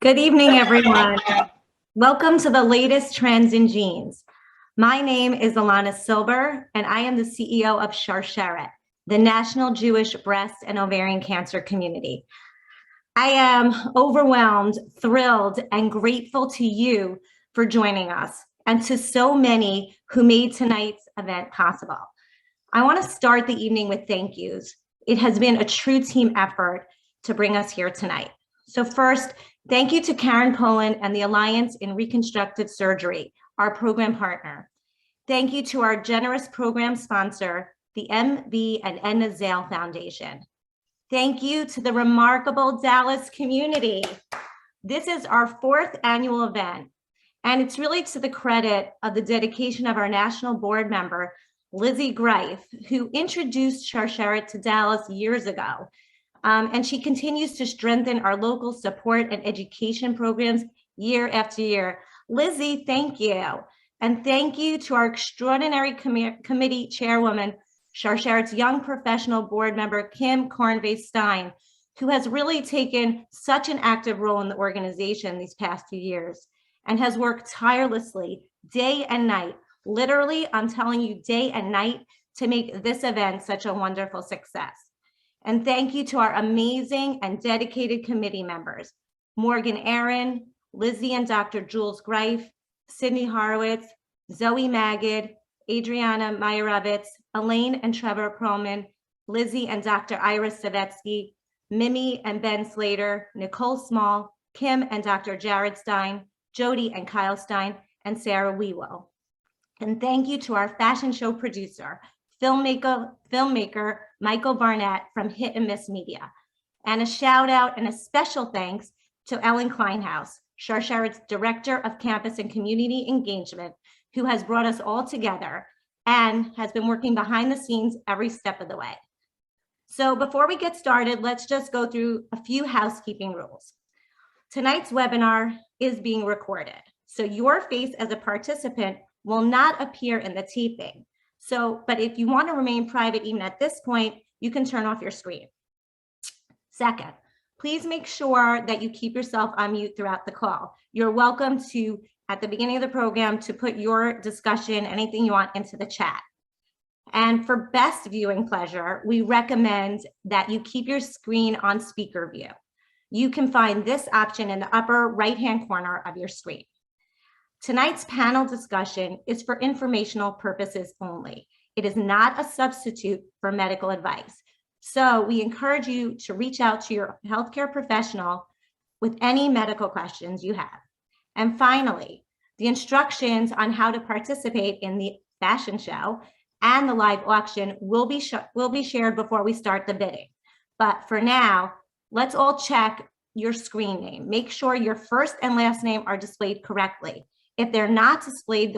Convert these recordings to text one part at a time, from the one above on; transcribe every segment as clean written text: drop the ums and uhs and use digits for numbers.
Good evening, everyone. Welcome to the latest trends in genes. My name is Alana Silber, and I am the CEO of Sharsheret, the National Jewish Breast and Ovarian Cancer Community. I am overwhelmed, thrilled, and grateful to you for joining us and to so many who made tonight's event possible. I want to start the evening with thank yous. It has been a true team effort to bring us here tonight. So first, thank you to Karen Poland and the Alliance in Reconstructive Surgery, our program partner. Thank you to our generous program sponsor, the MB and Edna Zale Foundation. Thank you to the remarkable Dallas community. This is our fourth annual event, and it's really to the credit of the dedication of our national board member, Lizzie Greif, who introduced Sharsheret to Dallas years ago. And she continues to strengthen our local support and education programs year after year. Lizzie, thank you. And thank you to our extraordinary committee chairwoman, Sharsheret's young professional board member, Kim Kornvay-Stein, who has really taken such an active role in the organization these past few years and has worked tirelessly day and night. Literally, I'm telling you, day and night to make this event such a wonderful success. And thank you to our amazing and dedicated committee members, Morgan Aaron, Lizzie and Dr. Jules Greif, Sydney Horowitz, Zoe Magid, Adriana Mayerovitz, Elaine and Trevor Perlman, Lizzie and Dr. Iris Savetsky, Mimi and Ben Slater, Nicole Small, Kim and Dr. Jared Stein, Jody and Kyle Stein, and Sarah Weewo. And thank you to our fashion show producer, filmmaker Michael Barnett from Hit and Miss Media. And a shout out and a special thanks to Ellen Kleinhaus, Sharsheret's Director of Campus and Community Engagement, who has brought us all together and has been working behind the scenes every step of the way. So before we get started, let's just go through a few housekeeping rules. Tonight's webinar is being recorded, so your face as a participant will not appear in the taping. But if you want to remain private even at this point, you can turn off your screen. Second, please make sure that you keep yourself on mute throughout the call. You're welcome to, at the beginning of the program, to put your discussion, anything you want, into the chat. And for best viewing pleasure, we recommend that you keep your screen on speaker view. You can find this option in the upper right-hand corner of your screen. Tonight's panel discussion is for informational purposes only. It is not a substitute for medical advice. So we encourage you to reach out to your healthcare professional with any medical questions you have. And finally, the instructions on how to participate in the fashion show and the live auction will be shared before we start the bidding. But for now, let's all check your screen name. Make sure your first and last name are displayed correctly. If they're not displayed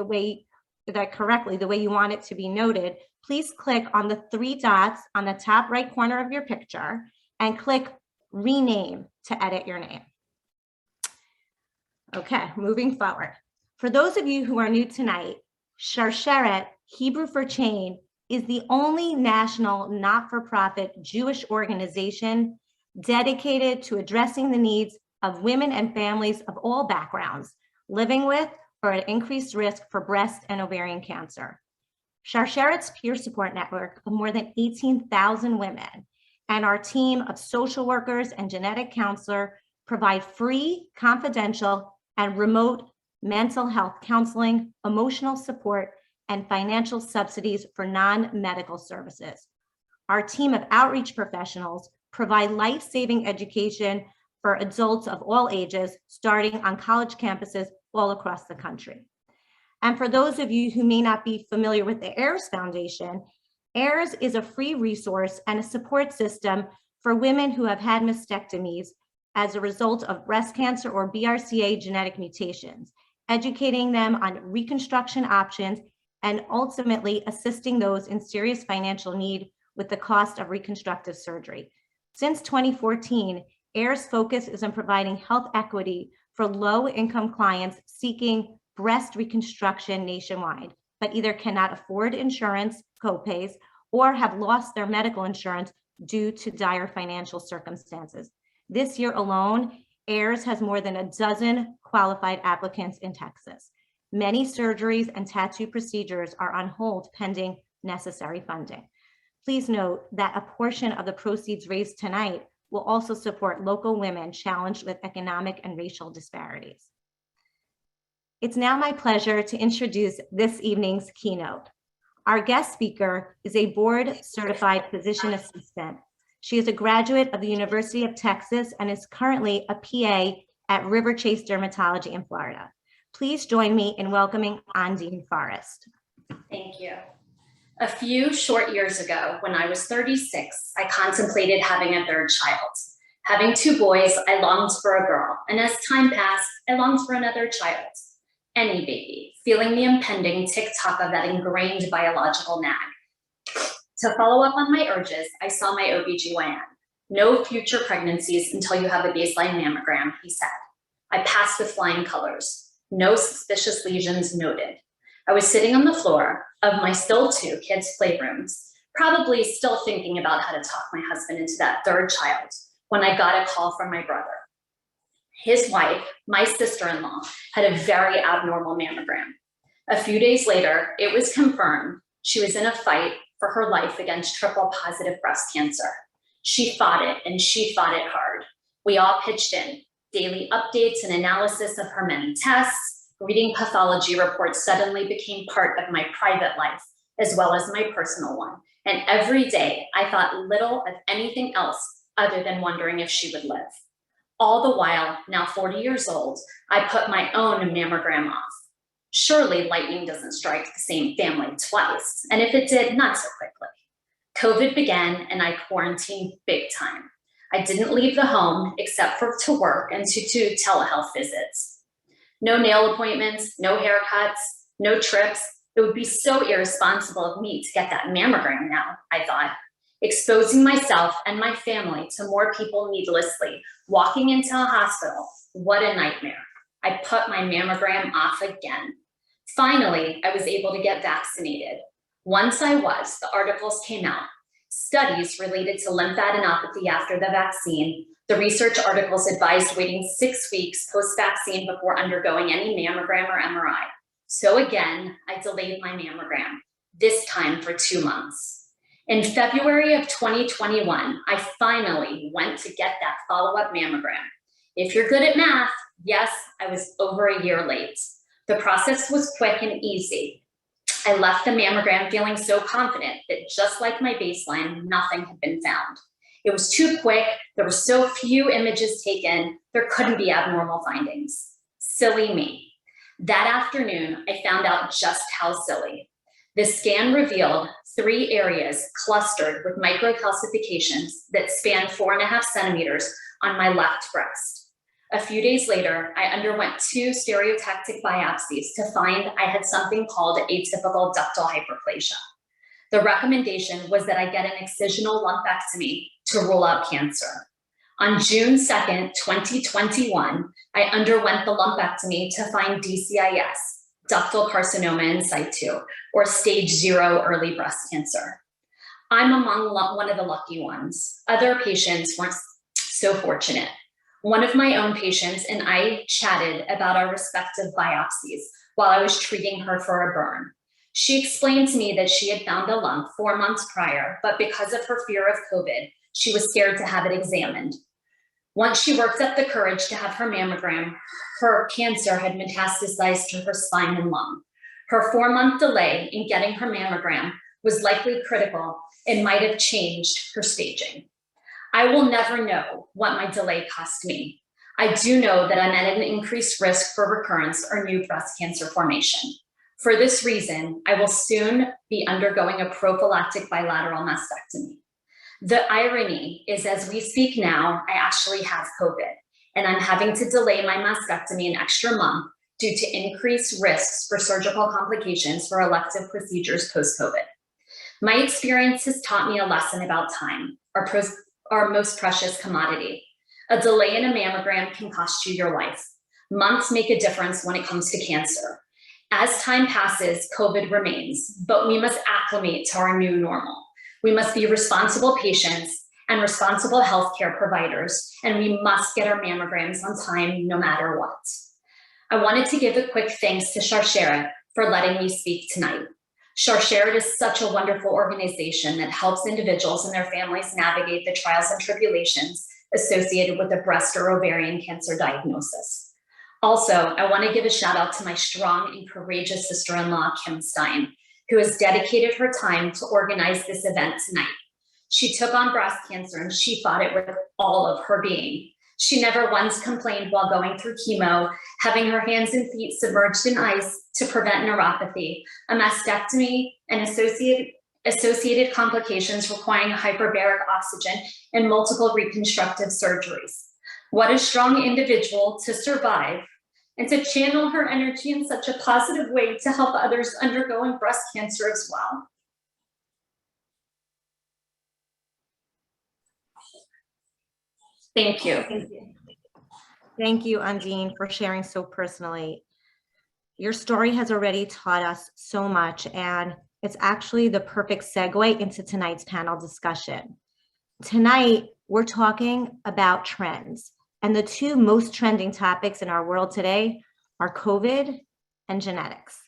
correctly, the way you want it to be noted, please click on the three dots on the top right corner of your picture and click rename to edit your name. Okay, moving forward. For those of you who are new tonight, Sharsheret, Hebrew for chain, is the only national not-for-profit Jewish organization dedicated to addressing the needs of women and families of all backgrounds living with or at increased risk for breast and ovarian cancer. Sharsheret's peer support network of more than 18,000 women and our team of social workers and genetic counselor provide free, confidential, and remote mental health counseling, emotional support, and financial subsidies for non-medical services. Our team of outreach professionals provide life-saving education for adults of all ages, starting on college campuses all across the country. And for those of you who may not be familiar with the AIRS Foundation, AIRS is a free resource and a support system for women who have had mastectomies as a result of breast cancer or BRCA genetic mutations, educating them on reconstruction options and ultimately assisting those in serious financial need with the cost of reconstructive surgery. Since 2014, AIR's focus is on providing health equity for low-income clients seeking breast reconstruction nationwide, but either cannot afford insurance copays or have lost their medical insurance due to dire financial circumstances. This year alone, AIRS has more than a dozen qualified applicants in Texas. Many surgeries and tattoo procedures are on hold pending necessary funding. Please note that a portion of the proceeds raised tonight will also support local women challenged with economic and racial disparities. It's now my pleasure to introduce this evening's keynote. Our guest speaker is a board-certified physician assistant. She is a graduate of the University of Texas and is currently a PA at River Chase Dermatology in Florida. Please join me in welcoming Ondine Forrest. Thank you. A few short years ago, when I was 36, I contemplated having a third child. Having two boys, I longed for a girl, and as time passed, I longed for another child. Any baby, feeling the impending tick-tock of that ingrained biological nag. To follow up on my urges, I saw my OBGYN. No future pregnancies until you have a baseline mammogram, he said. I passed with flying colors. No suspicious lesions noted. I was sitting on the floor of my still two kids' playrooms, probably still thinking about how to talk my husband into that third child, when I got a call from my brother. His wife, my sister-in-law, had a very abnormal mammogram. A few days later, it was confirmed she was in a fight for her life against triple-positive breast cancer. She fought it, and she fought it hard. We all pitched in. Daily updates and analysis of her many tests, reading pathology reports suddenly became part of my private life, as well as my personal one. And every day, I thought little of anything else other than wondering if she would live. All the while, now 40 years old, I put my own mammogram off. Surely lightning doesn't strike the same family twice, and if it did, not so quickly. COVID began and I quarantined big time. I didn't leave the home except for to work and to do telehealth visits. No nail appointments, no haircuts, no trips. It would be so irresponsible of me to get that mammogram now, I thought. Exposing myself and my family to more people needlessly, walking into a hospital, what a nightmare. I put my mammogram off again. Finally, I was able to get vaccinated. Once I was, the articles came out. Studies related to lymphadenopathy after the vaccine. The research articles advised waiting 6 weeks post-vaccine before undergoing any mammogram or MRI. So again, I delayed my mammogram, this time for 2 months. In February of 2021, I finally went to get that follow-up mammogram. If you're good at math, yes, I was over a year late. The process was quick and easy. I left the mammogram feeling so confident that just like my baseline, nothing had been found. It was too quick, there were so few images taken, there couldn't be abnormal findings. Silly me. That afternoon, I found out just how silly. The scan revealed 3 areas clustered with microcalcifications that spanned 4.5 centimeters on my left breast. A few days later, I underwent 2 stereotactic biopsies to find I had something called atypical ductal hyperplasia. The recommendation was that I get an excisional lumpectomy to rule out cancer. On June 2nd, 2021, I underwent the lumpectomy to find DCIS, ductal carcinoma in situ, or stage 0 early breast cancer. I'm among one of the lucky ones. Other patients weren't so fortunate. One of my own patients and I chatted about our respective biopsies while I was treating her for a burn. She explained to me that she had found a lump 4 months prior, but because of her fear of COVID, she was scared to have it examined. Once she worked up the courage to have her mammogram, her cancer had metastasized to her spine and lung. Her 4-month delay in getting her mammogram was likely critical and might have changed her staging. I will never know what my delay cost me. I do know that I'm at an increased risk for recurrence or new breast cancer formation. For this reason, I will soon be undergoing a prophylactic bilateral mastectomy. The irony is, as we speak now, I actually have COVID, and I'm having to delay my mastectomy an extra month due to increased risks for surgical complications for elective procedures post-COVID. My experience has taught me a lesson about time, our most precious commodity. A delay in a mammogram can cost you your life. Months make a difference when it comes to cancer. As time passes, COVID remains, but we must acclimate to our new normal. We must be responsible patients and responsible healthcare providers, and we must get our mammograms on time no matter what. I wanted to give a quick thanks to Sharsheret for letting me speak tonight. Sharsheret is such a wonderful organization that helps individuals and their families navigate the trials and tribulations associated with a breast or ovarian cancer diagnosis. Also, I want to give a shout out to my strong and courageous sister-in-law, Kim Stein, who has dedicated her time to organize this event tonight. She took on breast cancer and she fought it with all of her being. She never once complained while going through chemo, having her hands and feet submerged in ice to prevent neuropathy, a mastectomy, and associated complications requiring hyperbaric oxygen and multiple reconstructive surgeries. What a strong individual to survive and to channel her energy in such a positive way to help others undergoing breast cancer as well. Thank you. Thank you, Undine, for sharing so personally. Your story has already taught us so much, and it's actually the perfect segue into tonight's panel discussion. Tonight, we're talking about trends, and the two most trending topics in our world today are COVID and genetics.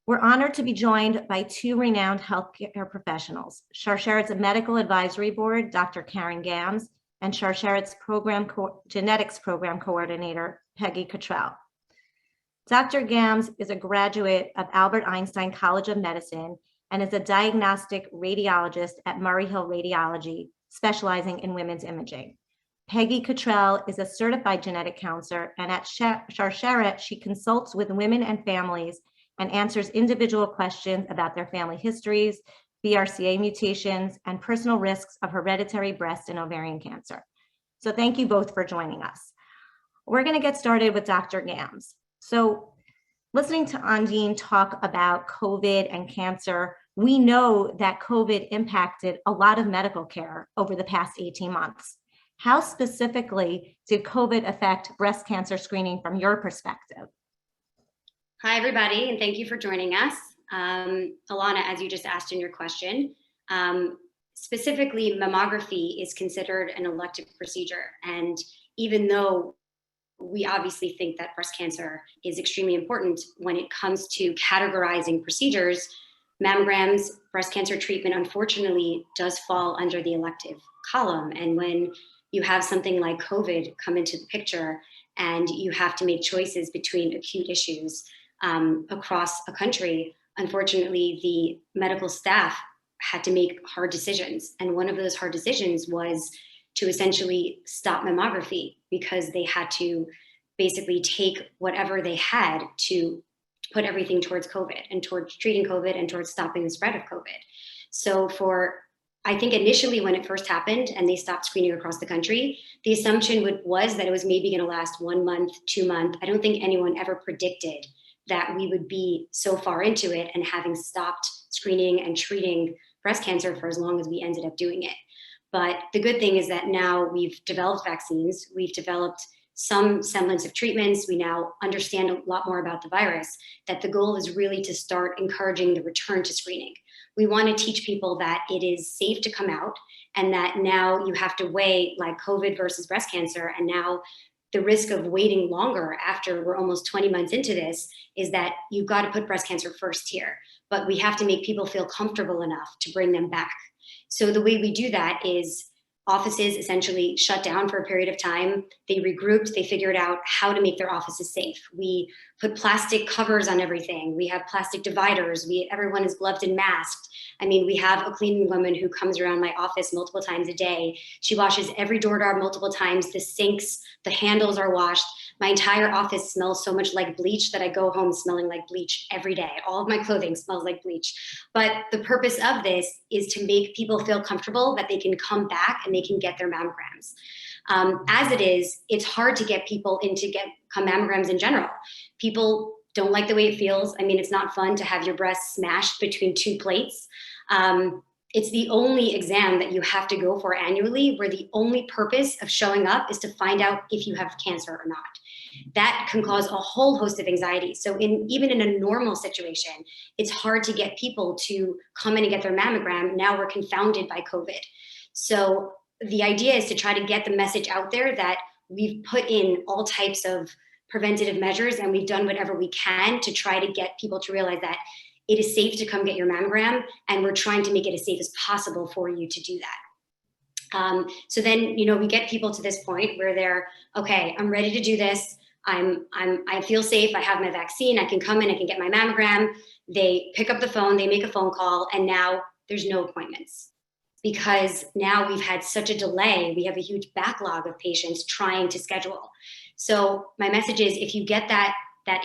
We're honored to be joined by two renowned healthcare professionals, Sharsheret's Medical Advisory Board, Dr. Karen Gams, and Sharsheret's Genetics Program Coordinator, Peggy Cottrell. Dr. Gams is a graduate of Albert Einstein College of Medicine and is a diagnostic radiologist at Murray Hill Radiology, specializing in women's imaging. Peggy Cottrell is a certified genetic counselor, and at Sharsheret, she consults with women and families and answers individual questions about their family histories, BRCA mutations, and personal risks of hereditary breast and ovarian cancer. So thank you both for joining us. We're going to get started with Dr. Gams. So listening to Undine talk about COVID and cancer, we know that COVID impacted a lot of medical care over the past 18 months. How specifically did COVID affect breast cancer screening from your perspective? Hi, everybody, and thank you for joining us. Alana, as you just asked in your question, specifically mammography is considered an elective procedure. And even though we obviously think that breast cancer is extremely important when it comes to categorizing procedures, mammograms, breast cancer treatment, unfortunately, does fall under the elective column. And when you have something like COVID come into the picture and you have to make choices between acute issues across a country, unfortunately, the medical staff had to make hard decisions. And one of those hard decisions was to essentially stop mammography because they had to basically take whatever they had to put everything towards COVID and towards treating COVID and towards stopping the spread of COVID. So I think initially when it first happened and they stopped screening across the country, the assumption was that it was maybe going to last 1 month, 2 months. I don't think anyone ever predicted that we would be so far into it and having stopped screening and treating breast cancer for as long as we ended up doing it. But the good thing is that now we've developed vaccines, we've developed some semblance of treatments, we now understand a lot more about the virus, that the goal is really to start encouraging the return to screening. We want to teach people that it is safe to come out and that now you have to weigh like COVID versus breast cancer, and now the risk of waiting longer after we're almost 20 months into this is that you've got to put breast cancer first here, but we have to make people feel comfortable enough to bring them back. So the way we do that is offices essentially shut down for a period of time. They regrouped, they figured out how to make their offices safe. We put plastic covers on everything. We have plastic dividers. Everyone is gloved and masked. I mean, we have a cleaning woman who comes around my office multiple times a day. She washes every door guard multiple times. The sinks, the handles are washed. My entire office smells so much like bleach that I go home smelling like bleach every day. All of my clothing smells like bleach. But the purpose of this is to make people feel comfortable that they can come back and they can get their mammograms. As it is, it's hard to get people in to come mammograms in general. People don't like the way it feels. I mean, it's not fun to have your breast smashed between two plates. It's the only exam that you have to go for annually, where the only purpose of showing up is to find out if you have cancer or not. That can cause a whole host of anxiety. So even in a normal situation, it's hard to get people to come in and get their mammogram. Now we're confounded by COVID. So the idea is to try to get the message out there that we've put in all types of preventative measures and we've done whatever we can to try to get people to realize that it is safe to come get your mammogram, and we're trying to make it as safe as possible for you to do that. So then, we get people to this point where they're, okay, I'm ready to do this. I feel safe. I have my vaccine. I can come in, I can get my mammogram. They pick up the phone, they make a phone call, and now there's no appointments because now we've had such a delay. We have a huge backlog of patients trying to schedule. So my message is, if you get that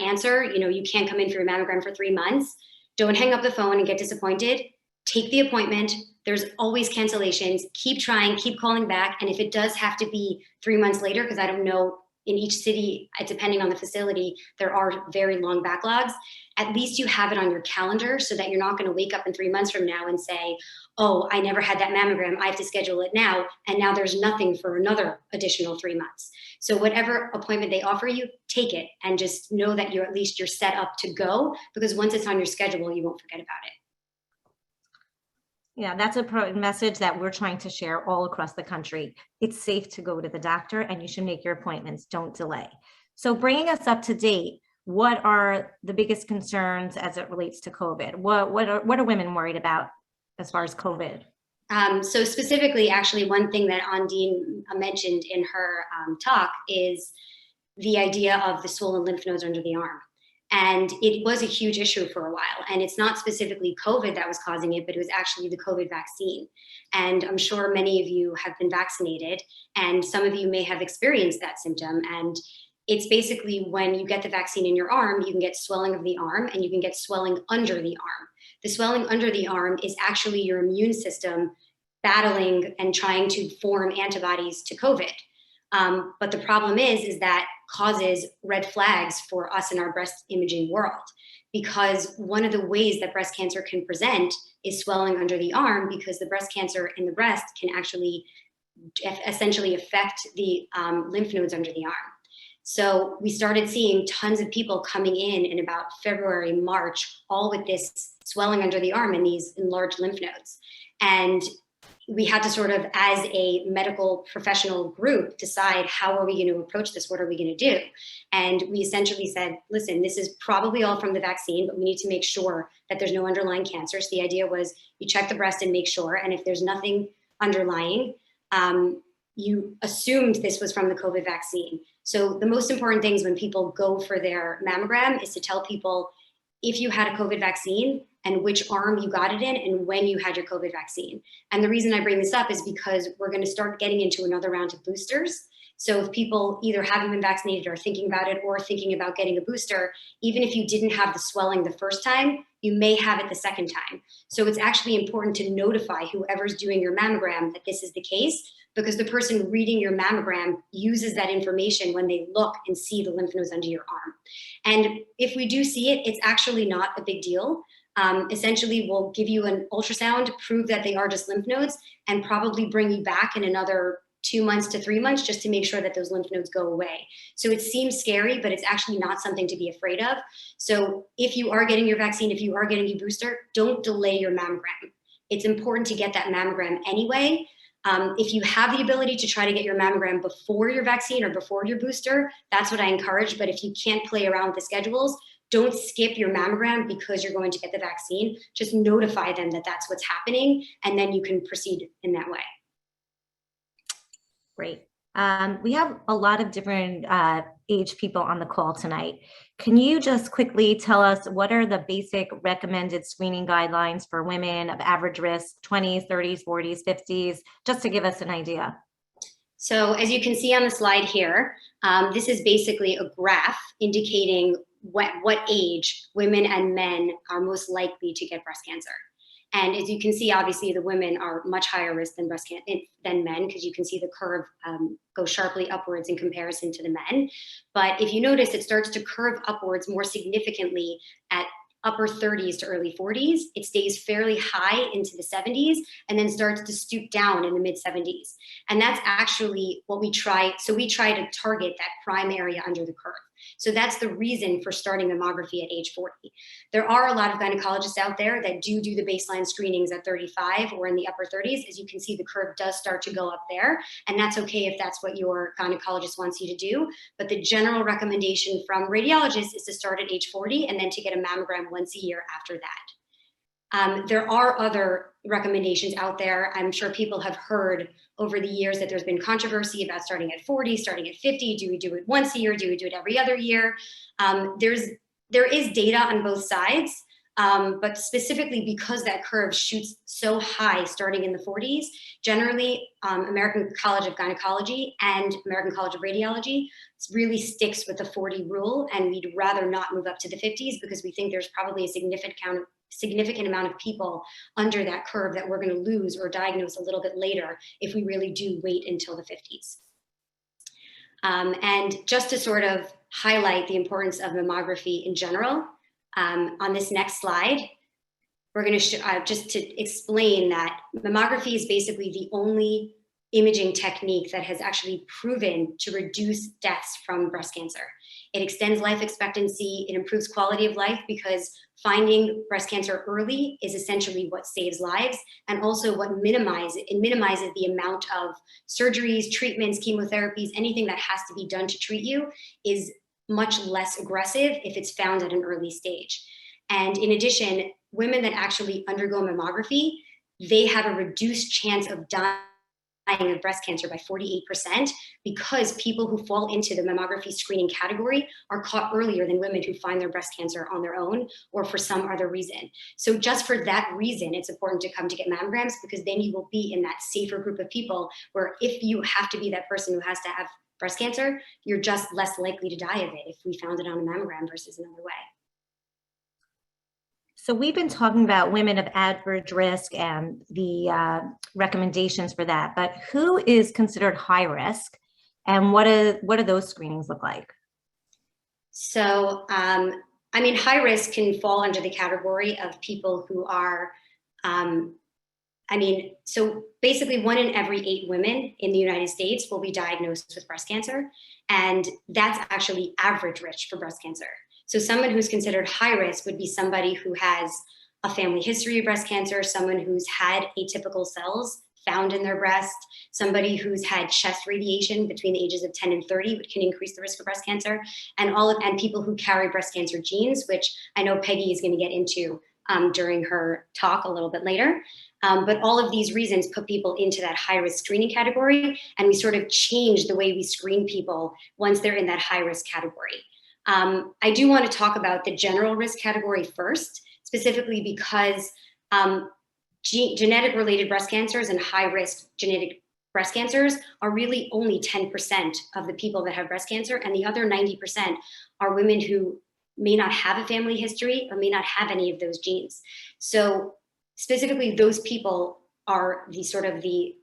answer, you can't come in for your mammogram for 3 months, don't hang up the phone and get disappointed. Take the appointment. There's always cancellations. Keep trying, keep calling back. And if it does have to be 3 months later, because I don't know, in each city, depending on the facility, there are very long backlogs. At least you have it on your calendar so that you're not going to wake up in 3 months from now and say, oh, I never had that mammogram. I have to schedule it now. And now there's nothing for another additional 3 months. So whatever appointment they offer you, take it and just know that you're set up to go, because once it's on your schedule, you won't forget about it. Yeah, that's a message that we're trying to share all across the country. It's safe to go to the doctor and you should make your appointments. Don't delay. So bringing us up to date, what are the biggest concerns as it relates to COVID? What are women worried about as far as COVID? So specifically, actually, one thing that Ondine mentioned in her talk is the idea of the swollen lymph nodes under the arm. And it was a huge issue for a while. And it's not specifically COVID that was causing it, but it was actually the COVID vaccine. And I'm sure many of you have been vaccinated, and some of you may have experienced that symptom. And it's basically when you get the vaccine in your arm, you can get swelling of the arm and you can get swelling under the arm. The swelling under the arm is actually your immune system battling and trying to form antibodies to COVID. But the problem is that causes red flags for us in our breast imaging world, because one of the ways that breast cancer can present is swelling under the arm, because the breast cancer in the breast can actually essentially affect the lymph nodes under the arm. So we started seeing tons of people coming in about February, March, all with this swelling under the arm and these enlarged lymph nodes. And we had to sort of, as a medical professional group, decide how are we going to approach this? What are we going to do? And we essentially said, listen, this is probably all from the vaccine, but we need to make sure that there's no underlying cancer. So the idea was you check the breast and make sure. And if there's nothing underlying, you assumed this was from the COVID vaccine. So the most important things when people go for their mammogram is to tell people if you had a COVID vaccine and which arm you got it in and when you had your COVID vaccine. And the reason I bring this up is because we're going to start getting into another round of boosters. So if people either haven't been vaccinated or thinking about it or thinking about getting a booster, even if you didn't have the swelling the first time, you may have it the second time. So it's actually important to notify whoever's doing your mammogram that this is the case, because the person reading your mammogram uses that information when they look and see the lymph nodes under your arm. And if we do see it, it's actually not a big deal. Essentially, we'll give you an ultrasound, prove that they are just lymph nodes, and probably bring you back in another 2 months to 3 months just to make sure that those lymph nodes go away. So it seems scary, but it's actually not something to be afraid of. So if you are getting your vaccine, if you are getting your booster, don't delay your mammogram. It's important to get that mammogram anyway. If you have the ability to try to get your mammogram before your vaccine or before your booster, that's what I encourage. But if you can't play around with the schedules, don't skip your mammogram because you're going to get the vaccine. Just notify them that that's what's happening, and then you can proceed in that way. Great. We have a lot of different age people on the call tonight. Can you just quickly tell us what are the basic recommended screening guidelines for women of average risk, 20s, 30s, 40s, 50s, just to give us an idea? So as you can see on the slide here, this is basically a graph indicating what age women and men are most likely to get breast cancer. And as you can see, obviously the women are much higher risk than than men, because you can see the curve go sharply upwards in comparison to the men. But if you notice, it starts to curve upwards more significantly at upper 30s to early 40s. It stays fairly high into the 70s and then starts to stoop down in the mid 70s. And that's actually what we try. So we try to target that prime area under the curve. So that's the reason for starting mammography at age 40. There are a lot of gynecologists out there that do the baseline screenings at 35 or in the upper 30s. As you can see, the curve does start to go up there, and that's okay if that's what your gynecologist wants you to do. But the general recommendation from radiologists is to start at age 40 and then to get a mammogram once a year after that. There are other recommendations out there. I'm sure people have heard over the years that there's been controversy about starting at 40, starting at 50. Do we do it once a year? Do we do it every other year? There is data on both sides, but specifically because that curve shoots so high starting in the 40s, generally American College of Gynecology and American College of Radiology really sticks with the 40 rule, and we'd rather not move up to the 50s because we think there's probably a significant amount of people under that curve that we're going to lose or diagnose a little bit later if we really do wait until the 50s. And just to sort of highlight the importance of mammography in general, on this next slide, we're going to just to explain that mammography is basically the only imaging technique that has actually proven to reduce deaths from breast cancer. It extends life expectancy, it improves quality of life because finding breast cancer early is essentially what saves lives, and also what minimizes the amount of surgeries, treatments, chemotherapies, anything that has to be done to treat you is much less aggressive if it's found at an early stage. And in addition, women that actually undergo mammography, they have a reduced chance of dying of breast cancer by 48% because people who fall into the mammography screening category are caught earlier than women who find their breast cancer on their own or for some other reason. So just for that reason, it's important to come to get mammograms, because then you will be in that safer group of people where if you have to be that person who has to have breast cancer, you're just less likely to die of it if we found it on a mammogram versus another way. So we've been talking about women of average risk and the recommendations for that, but who is considered high risk, and what do those screenings look like? So, I mean, high risk can fall under the category of people who are, so basically 1 in every 8 women in the United States will be diagnosed with breast cancer, and that's actually average risk for breast cancer. So someone who's considered high risk would be somebody who has a family history of breast cancer, someone who's had atypical cells found in their breast, somebody who's had chest radiation between the ages of 10 and 30, which can increase the risk of breast cancer, and people who carry breast cancer genes, which I know Peggy is going to get into during her talk a little bit later. But all of these reasons put people into that high-risk screening category, and we sort of change the way we screen people once they're in that high-risk category. I do want to talk about the general risk category first, specifically because genetic-related breast cancers and high-risk genetic breast cancers are really only 10% of the people that have breast cancer, and the other 90% are women who may not have a family history or may not have any of those genes. So specifically, those people are the sort of the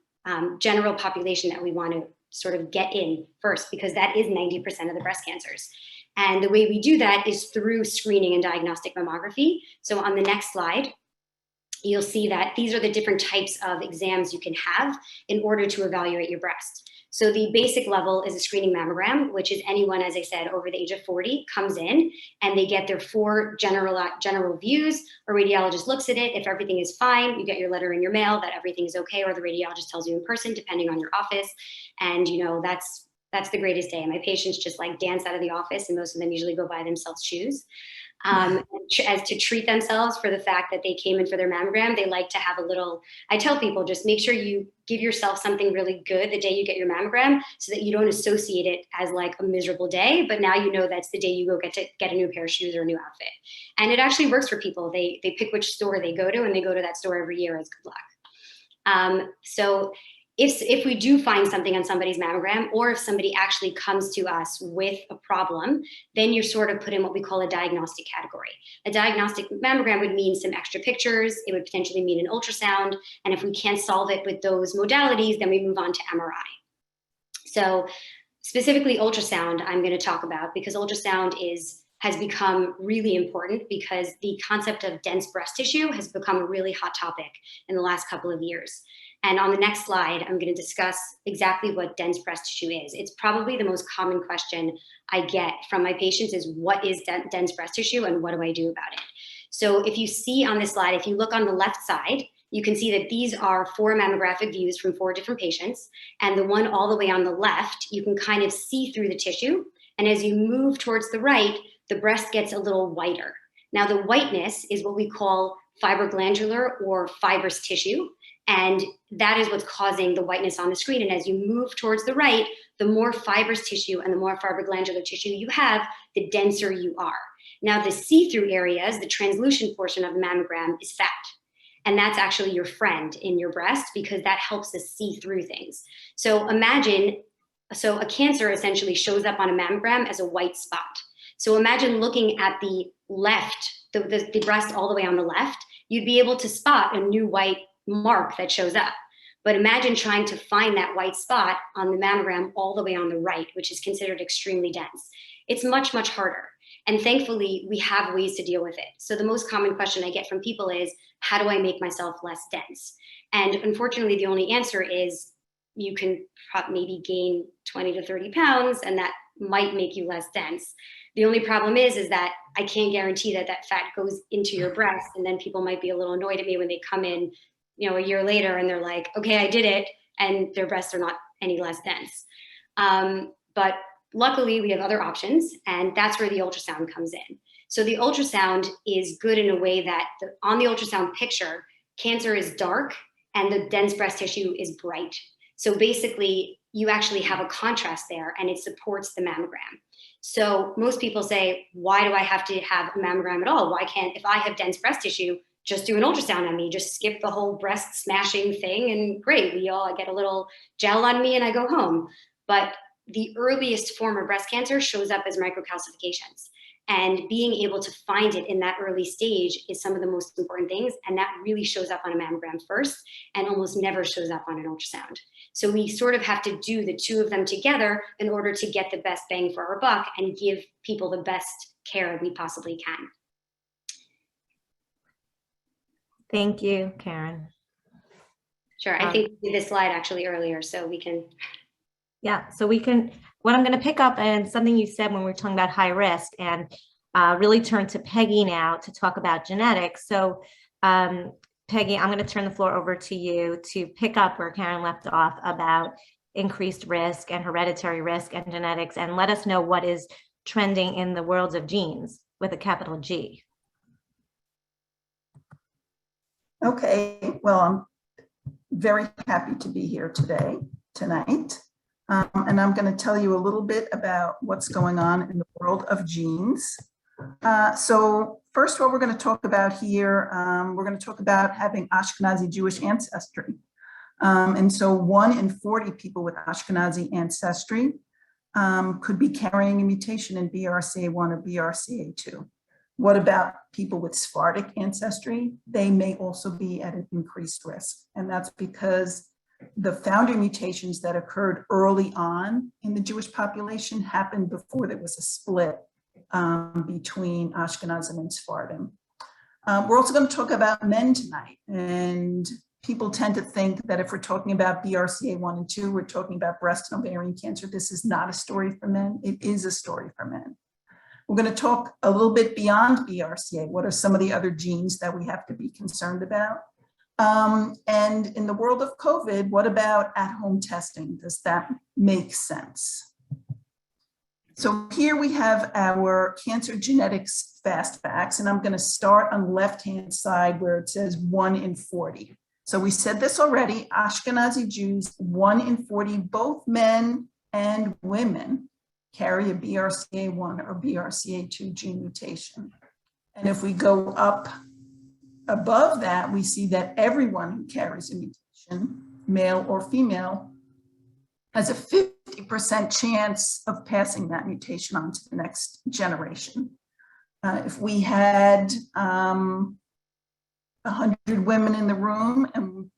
general population that we want to sort of get in first, because that is 90% of the breast cancers. And the way we do that is through screening and diagnostic mammography. So on the next slide, you'll see that these are the different types of exams you can have in order to evaluate your breast. So the basic level is a screening mammogram, which is anyone, as I said, over the age of 40 comes in and they get their 4 general views. A radiologist looks at it. If everything is fine, you get your letter in your mail that everything is okay, or the radiologist tells you in person, depending on your office. And that's the greatest day. My patients just like dance out of the office, and most of them usually go buy themselves shoes. As to treat themselves for the fact that they came in for their mammogram, they like to have a little, I tell people, just make sure you give yourself something really good the day you get your mammogram, so that you don't associate it as like a miserable day, but now you know that's the day you go get a new pair of shoes or a new outfit. And it actually works for people. They pick which store they go to, and they go to that store every year as good luck. So if we do find something on somebody's mammogram, or if somebody actually comes to us with a problem, then you're sort of put in what we call a diagnostic category. A diagnostic mammogram would mean some extra pictures. It would potentially mean an ultrasound. And if we can't solve it with those modalities, then we move on to MRI. So specifically ultrasound, I'm going to talk about, because ultrasound has become really important because the concept of dense breast tissue has become a really hot topic in the last couple of years. And on the next slide, I'm going to discuss exactly what dense breast tissue is. It's probably the most common question I get from my patients is, what is dense breast tissue and what do I do about it? So if you see on this slide, if you look on the left side, you can see that these are 4 mammographic views from 4 different patients. And the one all the way on the left, you can kind of see through the tissue. And as you move towards the right, the breast gets a little whiter. Now, the whiteness is what we call fibroglandular or fibrous tissue. And that is what's causing the whiteness on the screen. And as you move towards the right, the more fibrous tissue and the more fibroglandular tissue you have, the denser you are. Now, the see-through areas, the translucent portion of the mammogram is fat. And that's actually your friend in your breast because that helps us see through things. So imagine, so a cancer essentially shows up on a mammogram as a white spot. So imagine looking at the left, the breast all the way on the left, you'd be able to spot a new white mark that shows up. But imagine trying to find that white spot on the mammogram all the way on the right, which is considered extremely dense. It's much, much harder. And thankfully, we have ways to deal with it. So the most common question I get from people is, how do I make myself less dense? And unfortunately, the only answer is you can maybe gain 20 to 30 pounds, and that might make you less dense. The only problem is that I can't guarantee that that fat goes into your breast, and then people might be a little annoyed at me when they come in, you know, a year later and they're like, okay, I did it, and their breasts are not any less dense. But luckily, we have other options, and that's where the ultrasound comes in. So the ultrasound is good in a way that on the ultrasound picture, cancer is dark and the dense breast tissue is bright. So basically, you actually have a contrast there and it supports the mammogram. So most people say, why do I have to have a mammogram at all? Why can't, if I have dense breast tissue, just do an ultrasound on me, just skip the whole breast smashing thing and great, I get a little gel on me and I go home. But the earliest form of breast cancer shows up as microcalcifications. And being able to find it in that early stage is some of the most important things. And that really shows up on a mammogram first and almost never shows up on an ultrasound. So we sort of have to do the two of them together in order to get the best bang for our buck and give people the best care we possibly can. Thank you, Karen. Sure, I think we did this slide actually earlier, so we can. Yeah, so we can, what I'm going to pick up and something you said when we were talking about high risk and really turn to Peggy now to talk about genetics. So Peggy, I'm going to turn the floor over to you to pick up where Karen left off about increased risk and hereditary risk and genetics, and let us know what is trending in the worlds of genes with a capital G. Okay, well, I'm very happy to be here tonight. And I'm going to tell you a little bit about what's going on in the world of genes. So first, what we're going to talk about here, we're going to talk about having Ashkenazi Jewish ancestry. And so 1 in 40 people with Ashkenazi ancestry could be carrying a mutation in BRCA1 or BRCA2. What about people with Sephardic ancestry? They may also be at an increased risk. And that's because the founder mutations that occurred early on in the Jewish population happened before there was a split between Ashkenazim and Sephardim. We're also going to talk about men tonight. And people tend to think that if we're talking about BRCA1 and 2, we're talking about breast and ovarian cancer. This is not a story for men. It is a story for men. We're going to talk a little bit beyond BRCA. What are some of the other genes that we have to be concerned about? And in the world of COVID, what about at-home testing? Does that make sense? So here we have our cancer genetics fast facts, and I'm going to start on the left-hand side where it says 1 in 40. So we said this already, Ashkenazi Jews, 1 in 40, both men and women, carry a BRCA1 or BRCA2 gene mutation. And if we go up above that, we see that everyone who carries a mutation, male or female, has a 50% chance of passing that mutation on to the next generation. If we had 100 women in the room and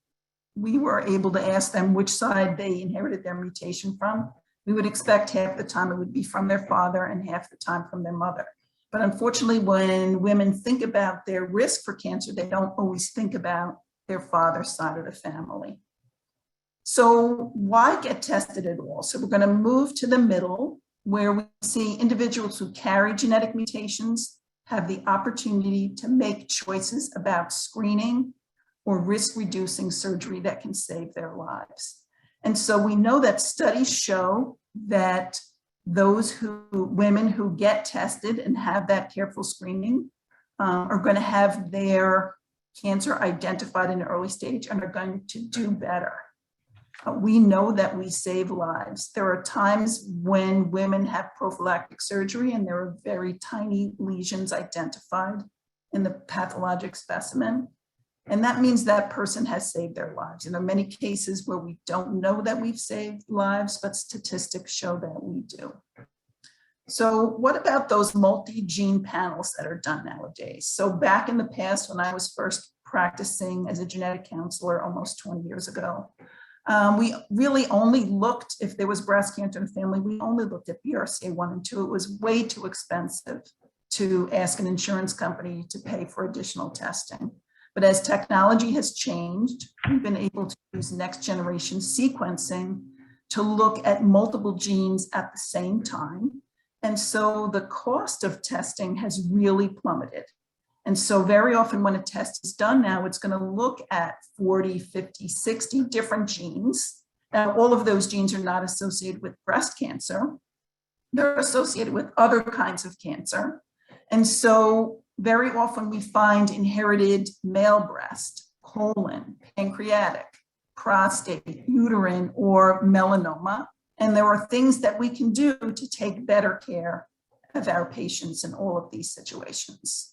we were able to ask them which side they inherited their mutation from, we would expect half the time it would be from their father and half the time from their mother. But unfortunately, when women think about their risk for cancer, they don't always think about their father's side of the family. So why get tested at all? So we're going to move to the middle, where we see individuals who carry genetic mutations have the opportunity to make choices about screening or risk-reducing surgery that can save their lives. And so we know that studies show that women who get tested and have that careful screening are going to have their cancer identified in an early stage and are going to do better. We know that we save lives. There are times when women have prophylactic surgery and there are very tiny lesions identified in the pathologic specimen. And that means that person has saved their lives. And there are many cases where we don't know that we've saved lives, but statistics show that we do. So what about those multi-gene panels that are done nowadays? So back in the past, when I was first practicing as a genetic counselor almost 20 years ago, we really only looked, if there was breast cancer in the family, we only looked at BRCA1 and 2. It was way too expensive to ask an insurance company to pay for additional testing. But as technology has changed, we've been able to use next generation sequencing to look at multiple genes at the same time. And so the cost of testing has really plummeted. And so very often when a test is done now, it's going to look at 40, 50, 60 different genes. Now, all of those genes are not associated with breast cancer. They're associated with other kinds of cancer. And so very often we find inherited male breast, colon, pancreatic, prostate, uterine, or melanoma. And there are things that we can do to take better care of our patients in all of these situations.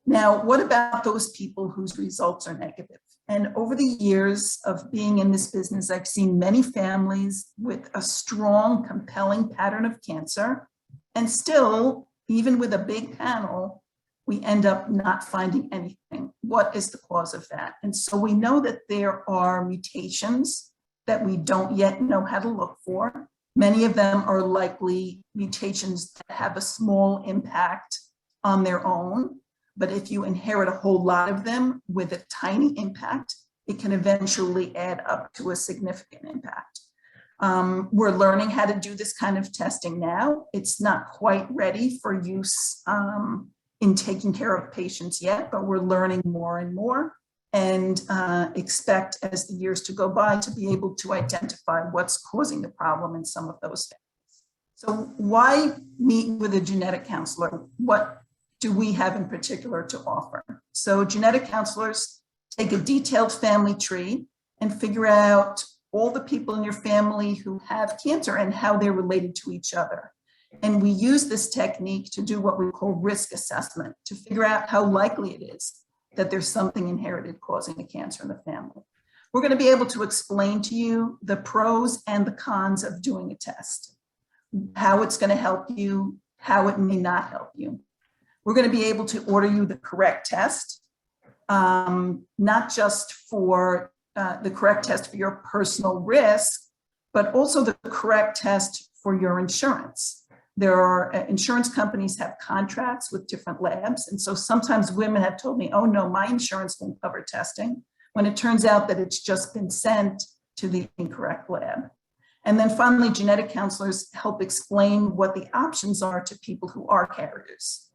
Now, what about those people whose results are negative? And over the years of being in this business, I've seen many families with a strong, compelling pattern of cancer. And still, even with a big panel, we end up not finding anything. What is the cause of that? And so we know that there are mutations that we don't yet know how to look for. Many of them are likely mutations that have a small impact on their own. But if you inherit a whole lot of them with a tiny impact, it can eventually add up to a significant impact. We're learning how to do this kind of testing now. It's not quite ready for use in taking care of patients yet, but we're learning more and more, and expect as the years to go by to be able to identify what's causing the problem in some of those families. So why meet with a genetic counselor? What do we have in particular to offer? So genetic counselors take a detailed family tree and figure out all the people in your family who have cancer and how they're related to each other. And we use this technique to do what we call risk assessment, to figure out how likely it is that there's something inherited causing the cancer in the family. We're going to be able to explain to you the pros and the cons of doing a test, how it's going to help you, how it may not help you. We're going to be able to order you the correct test, not just for the correct test for your personal risk, but also the correct test for your insurance. There are insurance companies have contracts with different labs. And so sometimes women have told me, oh no, my insurance won't cover testing, when it turns out that it's just been sent to the incorrect lab. And then finally, genetic counselors help explain what the options are to people who are carriers.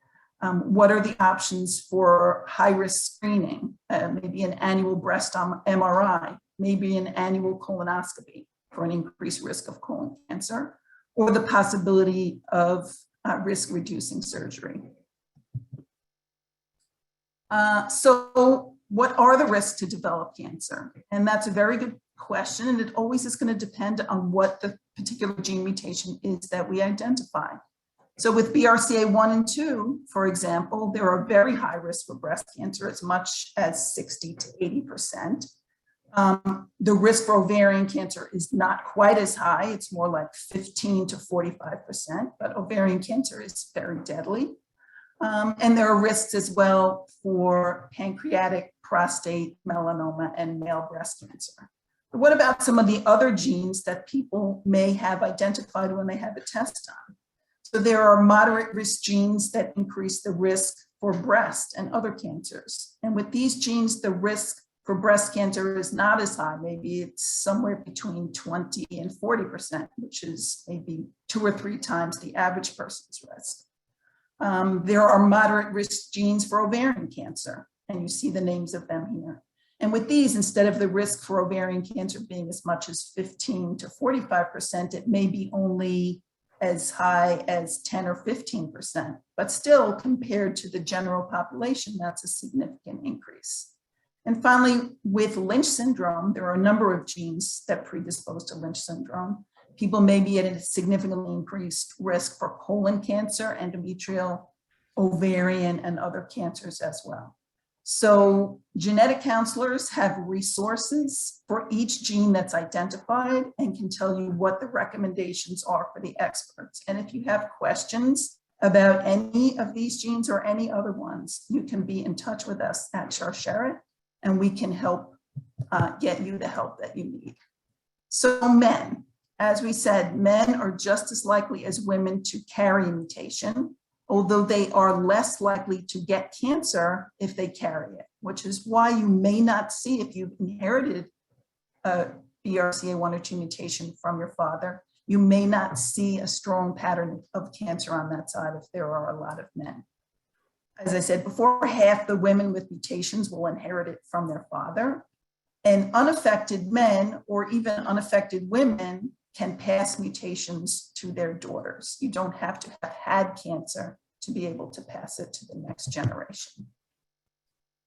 What are the options for high-risk screening? Maybe an annual breast MRI, maybe an annual colonoscopy for an increased risk of colon cancer, or the possibility of risk-reducing surgery. So what are the risks to develop cancer? And that's a very good question, and it always is going to depend on what the particular gene mutation is that we identify. So with BRCA1 and 2, for example, there are very high risks for breast cancer, as much as 60 to 80%. The risk for ovarian cancer is not quite as high. It's more like 15 to 45%, but ovarian cancer is very deadly. And there are risks as well for pancreatic, prostate, melanoma, and male breast cancer. But what about some of the other genes that people may have identified when they have a test on? So there are moderate risk genes that increase the risk for breast and other cancers. And with these genes, the risk for breast cancer is not as high. Maybe it's somewhere between 20 and 40%, which is maybe 2 or 3 times the average person's risk. There are moderate risk genes for ovarian cancer, and you see the names of them here. And with these, instead of the risk for ovarian cancer being as much as 15 to 45%, it may be only as high as 10 or 15%, but still compared to the general population, that's a significant increase. And finally, with Lynch syndrome, there are a number of genes that predispose to Lynch syndrome. People may be at a significantly increased risk for colon cancer, endometrial, ovarian, and other cancers as well. So genetic counselors have resources for each gene that's identified and can tell you what the recommendations are for the experts. And if you have questions about any of these genes or any other ones, you can be in touch with us at Sharsheret, and we can help get you the help that you need. So men, as we said, men are just as likely as women to carry a mutation, although they are less likely to get cancer if they carry it, which is why you may not see, if you've inherited a BRCA1 or 2 mutation from your father, you may not see a strong pattern of cancer on that side if there are a lot of men. As I said before, half the women with mutations will inherit it from their father, and unaffected men or even unaffected women can pass mutations to their daughters. You don't have to have had cancer to be able to pass it to the next generation.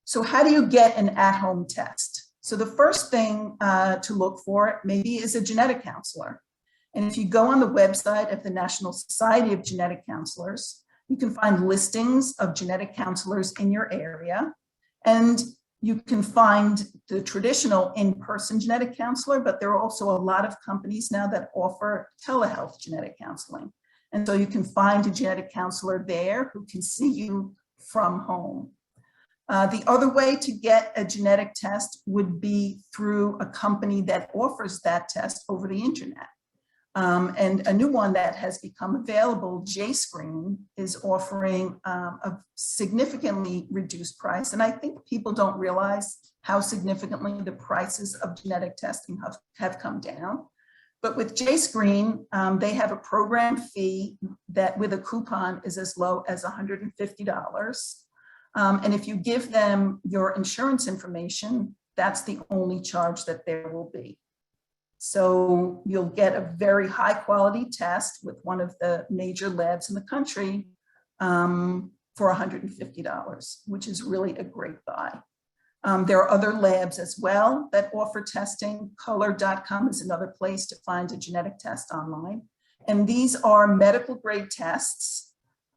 So how do you get an at-home test? So the first thing to look for maybe is a genetic counselor. And if you go on the website of the National Society of Genetic Counselors, you can find listings of genetic counselors in your area. And you can find the traditional in-person genetic counselor, but there are also a lot of companies now that offer telehealth genetic counseling. And so you can find a genetic counselor there who can see you from home. The other way to get a genetic test would be through a company that offers that test over the internet. And a new one that has become available, JScreen, is offering a significantly reduced price. And I think people don't realize how significantly the prices of genetic testing have come down. But with JScreen, they have a program fee that with a coupon is as low as $150. And if you give them your insurance information, that's the only charge that there will be. So you'll get a very high quality test with one of the major labs in the country for $150, which is really a great buy. There are other labs as well that offer testing. Color.com is another place to find a genetic test online. And these are medical grade tests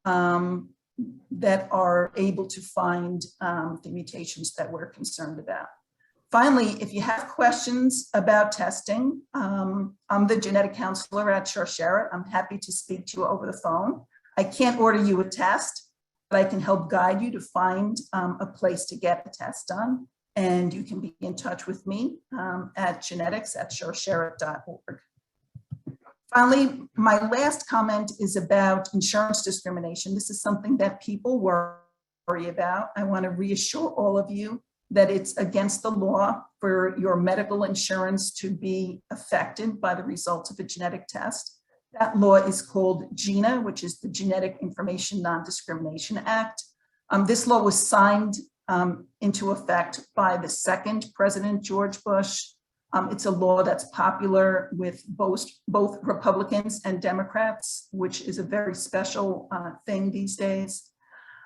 that are able to find the mutations that we're concerned about. Finally, if you have questions about testing, I'm the genetic counselor at Sharsheret. I'm happy to speak to you over the phone. I can't order you a test, but I can help guide you to find a place to get the test done. And you can be in touch with me at genetics@sharsheret.org. Finally, my last comment is about insurance discrimination. This is something that people worry about. I want to reassure all of you that it's against the law for your medical insurance to be affected by the results of a genetic test. That law is called GINA, which is the Genetic Information Non-Discrimination Act. This law was signed into effect by the second President George Bush. It's a law that's popular with both Republicans and Democrats, which is a very special thing these days.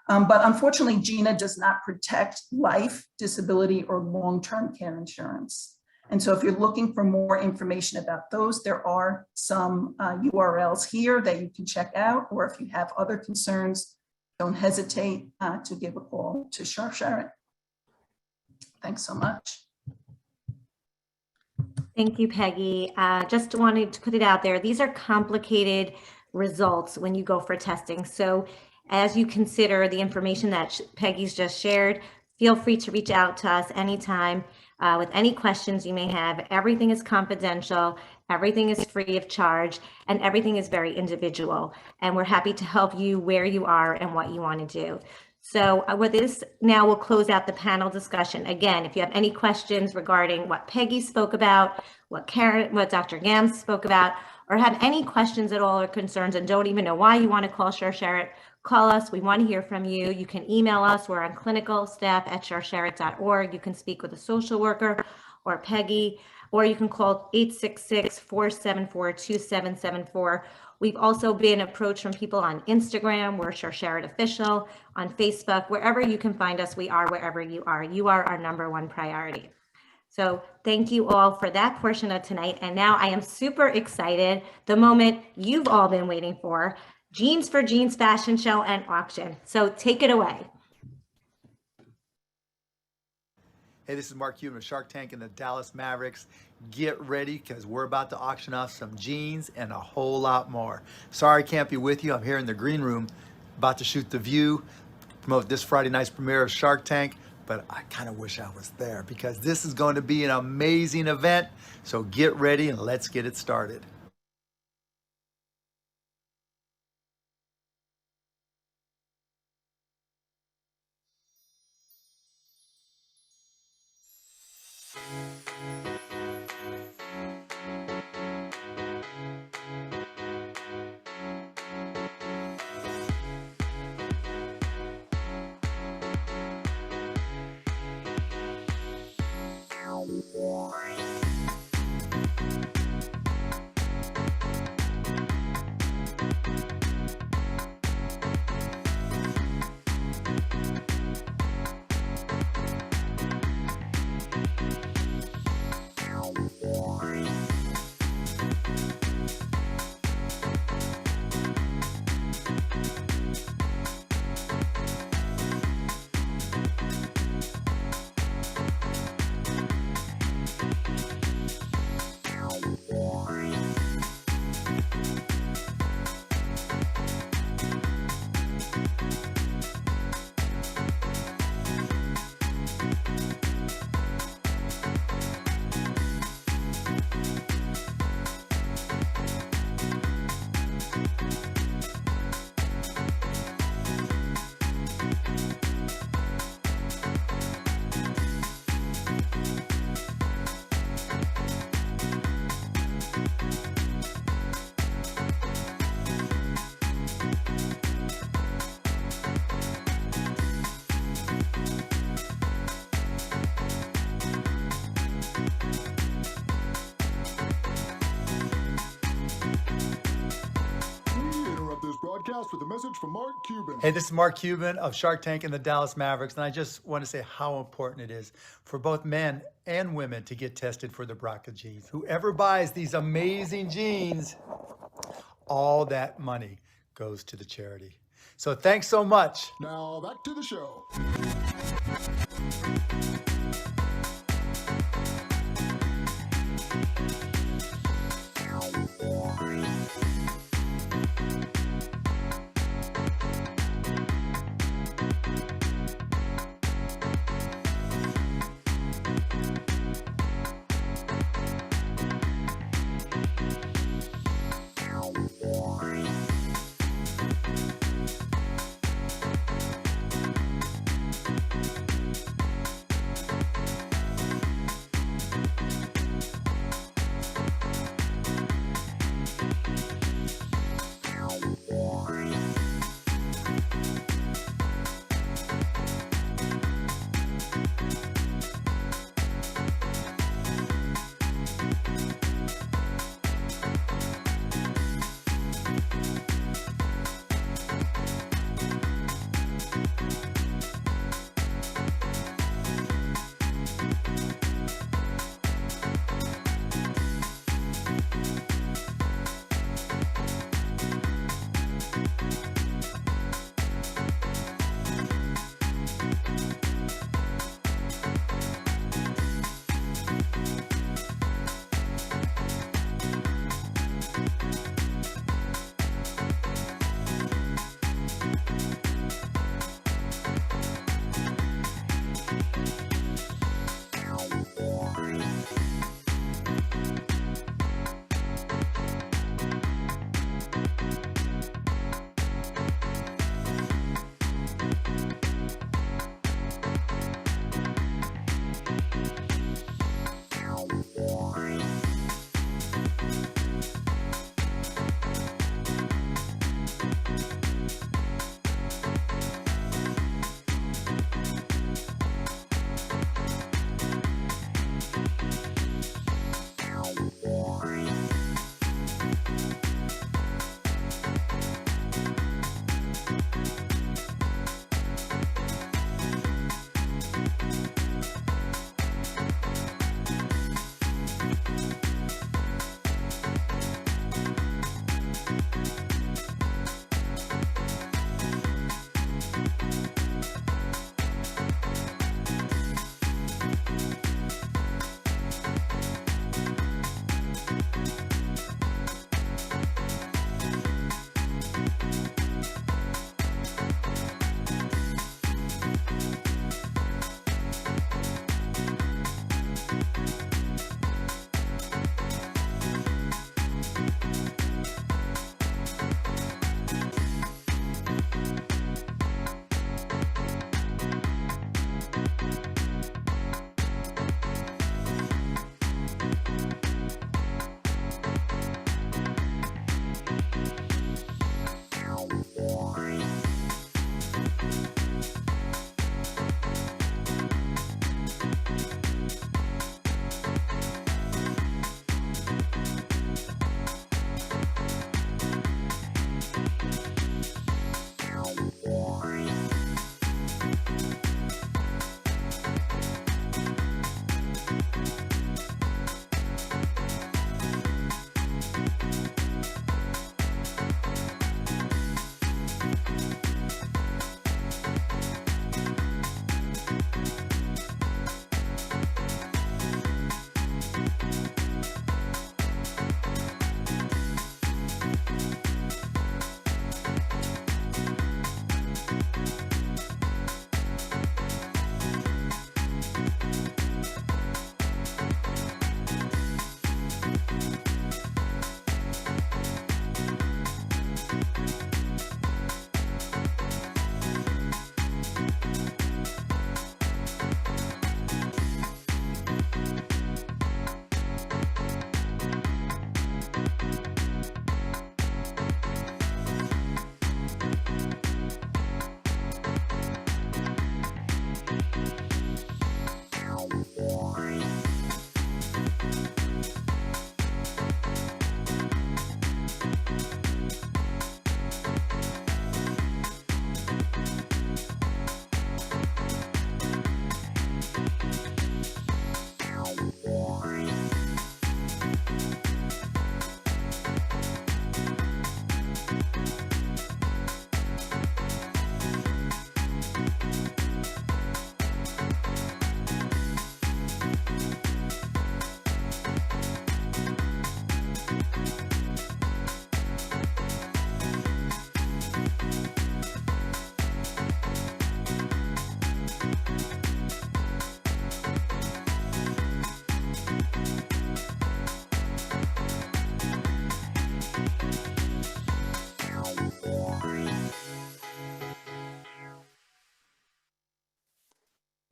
But unfortunately, GINA does not protect life, disability, or long-term care insurance. And so if you're looking for more information about those, there are some URLs here that you can check out, or if you have other concerns, don't hesitate to give a call to Sharsheret. Thanks so much. Thank you, Peggy. Just wanted to put it out there. These are complicated results when you go for testing. So as you consider the information that Peggy's just shared, feel free to reach out to us anytime. with any questions you may have. Everything is confidential, everything is free of charge, and everything is very individual. And we're happy to help you where you are and what you want to do. So with this, now we'll close out the panel discussion. Again, if you have any questions regarding what Peggy spoke about, what Dr. Gams spoke about, or have any questions at all or concerns and don't even know why you want to call Sharsheret, call us. We want to hear from you. You can email us. We're on clinicalstaff@sharsheret.org. You can speak with a social worker or Peggy, or you can call 866-474-2774. We've also been approached from people on Instagram. We're Sharsheret Official, on Facebook. Wherever you can find us, we are wherever you are. You are our #1 priority. So thank you all for that portion of tonight. And now I am super excited, the moment you've all been waiting for, Jeans for Jeans fashion show and auction. So take it away. Hey, this is Mark Cuban of Shark Tank and the Dallas Mavericks. Get ready because we're about to auction off some jeans and a whole lot more. Sorry I can't be with you. I'm here in the green room about to shoot The View, promote this Friday night's premiere of Shark Tank, but I kind of wish I was there because this is going to be an amazing event. So get ready and let's get it started. With a message from Mark Cuban. Hey, this is Mark Cuban of Shark Tank and the Dallas Mavericks, and I just want to say how important it is for both men and women to get tested for the BRCA genes. Whoever buys these amazing jeans, all that money goes to the charity. So thanks so much. Now back to the show.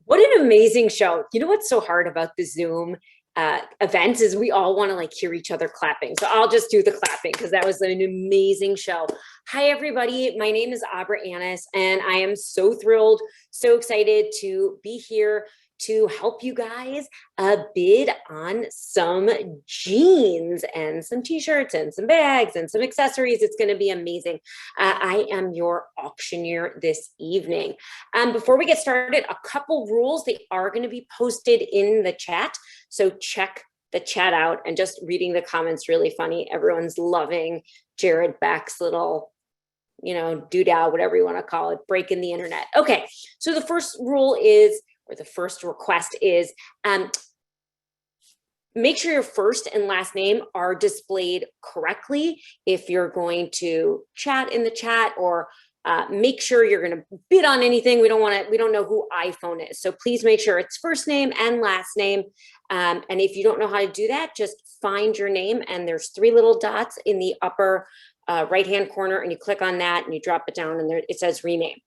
What an amazing show. You know what's so hard about the Zoom events is we all want to like hear each other clapping. So I'll just do the clapping because that was an amazing show. Hi, everybody. My name is Abra Annis, and I am so thrilled, so excited to be here to help you guys bid on some jeans and some t-shirts and some bags and some accessories. It's going to be amazing. I am your auctioneer this evening. Before we get started, a couple rules. They are going to be posted in the chat. So check the chat out, and just reading the comments really funny. Everyone's loving Jared Beck's little, doodah, whatever you want to call it, breaking the internet. Okay, so the first rule is, or the first request is, make sure your first and last name are displayed correctly. If you're going to chat in the chat, or make sure you're going to bid on anything, we don't know who iPhone is. So please make sure it's first name and last name. And if you don't know how to do that, just find your name, and there's 3 little dots in the upper right-hand corner, and you click on that and you drop it down, and there it says rename.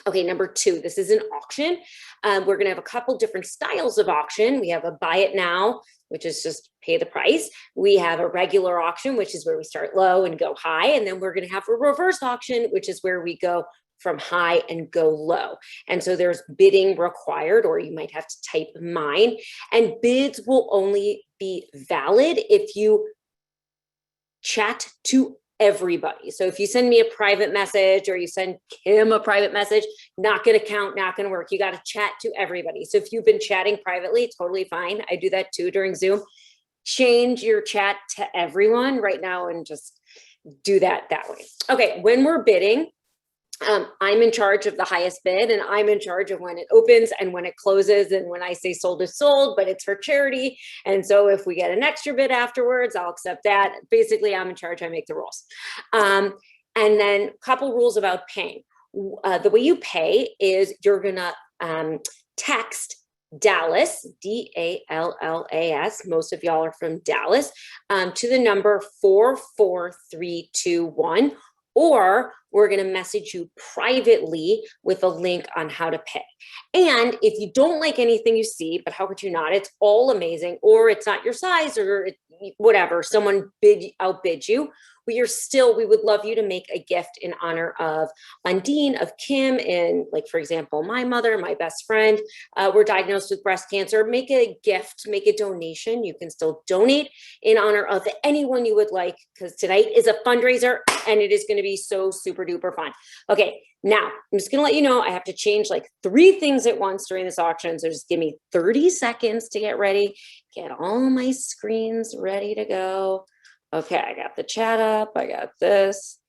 Okay, number 2, this is an auction. We're going to have a couple different styles of auction. We have a buy it now, which is just pay the price. We have a regular auction, which is where we start low and go high. And then we're going to have a reverse auction, which is where we go from high and go low. And so there's bidding required, or you might have to type mine. And bids will only be valid if you chat to everybody. So if you send me a private message or you send Kim a private message, not going to count, not going to work. You got to chat to everybody. So if you've been chatting privately, totally fine. I do that too during Zoom. Change your chat to everyone right now and just do that way. Okay, when we're bidding, I'm in charge of the highest bid, and I'm in charge of when it opens and when it closes, and when I say sold is sold, but it's for charity. And so if we get an extra bid afterwards, I'll accept that. Basically, I'm in charge. I make the rules. And then a couple rules about paying. The way you pay is you're gonna text Dallas, DALLAS, most of y'all are from Dallas, to the number 44321, or we're going to message you privately with a link on how to pay. And if you don't like anything you see, but how could you not? It's all amazing, or it's not your size, or whatever, someone outbid you. We would love you to make a gift in honor of Undine, of Kim, and like, for example, my mother, my best friend, were diagnosed with breast cancer. Make a gift, make a donation. You can still donate in honor of anyone you would like, because tonight is a fundraiser and it is going to be so super duper fun. Okay, now I'm just going to let you know I have to change like 3 things at once during this auction. So just give me 30 seconds to get ready, get all my screens ready to go. Okay, I got the chat up. I got this.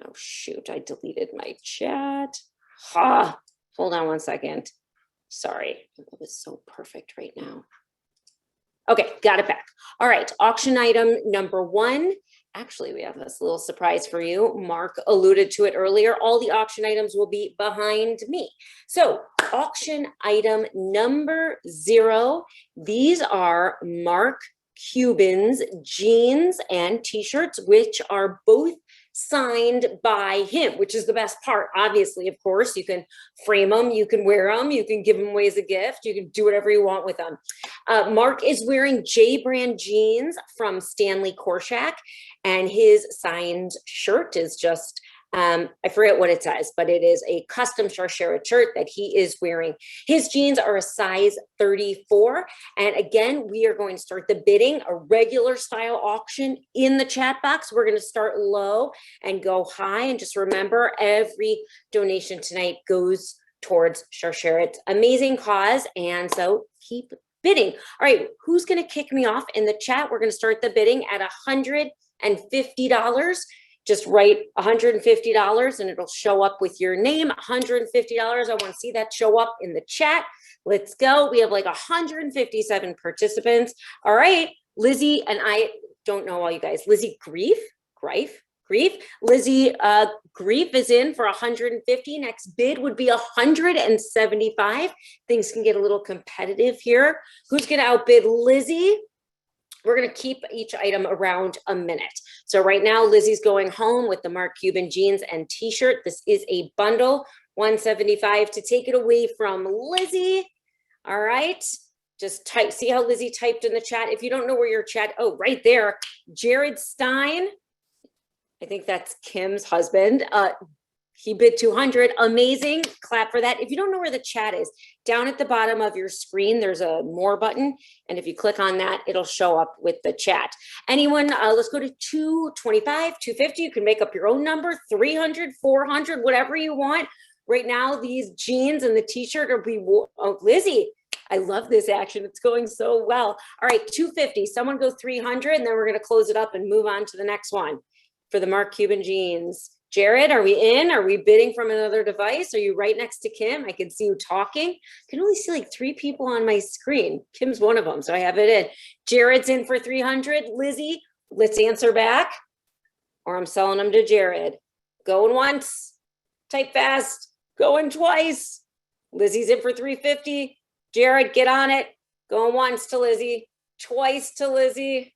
Oh, shoot, I deleted my chat. Hold on one second. Sorry, it was so perfect right now. Okay, got it back. All right, auction item number 1. Actually, we have this little surprise for you. Mark alluded to it earlier. All the auction items will be behind me. So auction item number 0. These are Mark Cuban's jeans and t-shirts, which are both signed by him, which is the best part. Obviously, of course, you can frame them, you can wear them, you can give them away as a gift, you can do whatever you want with them. Mark is wearing J brand jeans from Stanley Korshak, and his signed shirt is just I forget what it says, but it is a custom Sharsheret shirt that he is wearing. His jeans are a size 34. And again, we are going to start the bidding, a regular style auction in the chat box. We're going to start low and go high. And just remember, every donation tonight goes towards Sharsheret's amazing cause. And so keep bidding. All right, who's going to kick me off in the chat? We're going to start the bidding at $150. Just write $150 and it'll show up with your name. $150. I want to see that show up in the chat. Let's go. We have like 157 participants. All right. Lizzie, and I don't know all you guys. Lizzie Grief. Lizzie Grief is in for 150. Next bid would be 175. Things can get a little competitive here. Who's going to outbid Lizzie? We're going to keep each item around a minute. So right now, Lizzie's going home with the Mark Cuban jeans and t-shirt. This is a bundle, 175 to take it away from Lizzie. All right. Just type, see how Lizzie typed in the chat. If you don't know where your chat, oh, right there, Jared Stein. I think that's Kim's husband. He bid 200. Amazing. Clap for that. If you don't know where the chat is, down at the bottom of your screen, there's a more button. And if you click on that, it'll show up with the chat. Anyone, let's go to 225, 250. You can make up your own number, 300, 400, whatever you want. Right now, these jeans and the t-shirt are oh, Lizzie, I love this action. It's going so well. All right, 250. Someone go 300, and then we're going to close it up and move on to the next one for the Mark Cuban jeans. Jared, are we in? Are we bidding from another device? Are you right next to Kim? I can see you talking. I can only see like 3 people on my screen. Kim's one of them, so I have it in. Jared's in for 300. Lizzie, let's answer back, or I'm selling them to Jared. Going once, type fast, going twice. Lizzie's in for 350. Jared, get on it. Going once to Lizzie, twice to Lizzie.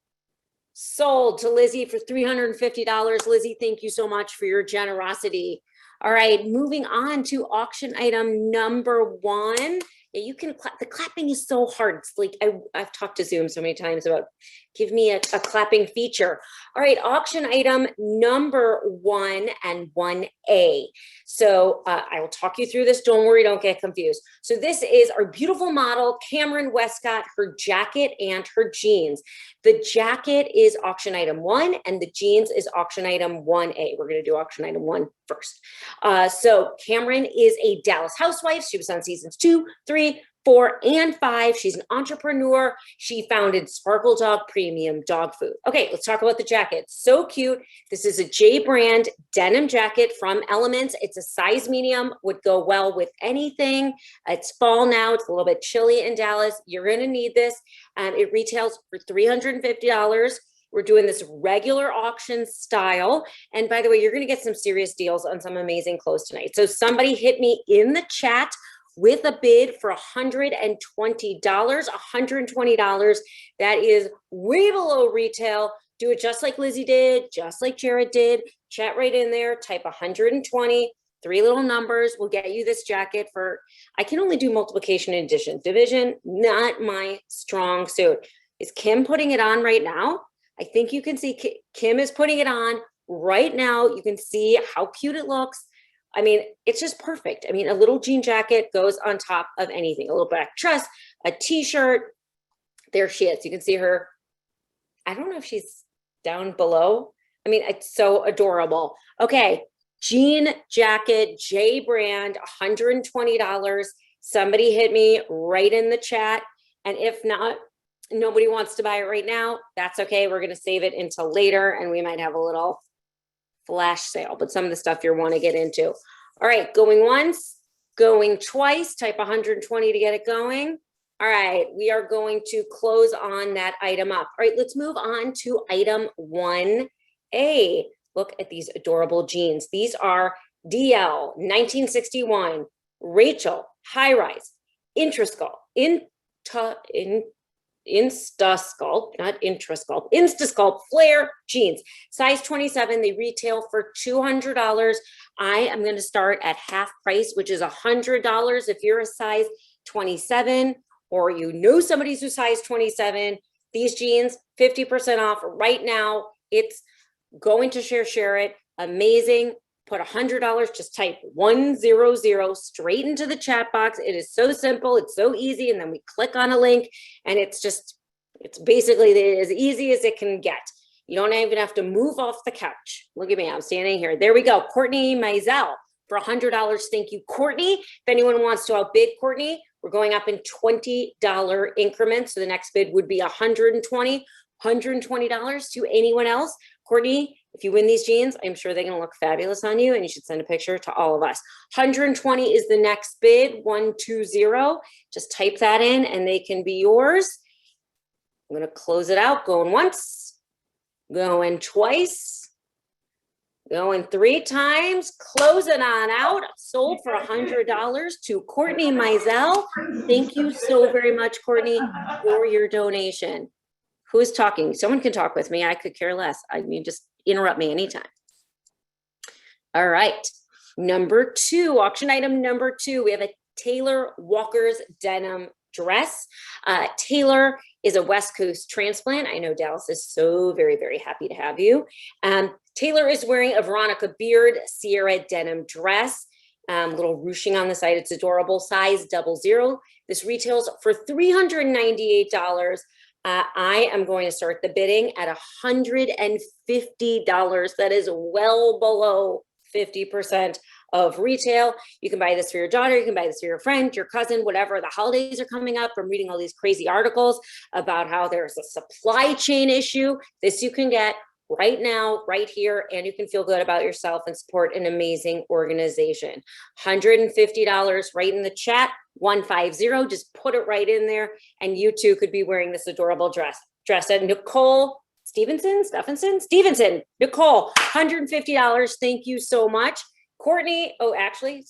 Sold to Lizzie for $350. Lizzie, thank you so much for your generosity. All right, moving on to auction item number 1. Yeah, you can clap. The clapping is so hard. It's like I've talked to Zoom so many times about give me a clapping feature. All right, auction item number 1 and 1A. So I will talk you through this. Don't worry, don't get confused. So this is our beautiful model, Cameron Westcott, her jacket and her jeans. The jacket is auction item 1 and the jeans is auction item 1A. We're going to do auction item 1 first. So Cameron is a Dallas housewife. She was on seasons 2, 3, 4, and 5. She's an entrepreneur. She founded Sparkle Dog Premium Dog Food. Okay, let's talk about the jacket. So cute. This is a J brand denim jacket from Elements. It's a size medium, would go well with anything. It's fall now. It's a little bit chilly in Dallas. You're going to need this. It retails for $350. We're doing this regular auction style. And by the way, you're going to get some serious deals on some amazing clothes tonight. So somebody hit me in the chat with a bid for $120, $120. That is way below retail. Do it just like Lizzie did, just like Jared did. Chat right in there, type 120, 3 little numbers will get you this jacket for, I can only do multiplication and addition. Division, not my strong suit. Is Kim putting it on right now? I think you can see Kim is putting it on right now. You can see how cute it looks. I mean, it's just perfect. I mean, a little jean jacket goes on top of anything, a little black dress, a t-shirt. There she is. You can see her. I don't know if she's down below. I mean, it's so adorable. Okay. Jean jacket, J brand, $120. Somebody hit me right in the chat. And if not, nobody wants to buy it right now. That's okay. We're going to save it until later and we might have a little flash sale, but some of the stuff you want to get into. All right, going once, going twice, type 120 to get it going. All right, we are going to close on that item up. All right, let's move on to item 1A. Look at these adorable jeans. These are DL 1961, Rachel, high rise, Intrasculpt, Instasculpt flare jeans, size 27. They retail for $200. I am going to start at half price, which is $100. If you're a size 27 or you know somebody's who's size 27, these jeans 50% off right now. It's going to share it. Amazing. Put $100, just type 100 straight into the chat box. It is so simple. It's so easy. And then we click on a link and it's basically as easy as it can get. You don't even have to move off the couch. Look at me, I'm standing here. There we go. Courtney Mizell for $100. Thank you, Courtney. If anyone wants to outbid Courtney, we're going up in $20 increments. So the next bid would be $120 to anyone else. Courtney, if you win these jeans, I'm sure they're going to look fabulous on you and you should send a picture to all of us. 120 is the next bid, 120. Just type that in and they can be yours. I'm going to close it out. Going once, going twice, going 3 times, closing on out. Sold for $100 to Courtney Mizell. Thank you so very much, Courtney, for your donation. Who is talking? Someone can talk with me. I could care less. I mean, just interrupt me anytime. All right. Number 2, auction item number 2. We have a Taylor Walker's denim dress. Taylor is a West Coast transplant. I know Dallas is so very, very happy to have you. Taylor is wearing a Veronica Beard Sierra denim dress. Little ruching on the side. It's adorable. Size 00. This retails for $398. I am going to start the bidding at $150. That is well below 50% of retail. You can buy this for your daughter. You can buy this for your friend, your cousin, whatever. The holidays are coming up. I'm reading all these crazy articles about how there's a supply chain issue. This you can get right now, right here, and you can feel good about yourself and support an amazing organization. $150 right in the chat, 150, just put it right in there, and you too could be wearing this adorable dress. And Nicole Stevenson, Nicole, $150. Thank you so much. Courtney, oh, actually,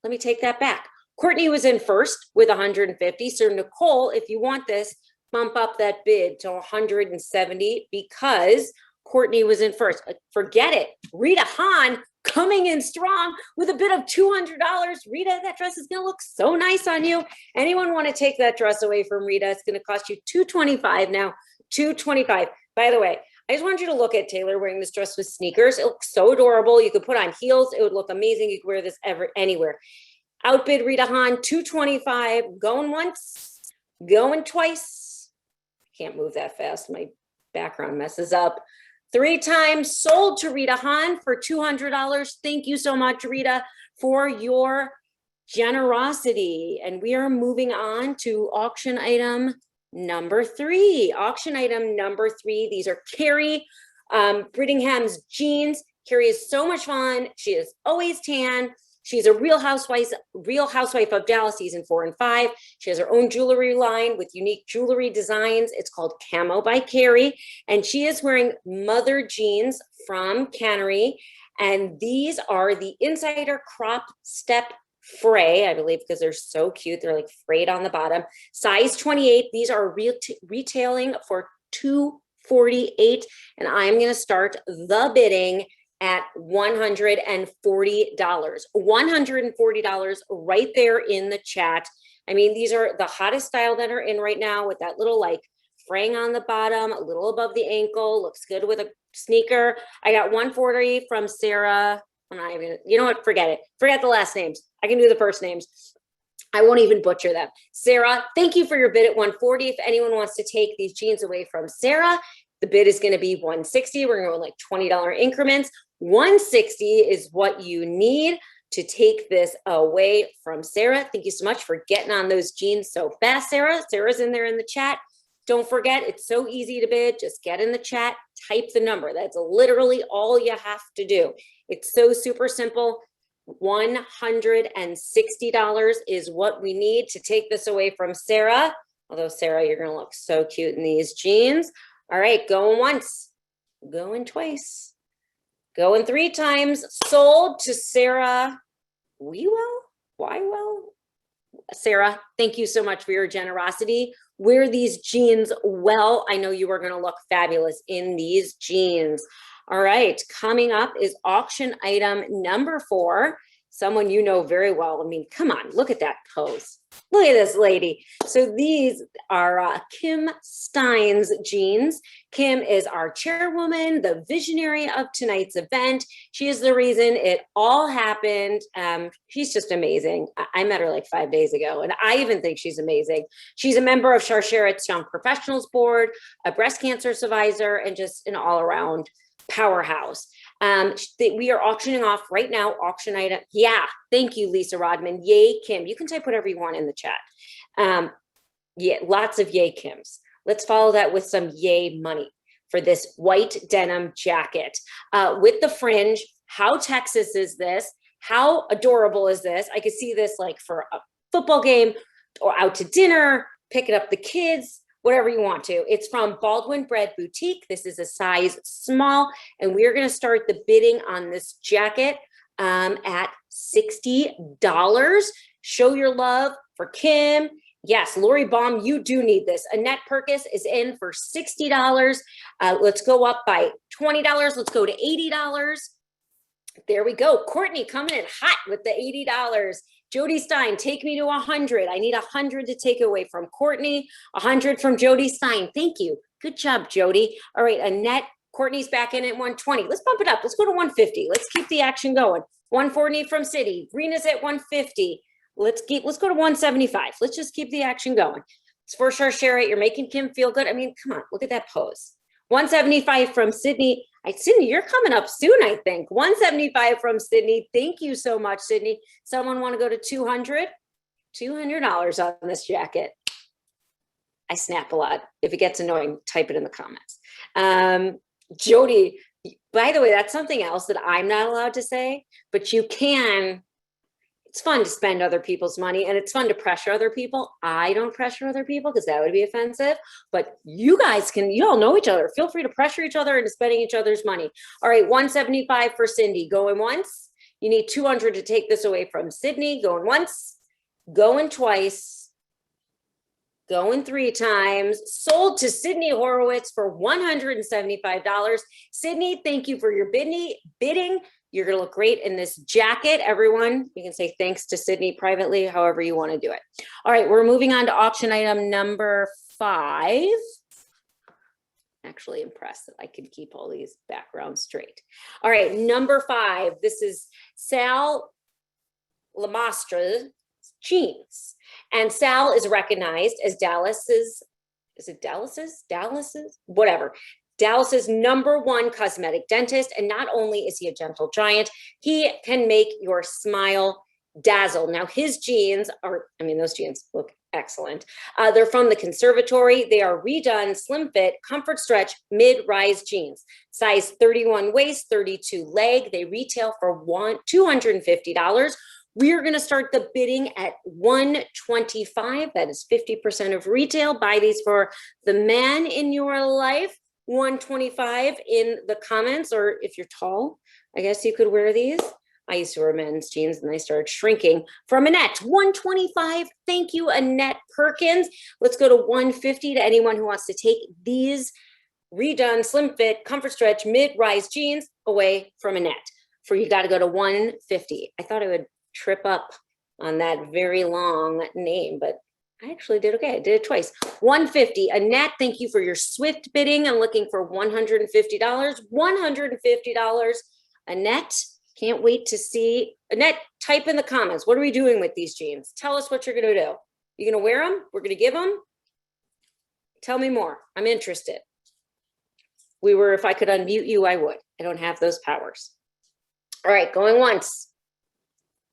let me take that back. Courtney was in first with 150. So Nicole, if you want this, bump up that bid to 170 because Courtney was in first. Forget it. Rita Hahn coming in strong with a bid of $200. Rita, that dress is going to look so nice on you. Anyone want to take that dress away from Rita? It's going to cost you $225 now, $225. By the way, I just want you to look at Taylor wearing this dress with sneakers. It looks so adorable. You could put on heels. It would look amazing. You could wear this anywhere. Outbid Rita Hahn, $225. Going once, going twice. Can't move that fast. My background messes up. 3 times sold to Rita Hahn for $200. Thank you so much, Rita, for your generosity. And we are moving on to auction item number 3. Auction item number 3. These are Carrie Brittingham's jeans. Carrie is so much fun. She is always tan. She's a Real Housewife of Dallas season 4 and 5. She has her own jewelry line with unique jewelry designs. It's called Camo by Carrie. And she is wearing mother jeans from Cannery. And these are the Insider Crop Step Fray, I believe, because they're so cute. They're like frayed on the bottom. Size 28. These are retailing for $248. And I'm going to start the bidding at $140. $140 right there in the chat. I mean, these are the hottest style that are in right now with that little like fraying on the bottom, a little above the ankle, looks good with a sneaker. I got 140 from Sarah. I'm not even, you know what, forget it. Forget the last names. I can do the first names. I won't even butcher them. Sarah, thank you for your bid at 140. If anyone wants to take these jeans away from Sarah, the bid is going to be 160. We're going to go like $20 increments. 160 is what you need to take this away from Sarah. Thank you so much for getting on those jeans so fast, Sarah. Sarah's in there in the chat. Don't forget, it's so easy to bid. Just get in the chat, type the number. That's literally all you have to do. It's so super simple. $160 is what we need to take this away from Sarah. Although, Sarah, you're going to look so cute in these jeans. All right, going once, going twice. Going 3 times, sold to Sarah Wywell. Sarah, thank you so much for your generosity. Wear these jeans well. I know you are going to look fabulous in these jeans. All right, coming up is auction item number 4. Someone you know very well. I mean, come on, look at that pose. Look at this lady. So these are Kim Stein's jeans. Kim is our chairwoman, the visionary of tonight's event. She is the reason it all happened. She's just amazing. I met her like 5 days ago, and I even think she's amazing. She's a member of Sharsheret Young Professionals Board, a breast cancer survivor, and just an all-around powerhouse. We are auctioning off right now, auction item. Yeah, thank you, Lisa Rodman. Yay, Kim. You can type whatever you want in the chat. Yeah, lots of yay, Kims. Let's follow that with some yay money for this white denim jacket with the fringe. How Texas is this? How adorable is this? I could see this like for a football game or out to dinner, picking up the kids, whatever you want to. It's from Baldwin Bread Boutique. This is a size small, and we're going to start the bidding on this jacket at $60. Show your love for Kim. Yes, Lori Baum, you do need this. Annette Perkis is in for $60. Let's go up by $20. Let's go to $80. There we go. Courtney coming in hot with the $80. Jody Stein, take me to 100. I need 100 to take away from Courtney, 100 from Jody Stein. Thank you. Good job, Jody. All right, Annette, Courtney's back in at 120. Let's bump it up. Let's go to 150. Let's keep the action going. 140 from City. Rena's at 150. Let's go to 175. Let's just keep the action going. It's for sure, Sherry. You're making Kim feel good. I mean, come on, look at that pose. 175 from Sydney. Sydney, you're coming up soon, I think. 175 from Sydney. Thank you so much, Sydney. Someone want to go to 200? $200 on this jacket. I snap a lot. If it gets annoying, type it in the comments. Jody, by the way, that's something else that I'm not allowed to say, but you can. It's fun to spend other people's money, and it's fun to pressure other people. I don't pressure other people because that would be offensive, but you guys can, you all know each other. Feel free to pressure each other into spending each other's money. All right, 175 for Cindy. Going once. You need 200 to take this away from Sydney. Going once, going twice, going 3 times. Sold to Sydney Horowitz for $175. Sydney, thank you for your bidding. You're going to look great in this jacket. Everyone, you can say thanks to Sydney privately, however you want to do it. All right, we're moving on to auction item number 5. Actually impressed that I can keep all these backgrounds straight. All right, number 5. This is Sal Lamastre jeans. And Sal is recognized as Dallas's is it Dallas's, whatever. Dallas's #1 cosmetic dentist. And not only is he a gentle giant, he can make your smile dazzle. Now his jeans are, those jeans look excellent. They're from the Conservatory. They are redone, slim fit, comfort stretch, mid-rise jeans. Size 31 waist, 32 leg. They retail for $250. We're going to start the bidding at $125. That is 50% of retail. Buy these for the man in your life. $125 in the comments, or if you're tall, I guess you could wear these. I used to wear men's jeans and they started shrinking. From Annette, $125. Thank you, Annette Perkins. Let's go to $150 to anyone who wants to take these redone, slim fit, comfort stretch, mid-rise jeans away from Annette. For you got to go to $150. I thought I would trip up on that very long name, but I actually did okay. I did it twice. $150. Annette, thank you for your swift bidding. I'm looking for $150. $150. Annette, can't wait to see. Annette, type in the comments. What are we doing with these jeans? Tell us what you're going to do. You're going to wear them? We're going to give them? Tell me more. I'm interested. If I could unmute you, I would. I don't have those powers. All right, going once.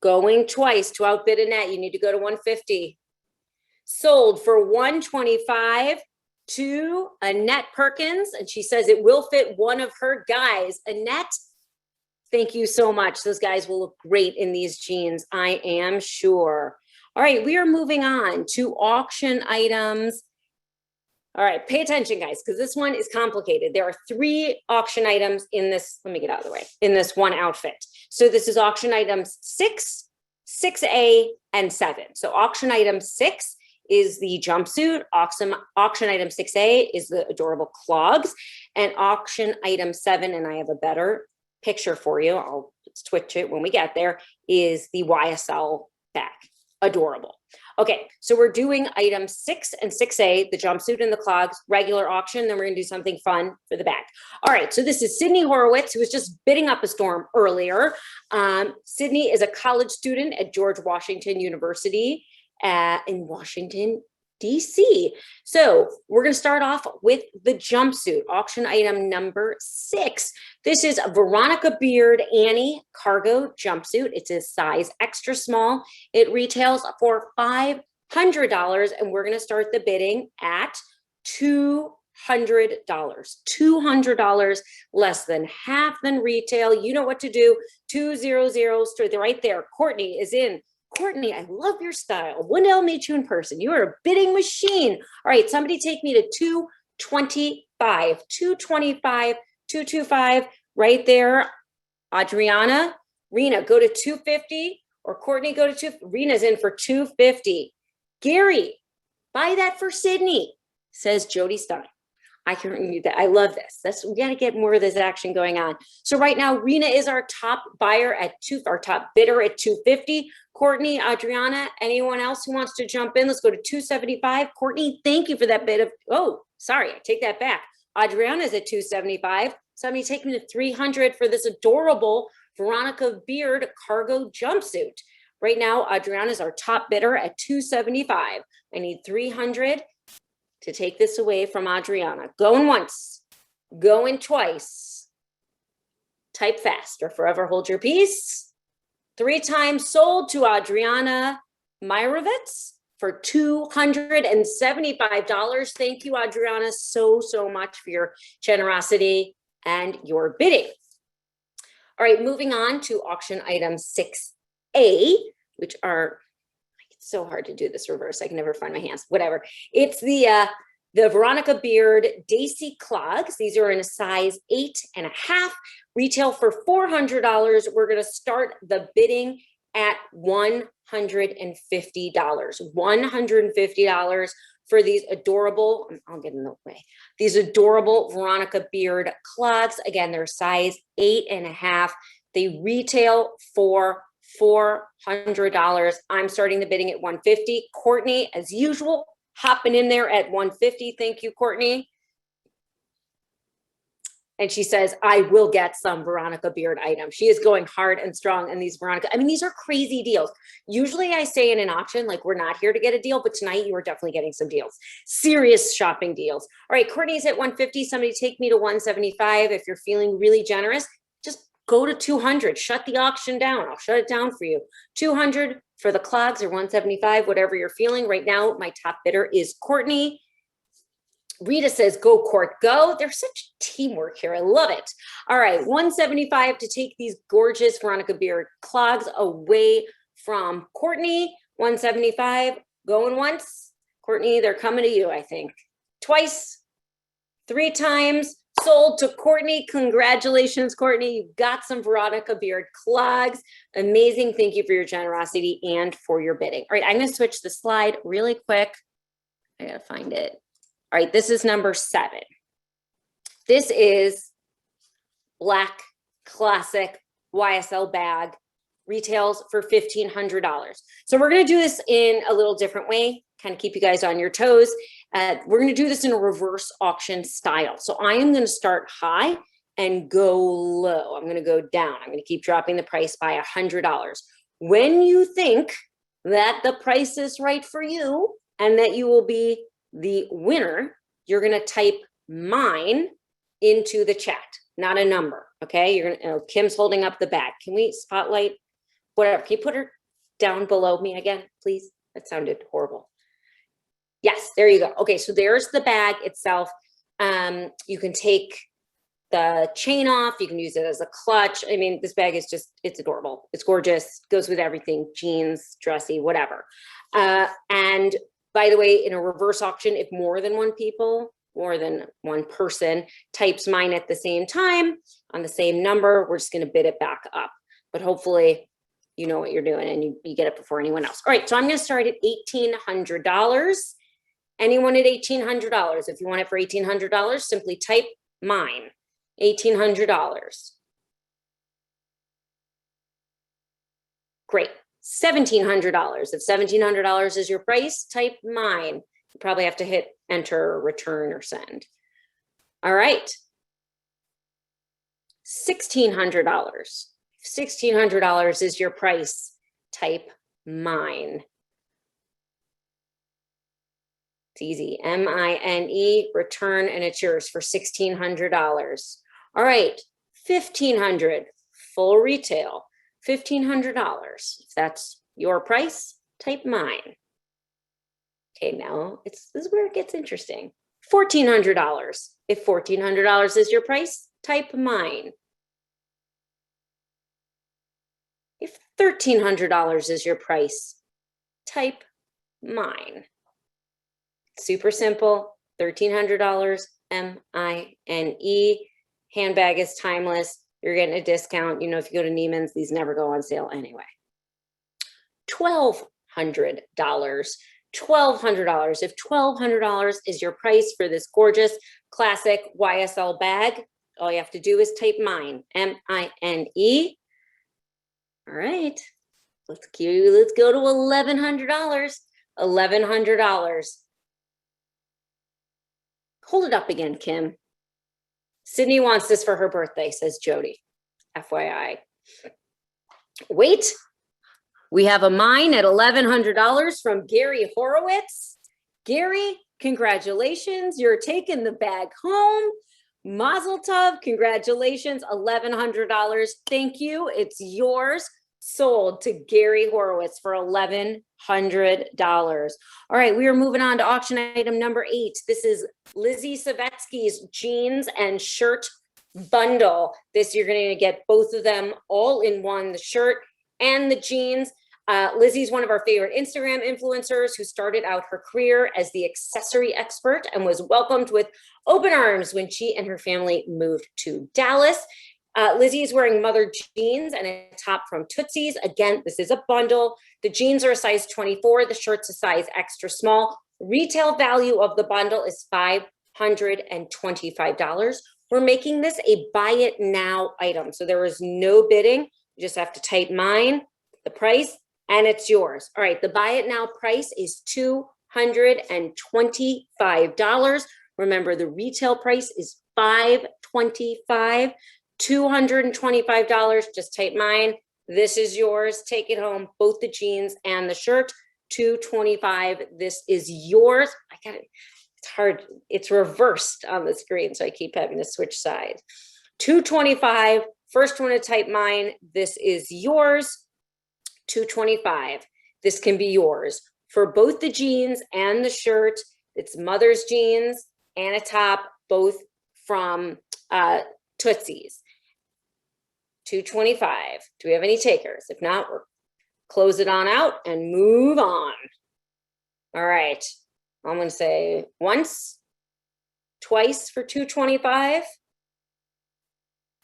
Going twice to outbid Annette. You need to go to $150. Sold for $125 to Annette Perkins. And she says it will fit one of her guys. Annette, thank you so much. Those guys will look great in these jeans, I am sure. All right, we are moving on to auction items. All right, pay attention, guys, because this one is complicated. There are 3 auction items in this. Let me get out of the way. In this one outfit. So this is auction items 6, 6A, and 7. So auction item 6 is the jumpsuit. Auction item 6A is the adorable clogs. And auction item 7, and I have a better picture for you, I'll switch it when we get there, is the YSL bag. Adorable. Okay, so we're doing item 6 and 6A, the jumpsuit and the clogs, regular auction. Then we're gonna do something fun for the bag. All right, so this is Sydney Horowitz, who was just bidding up a storm earlier. Sydney is a college student at George Washington University in Washington, DC. So we're going to start off with the jumpsuit, auction item number 6. This is a Veronica Beard Annie cargo jumpsuit. It's a size extra small. It retails for $500, and we're going to start the bidding at $200. $200 less than half than retail. You know what to do. 200 straight right there. Courtney is in. Courtney, I love your style. When I'll meet you in person. You are a bidding machine. All right, somebody take me to 225. 225, 225, right there. Adriana, Rena, go to 250, or Courtney, go to 2. Rena's in for 250. Gary, buy that for Sydney, says Jody Stein. I can read that. I love this. We got to get more of this action going on. So right now, Rena is our top buyer at our top bidder at 250. Courtney, Adriana, anyone else who wants to jump in? Let's go to 275. Courtney, thank you for that bid of, oh, sorry, I take that back. Adriana's at 275. Somebody take me to 300 for this adorable Veronica Beard cargo jumpsuit. Right now, Adriana's our top bidder at 275. I need 300 to take this away from Adriana. Going once, going twice. Type fast or forever hold your peace. 3 times sold to Adriana Myrovitz for $275. Thank you, Adriana, so much for your generosity and your bidding. All right, moving on to auction item 6A, which are, it's so hard to do this reverse. I can never find my hands, whatever. It's the Veronica Beard Daisy clogs. These are in a size 8.5, retail for $400. We're gonna start the bidding at $150. $150 for these adorable, I'll get in the way, these adorable Veronica Beard clogs. Again, they're size 8.5. They retail for $400. I'm starting the bidding at $150. Courtney, as usual, hopping in there at $150. Thank you, Courtney. and she says, I will get some Veronica Beard items. She is going hard and strong. And these Veronica, I mean, these are crazy deals. Usually I say in an auction, like, we're not here to get a deal, but tonight you are definitely getting some deals, serious shopping deals. All right, Courtney's at 150. Somebody take me to 175. If you're feeling really generous, just go to 200, shut the auction down. I'll shut it down for you. 200 for the clogs or 175, whatever you're feeling. Right now, my top bidder is Courtney. Rita says, go Court, go. There's such teamwork here. I love it. All right, 175 to take these gorgeous Veronica Beard clogs away from Courtney. 175, going once. Courtney, they're coming to you, I think. Twice, 3 times. Sold to Courtney. Congratulations, Courtney. You got some Veronica Beard clogs. Amazing. Thank you for your generosity and for your bidding. All right, I'm going to switch the slide really quick. I got to find it. All right, this is number 7. This is black classic YSL bag, retails for $1,500. So we're going to do this in a little different way, kind of keep you guys on your toes. We're going to do this in a reverse auction style. So I am going to start high and go low. I'm going to go down. I'm going to keep dropping the price by $100. When you think that the price is right for you and that you will be the winner, you're going to type mine into the chat, not a number. Okay. You're going to, Kim's holding up the bag. Can we spotlight whatever? Can you put her down below me again, please? That sounded horrible. Yes, there you go. Okay. So there's the bag itself. You can take the chain off. You can use it as a clutch. I mean, this bag is just, it's adorable. It's gorgeous. Goes with everything, jeans, dressy, whatever. And by the way, in a reverse auction, if more than one person types mine at the same time on the same number, we're just going to bid it back up. But hopefully you know what you're doing and you get it before anyone else. All right, so I'm going to start at $1,800. Anyone at $1,800? If you want it for $1,800, simply type mine, $1,800. Great. $1,700. If $1,700 is your price, type mine. You probably have to hit enter, return, or send. All right. $1,600. $1,600 is your price, type mine. It's easy. M-I-N-E, return, and it's yours for $1,600. All right. $1,500, full retail. $1,500. If that's your price, type mine. Okay, now this is where it gets interesting. $1,400. If $1,400 is your price, type mine. If $1,300 is your price, type mine. Super simple. $1,300, M-I-N-E. Handbag is timeless. You're getting a discount. You know, if you go to Neiman's, these never go on sale anyway. $1,200. $1,200. If $1,200 is your price for this gorgeous classic YSL bag, all you have to do is type mine, M-I-N-E. All right, let's go to $1,100. $1,100. Hold it up again, Kim. Sydney wants this for her birthday, says Jody. FYI. Wait, we have a mine at $1,100 from Gary Horowitz. Gary, congratulations. You're taking the bag home. Mazel tov, congratulations, $1,100. Thank you. It's yours. Sold to Gary Horowitz for $1,100. All right, we are moving on to auction item number 8. This is Lizzie Savetsky's jeans and shirt bundle. This, you're going to get both of them all in one, the shirt and the jeans. Lizzie's one of our favorite Instagram influencers who started out her career as the accessory expert and was welcomed with open arms when she and her family moved to Dallas. Lizzie is wearing mother jeans and a top from Tootsie's. Again, this is a bundle. The jeans are a size 24. The shirt's a size extra small. Retail value of the bundle is $525. We're making this a buy it now item. So there is no bidding. You just have to type mine, the price, and it's yours. All right, the buy it now price is $225. Remember, the retail price is $525, $225. Just type mine. This is yours. Take it home. Both the jeans and the shirt. $225. This is yours. I got it. It's hard. It's reversed on the screen, so I keep having to switch sides. $225. First one to type mine. This is yours. $225. This can be yours for both the jeans and the shirt. It's mother's jeans and a top, both from Tootsie's. $225. Do we have any takers? If not, we'll close it on out and move on. All right. I'm going to say once, twice for $225,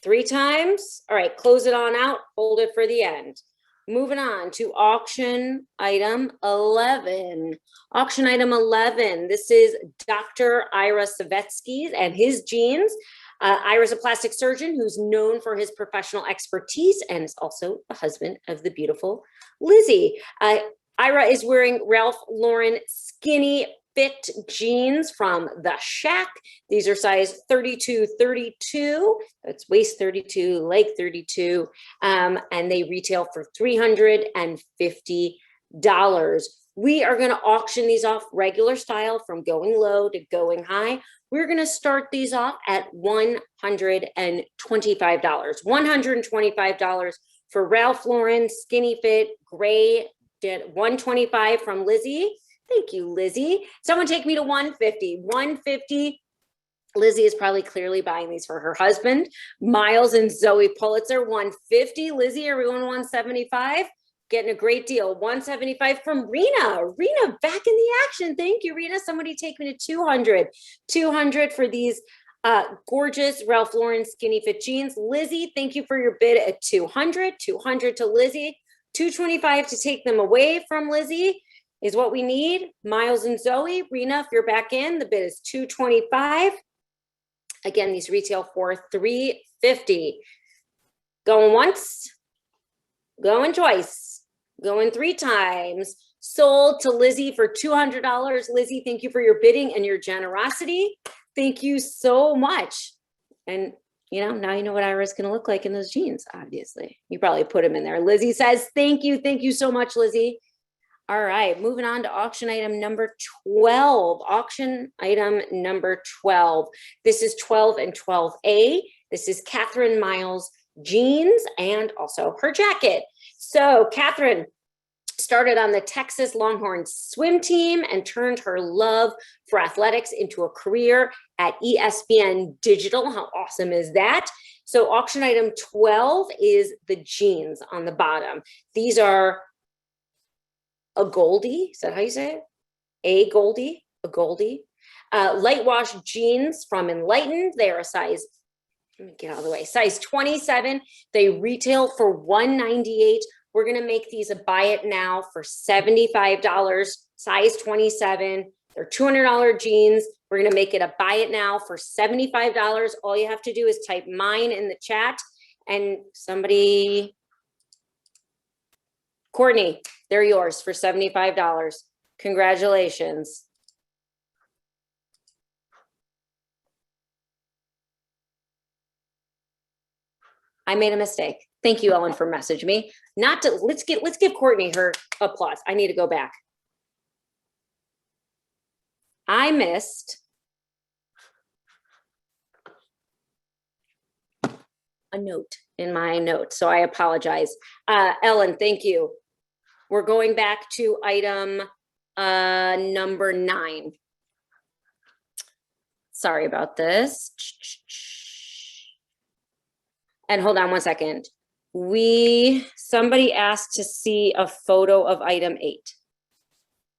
3 times. All right, close it on out. Hold it for the end. Moving on to auction item 11. Auction item 11. This is Dr. Ira Savetsky and his jeans. Ira's a plastic surgeon who's known for his professional expertise and is also the husband of the beautiful Lizzie. Ira is wearing Ralph Lauren skinny fit jeans from The Shack. These are size 32. It's waist 32, leg 32, and they retail for $350. We are going to auction these off regular style from going low to going high. We're going to start these off at $125. $125 for Ralph Lauren skinny fit gray. Did $125 from Lizzie. Thank you, Lizzie. Someone take me to $150. $150. Lizzie is probably clearly buying these for her husband. Miles and Zoe Pulitzer, $150. Lizzie, are we going $175? Getting a great deal. $175 from Rena. Rena, back in the action. Thank you, Rena. Somebody take me to $200. $200 for these gorgeous Ralph Lauren skinny fit jeans. Lizzie, thank you for your bid at $200. $200 to Lizzie. $225 to take them away from Lizzie is what we need. Miles and Zoe. Rena, if you're back in, the bid is $225. Again, these retail for $350. Going once, going twice, going 3 times. Sold to Lizzie for $200. Lizzie, thank you for your bidding and your generosity. Thank you so much. And you know, now you know what Ira's going to look like in those jeans, obviously. You probably put them in there. Lizzie says, thank you. Thank you so much, Lizzie. All right, moving on to auction item number 12. Auction item number 12. This is 12 and 12A. This is Catherine Miles jeans and also her jacket. So Catherine started on the Texas Longhorns swim team and turned her love for athletics into a career at ESPN Digital. How awesome is that? So auction item 12 is the jeans on the bottom. These are a Goldie. Is that how you say it? A Goldie. Light wash jeans from Enlightened. They are a size, let me get out of the way, size 27. They retail for $198. We're going to make these a buy it now for $75, size 27. They're $200 jeans. We're going to make it a buy it now for $75. All you have to do is type mine in the chat and somebody, Courtney, they're yours for $75. Congratulations. I made a mistake. Thank you, Ellen, for messaging me. Not to let's give Courtney her applause. I need to go back. I missed a note in my notes, so I apologize. Ellen, thank you. We're going back to item number 9. Sorry about this. And hold on one second. Somebody asked to see a photo of item 8.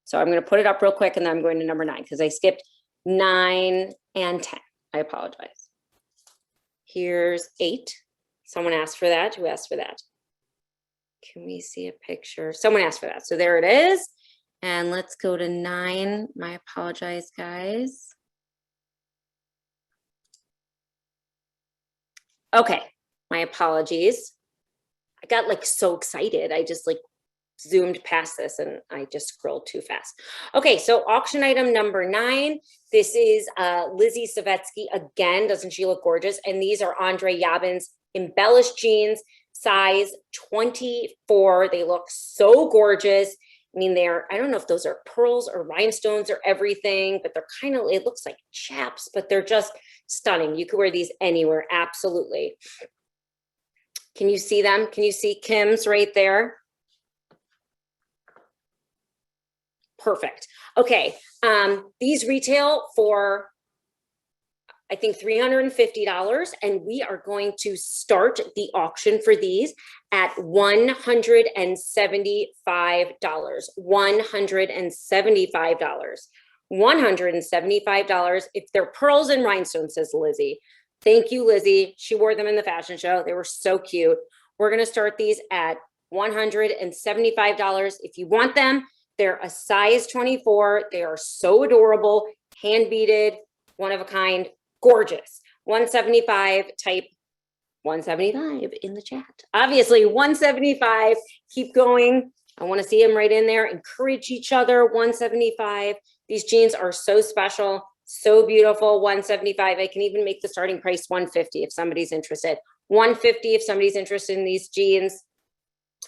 So I'm going to put it up real quick and then I'm going to number 9 because I skipped 9 and 10. I apologize. Here's 8. Someone asked for that. Who asked for that? Can we see a picture? Someone asked for that. So there it is. And let's go to 9. My apologize, guys. Okay. My apologies. I got like so excited. I just like zoomed past this and I just scrolled too fast. Okay, so auction item number 9. This is Lizzie Savetsky again. Doesn't she look gorgeous? And these are Andre Yabin's embellished jeans, size 24. They look so gorgeous. I mean, I don't know if those are pearls or rhinestones or everything, but they're kind of, it looks like chaps, but they're just stunning. You could wear these anywhere, absolutely. Can you see them? Can you see Kim's right there? Perfect. Okay, these retail for, I think, $350, and we are going to start the auction for these at $175. $175. $175 if they're pearls and rhinestones, says Lizzie. Thank you, Lizzie. She wore them in the fashion show. They were so cute. We're going to start these at $175. If you want them, they're a size 24. They are so adorable, hand beaded, one of a kind, gorgeous. 175, type 175 in the chat. Obviously, 175. Keep going. I want to see them right in there. Encourage each other. 175. These jeans are so special, so beautiful. 175. I can even make the starting price 150 if somebody's interested. 150 if somebody's interested in these jeans.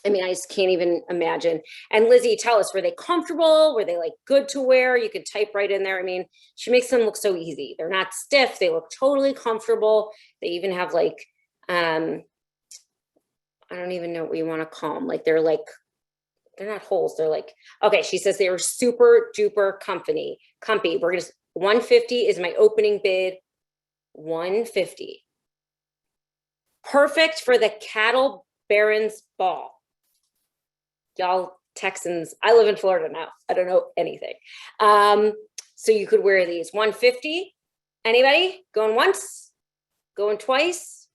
I mean, I just can't even imagine. And Lizzie, tell us, were they comfortable? Were they like good to wear? You could type right in there. I mean, she makes them look so easy. They're not stiff. They look totally comfortable. They even have like, I don't even know what you want to call them. Like they're not holes. They're like, okay. She says they were super duper comfy. We're going to, 150 is my opening bid. 150. Perfect for the Cattle Barons Ball. Y'all Texans, I live in Florida now. I don't know anything. So you could wear these. 150. Anybody? Going once? Going twice?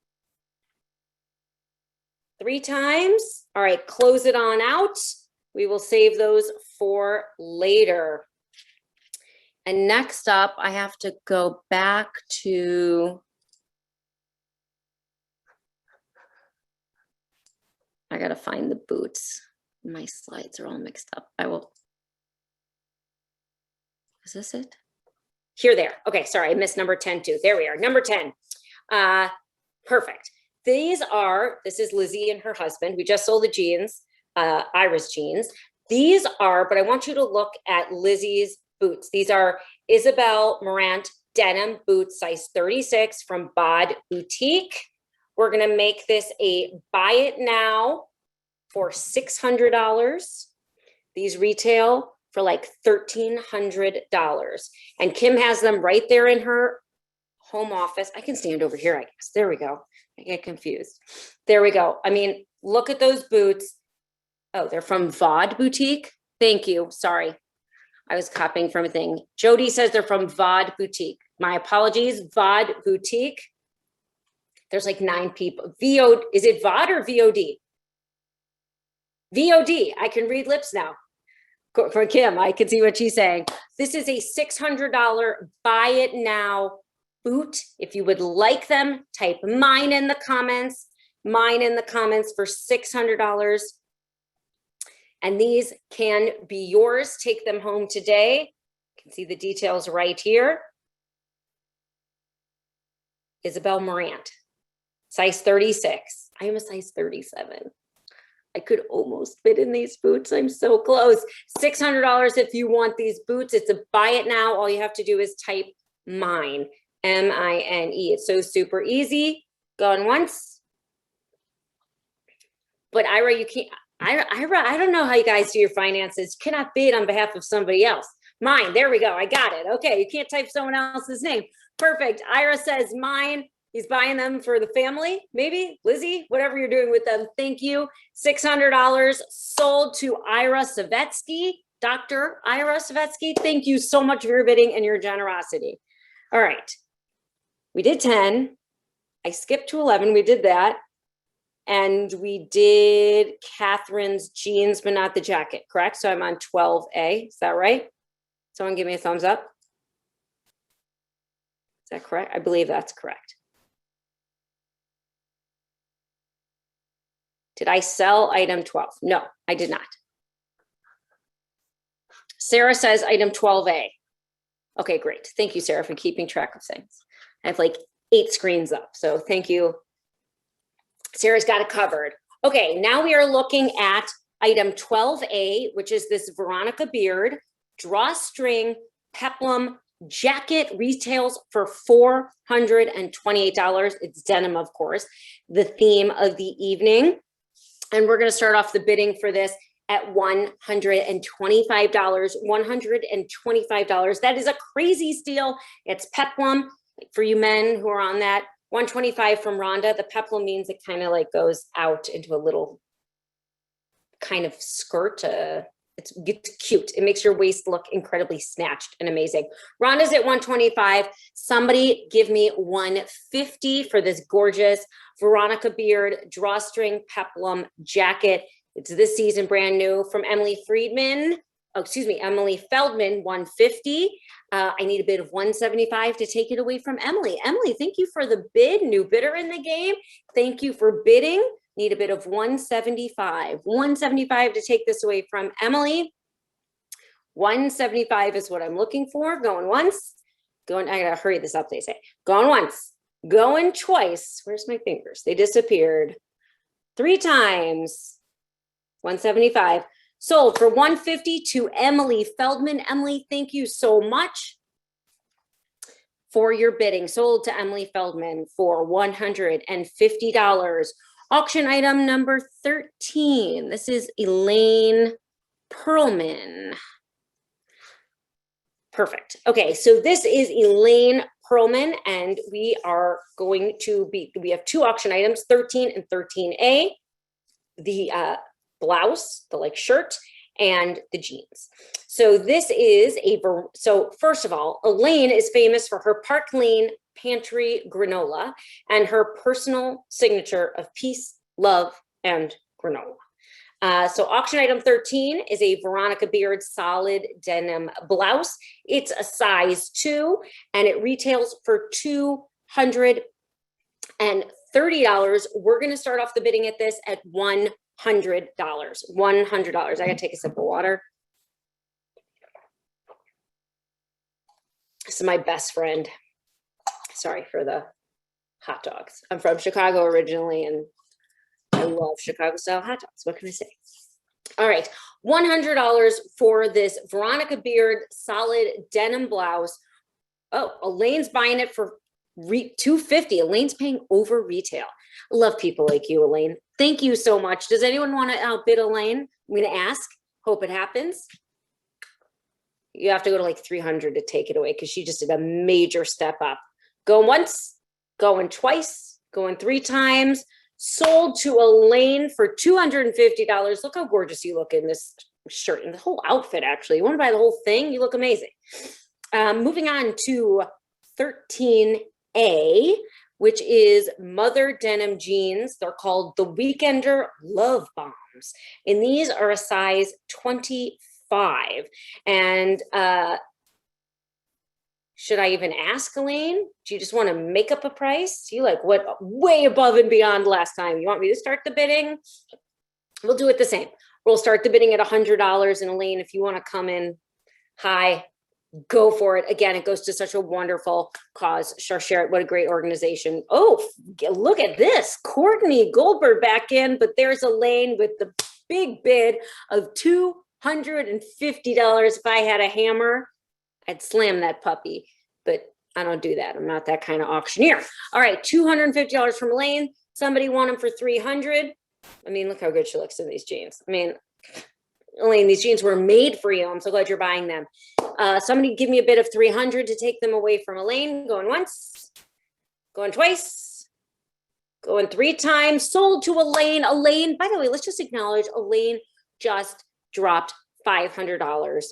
3 times? All right, close it on out. We will save those for later. And next up, I have to go back to, I gotta find the boots. My slides are all mixed up. Is this it? Here they are. Okay, sorry, I missed number 10 too. There we are, number 10. Perfect. This is Lizzie and her husband. We just sold the jeans, Iris jeans. These are, but I want you to look at Lizzie's boots. These are Isabel Marant denim boots, size 36 from Bod Boutique. We're gonna make this a buy it now for $600. These retail for like $1,300. And Kim has them right there in her home office. I can stand over here, I guess. There we go. I get confused. There we go. I mean, look at those boots. Oh, they're from Vod Boutique. Thank you. Sorry. I was copying from a thing. Jody says they're from Vod Boutique. My apologies, Vod Boutique. There's like 9 people. Is it Vod or VOD? VOD, I can read lips now. For Kim, I can see what she's saying. This is a $600 buy it now boot. If you would like them, type mine in the comments. Mine in the comments for $600. And these can be yours. Take them home today. You can see the details right here. Isabel Marant, size 36. I am a size 37. I could almost fit in these boots. I'm so close. $600 if you want these boots. It's a buy it now. All you have to do is type mine, M-I-N-E. It's so super easy. Going once. But Ira, you can't, Ira, I don't know how you guys do your finances. You cannot bid on behalf of somebody else. Mine, there we go. I got it. Okay, you can't type someone else's name. Perfect. Ira says mine. He's buying them for the family, maybe, Lizzie, whatever you're doing with them. Thank you. $600 sold to Ira Savetsky, Dr. Ira Savetsky. Thank you so much for your bidding and your generosity. All right, we did 10. I skipped to 11, we did that. And we did Catherine's jeans, but not the jacket, correct? So I'm on 12A, is that right? Someone give me a thumbs up. Is that correct? I believe that's correct. Did I sell item 12? No, I did not. Sarah says item 12A. Okay, great. Thank you, Sarah, for keeping track of things. I have like 8 screens up, so thank you. Sarah's got it covered. Okay, now we are looking at item 12A, which is this Veronica Beard drawstring peplum jacket, retails for $428. It's denim, of course, the theme of the evening. And we're going to start off the bidding for this at $125. $125. That is a crazy steal. It's peplum for you men who are on that. $125 from Rhonda. The peplum means it kind of like goes out into a little kind of skirt. It's cute. It makes your waist look incredibly snatched and amazing. Rhonda's at $125. Somebody give me $150 for this gorgeous Veronica Beard drawstring peplum jacket. It's this season, brand new from Emily Friedman. Oh, excuse me, Emily Feldman, $150. I need a bid of $175 to take it away from Emily. Emily, thank you for the bid. New bidder in the game. Thank you for bidding. Need a bid of $175. $175 to take this away from Emily. $175 is what I'm looking for. Going once. Going, I gotta hurry this up, they say. Going once. Going twice. Where's my fingers? They disappeared. 3 times. $175. Sold for $150 to Emily Feldman. Emily, thank you so much for your bidding. Sold to Emily Feldman for $150. Auction item number 13. This is Elaine Perlman. Perfect. Okay, so this is Elaine Perlman, and we are going to be, we have 2 auction items, 13 and 13A. The blouse, the like shirt, and the jeans. So this is so first of all, Elaine is famous for her Park Lane pantry granola and her personal signature of peace, love, and granola. So auction item 13 is a Veronica Beard solid denim blouse. It's a size 2 and it retails for $230. We're going to start off the bidding at this at $100. $100. I gotta take a sip of water. This is my best friend. Sorry for the hot dogs. I'm from Chicago originally, and I love Chicago style hot dogs. What can I say? All right, $100 for this Veronica Beard solid denim blouse. Oh, Elaine's buying it for $250. Elaine's paying over retail. I love people like you, Elaine. Thank you so much. Does anyone want to outbid Elaine? I'm going to ask. Hope it happens. You have to go to like 300 to take it away because she just did a major step up. Going once, going twice, going 3 times. Sold to Elaine for $250. Look how gorgeous you look in this shirt and the whole outfit, actually. You want to buy the whole thing? You look amazing. Moving on to 13A, which is mother denim jeans. They're called the Weekender Love Bombs. And these are a size 25. And should I even ask Elaine? Do you just want to make up a price? You like what way above and beyond last time? You want me to start the bidding? We'll do it the same. We'll start the bidding at $100. And Elaine, if you want to come in high, go for it. Again, it goes to such a wonderful cause. Share it. What a great organization. Oh, look at this. Courtney Goldberg back in, but there's Elaine with the big bid of $250. If I had a hammer, I'd slam that puppy, but I don't do that. I'm not that kind of auctioneer. All right, $250 from Elaine. Somebody want them for $300. I mean, look how good she looks in these jeans. I mean, Elaine, these jeans were made for you. I'm so glad you're buying them. Somebody give me a bid of $300 to take them away from Elaine. Going once, going twice, going 3 times. Sold to Elaine. Elaine, by the way, let's just acknowledge Elaine just dropped $500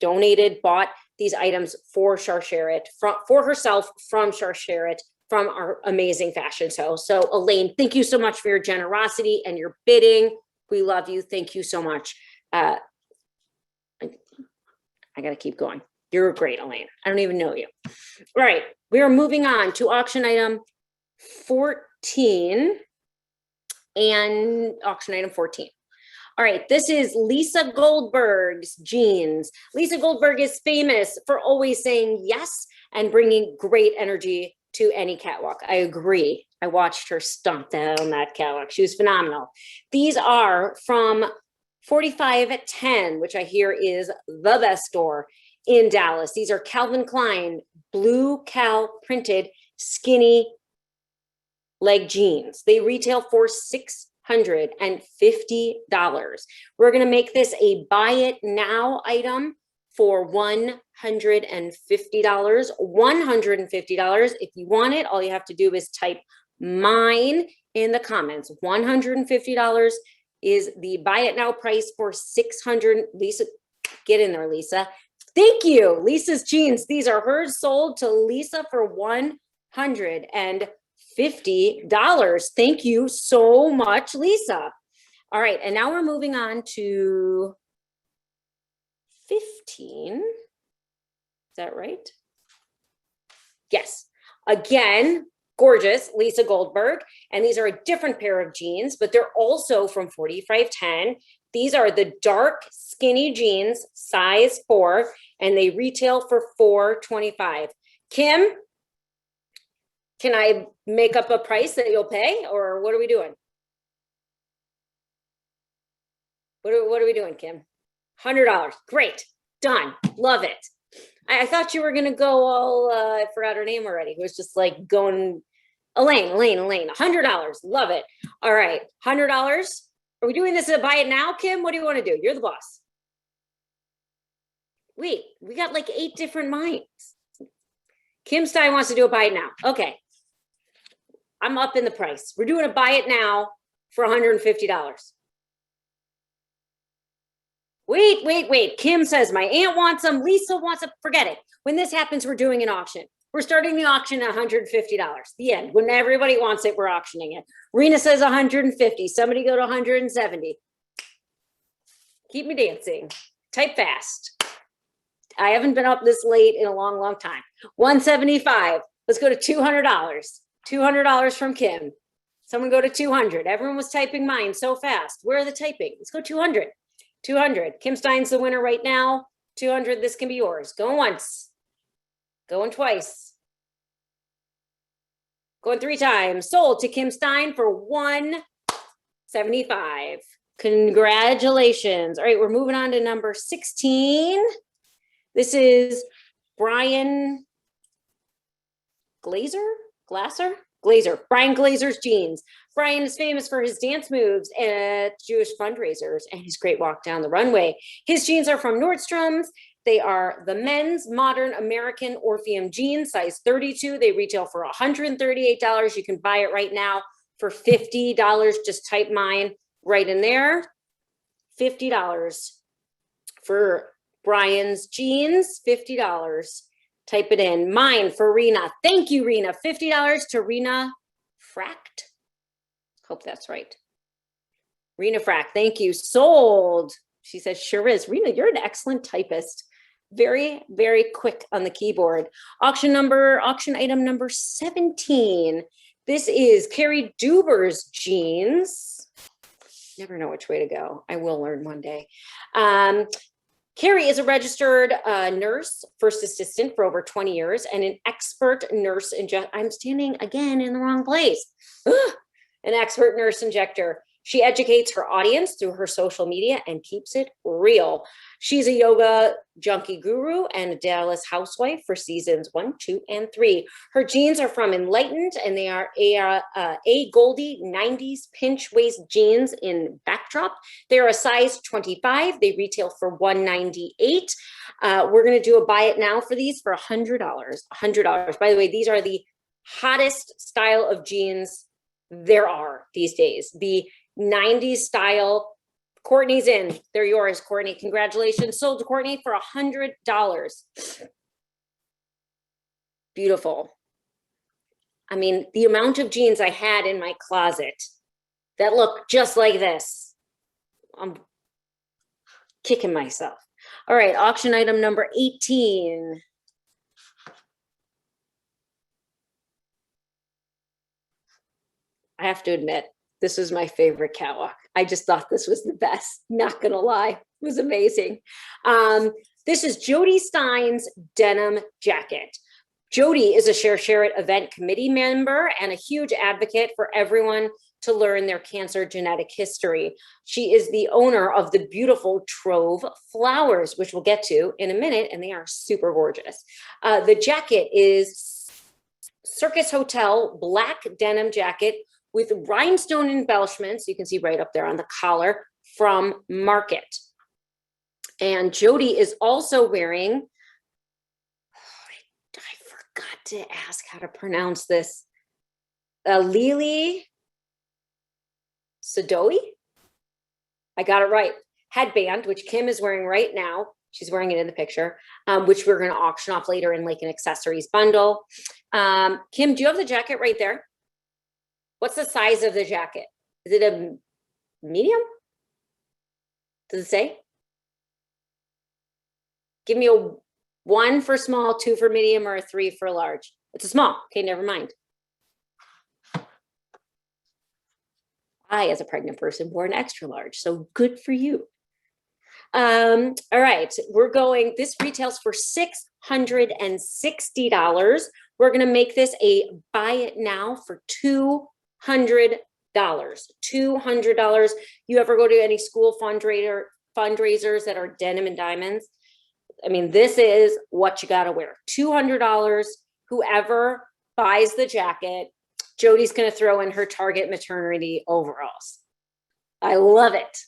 donated, bought these items for Sharsheret, for herself from Sharsheret, from our amazing fashion show. So Elaine, thank you so much for your generosity and your bidding. We love you. Thank you so much. I got to keep going. You're great, Elaine. I don't even know you. All right. We are moving on to auction item 14 and auction item 14. All right, this is Lisa Goldberg's jeans. Lisa Goldberg is famous for always saying yes and bringing great energy to any catwalk. I agree. I watched her stomp down that catwalk. She was phenomenal. These are from 4510, which I hear is the best store in Dallas. These are Calvin Klein blue cow printed skinny leg jeans. They retail for $650. We're going to make this a buy it now item for $150. $150. If you want it, all you have to do is type mine in the comments. $150 is the buy it now price for $600. Lisa, get in there, Lisa. Thank you, Lisa's jeans. These are hers, sold to Lisa for $150. Thank you so much, Lisa. All right, and now we're moving on to 15. Is that right? Yes. Again, gorgeous, Lisa Goldberg. And these are a different pair of jeans, but they're also from 4510. These are the dark skinny jeans, size 4, and they retail for $425. Kim, can I make up a price that you'll pay, or what are we doing? What are we doing, Kim? $100. Great. Done. Love it. I thought you were going to go all, I forgot her name already. It was just like going, Elaine. $100. Love it. All right. $100. Are we doing this at buy it now, Kim? What do you want to do? You're the boss. Wait, we got like 8 different minds. Kim Stein wants to do a buy it now. Okay. I'm up in the price. We're doing a buy it now for $150. Wait. Kim says my aunt wants them. Lisa wants them. Forget it. When this happens, we're doing an auction. We're starting the auction at $150. The end. When everybody wants it, we're auctioning it. Rena says 150. Somebody go to 170. Keep me dancing. Type fast. I haven't been up this late in a long, long time. 175. Let's go to $200. $200 from Kim. Someone go to 200. Everyone was typing mine so fast. Where are the typing? Let's go 200. 200. Kim Stein's the winner right now. 200. This can be yours. Going once. Going twice. Going 3 times. Sold to Kim Stein for $175. Congratulations. All right, we're moving on to number 16. This is Brian Glazer. Brian Glazer's jeans. Brian is famous for his dance moves at Jewish fundraisers and his great walk down the runway. His jeans are from Nordstrom's. They are the men's modern American Orpheum jeans, size 32. They retail for $138. You can buy it right now for $50. Just type mine right in there. $50 for Brian's jeans, $50. Type it in. Mine for Rena. Thank you, Rena. $50 to Rena Fract. Hope that's right. Rena Fract. Thank you. Sold. She says, sure is. Rena, you're an excellent typist. Very, very quick on the keyboard. Auction item number 17. This is Carrie Duber's jeans. Never know which way to go. I will learn one day. Carrie is a registered nurse, first assistant for over 20 years, and an expert nurse injector. I'm standing again in the wrong place. An expert nurse injector. She educates her audience through her social media and keeps it real. She's a yoga junkie guru and a Dallas housewife for seasons 1, 2, and 3. Her jeans are from Enlightened, and they are a Goldie 90s pinch waist jeans in backdrop. They're a size 25. They retail for $198. We're going to do a buy it now for these for $100. $100. By the way, these are the hottest style of jeans there are these days. The 90s style. Courtney's in. They're yours, Courtney. Congratulations. Sold to Courtney for $100. Beautiful. I mean, the amount of jeans I had in my closet that look just like this. I'm kicking myself. All right, auction item number 18. I have to admit, This was my favorite catwalk. I just thought this was the best. Not gonna lie, it was amazing. This is Jody Stein's denim jacket. Jody is a Share It event committee member and a huge advocate for everyone to learn their cancer genetic history. She is the owner of the beautiful Trove Flowers, which we'll get to in a minute, and they are super gorgeous. The jacket is Circus Hotel black denim jacket with rhinestone embellishments. You can see right up there on the collar from Market. And Jody is also wearing, I forgot to ask how to pronounce this, Lili Sadoi. I got it right. Headband, which Kim is wearing right now. She's wearing it in the picture, which we're going to auction off later in like an accessories bundle. Kim, do you have the jacket right there? What's the size of the jacket? Is it a medium? Does it say? Give me a 1 for small, 2 for medium, or a 3 for large. It's a small. Okay, never mind. I, as a pregnant person, wore an extra large, so good for you. All right, we're going, this retails for $660. We're gonna make this a buy it now for $200. $200. You ever go to any school fundraisers that are denim and diamonds? I mean, this is what you gotta wear. $200. Whoever buys the jacket, Jody's gonna throw in her Target maternity overalls. I love it.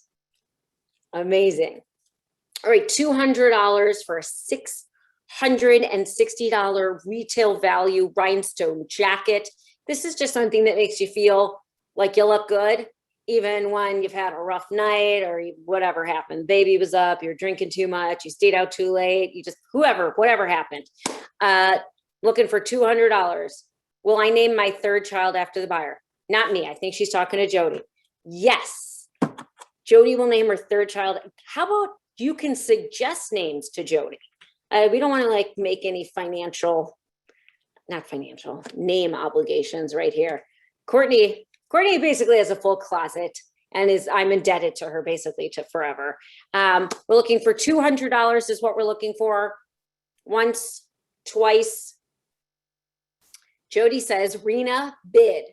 Amazing. All right, $200 for a $660 retail value rhinestone jacket. This is just something that makes you feel like you look good, even when you've had a rough night or whatever happened. Baby was up, you're drinking too much, you stayed out too late, you just, whatever happened. Looking for $200. Will I name my third child after the buyer? Not me. I think she's talking to Jody. Yes. Jody will name her third child. How about you can suggest names to Jody? We don't want to like make any name obligations right here. Courtney basically has a full closet and I'm indebted to her basically to forever. We're looking for $200 is what we're looking for. Once, twice. Jody says, Rena, bid.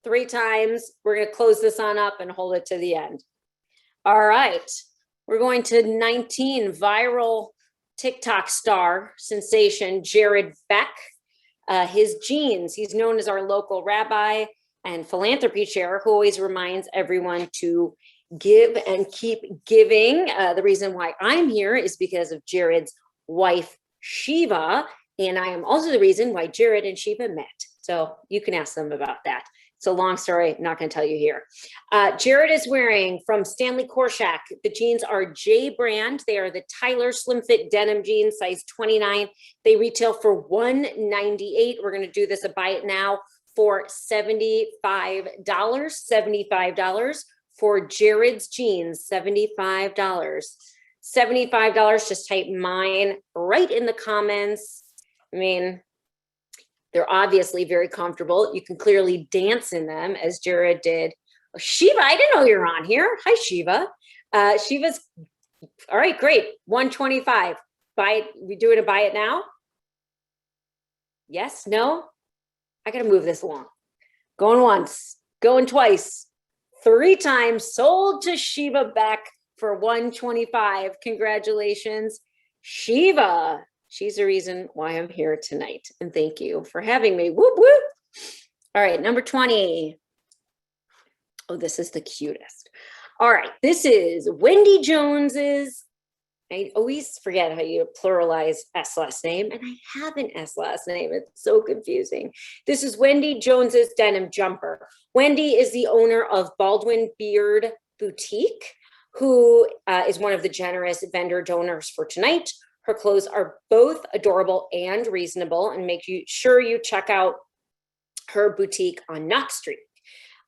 3 times. We're going to close this on up and hold it to the end. All right. We're going to 19, viral TikTok star sensation, Jared Beck. His jeans, he's known as our local rabbi and philanthropy chair who always reminds everyone to give and keep giving. The reason why I'm here is because of Jared's wife, Shiva. And I am also the reason why Jared and Shiva met. So you can ask them about that. It's a long story. I'm not going to tell you here. Jared is wearing from Stanley Korshak. The jeans are J brand. They are the Tyler Slim Fit denim jeans, size 29. They retail for $198. We're going to do this a buy it now for $75. $75 for Jared's jeans. $75. $75. Just type mine right in the comments. I mean, they're obviously very comfortable. You can clearly dance in them as Jared did. Oh, Shiva, I didn't know you were on here. Hi, Shiva. Shiva's, all right, great. $125. Buy it, we doing a buy it now? Yes, no? I gotta move this along. Going once, going twice, 3 times, sold to Shiva Beck for $125. Congratulations, Shiva. She's the reason why I'm here tonight. And thank you for having me. Whoop, whoop. All right, number 20. Oh, this is the cutest. All right, this is Wendy Jones's. I always forget how you pluralize S last name, and I have an S last name. It's so confusing. This is Wendy Jones's denim jumper. Wendy is the owner of Baldwin Beard Boutique, who is one of the generous vendor donors for tonight. Her clothes are both adorable and reasonable, and make sure you check out her boutique on Knox Street.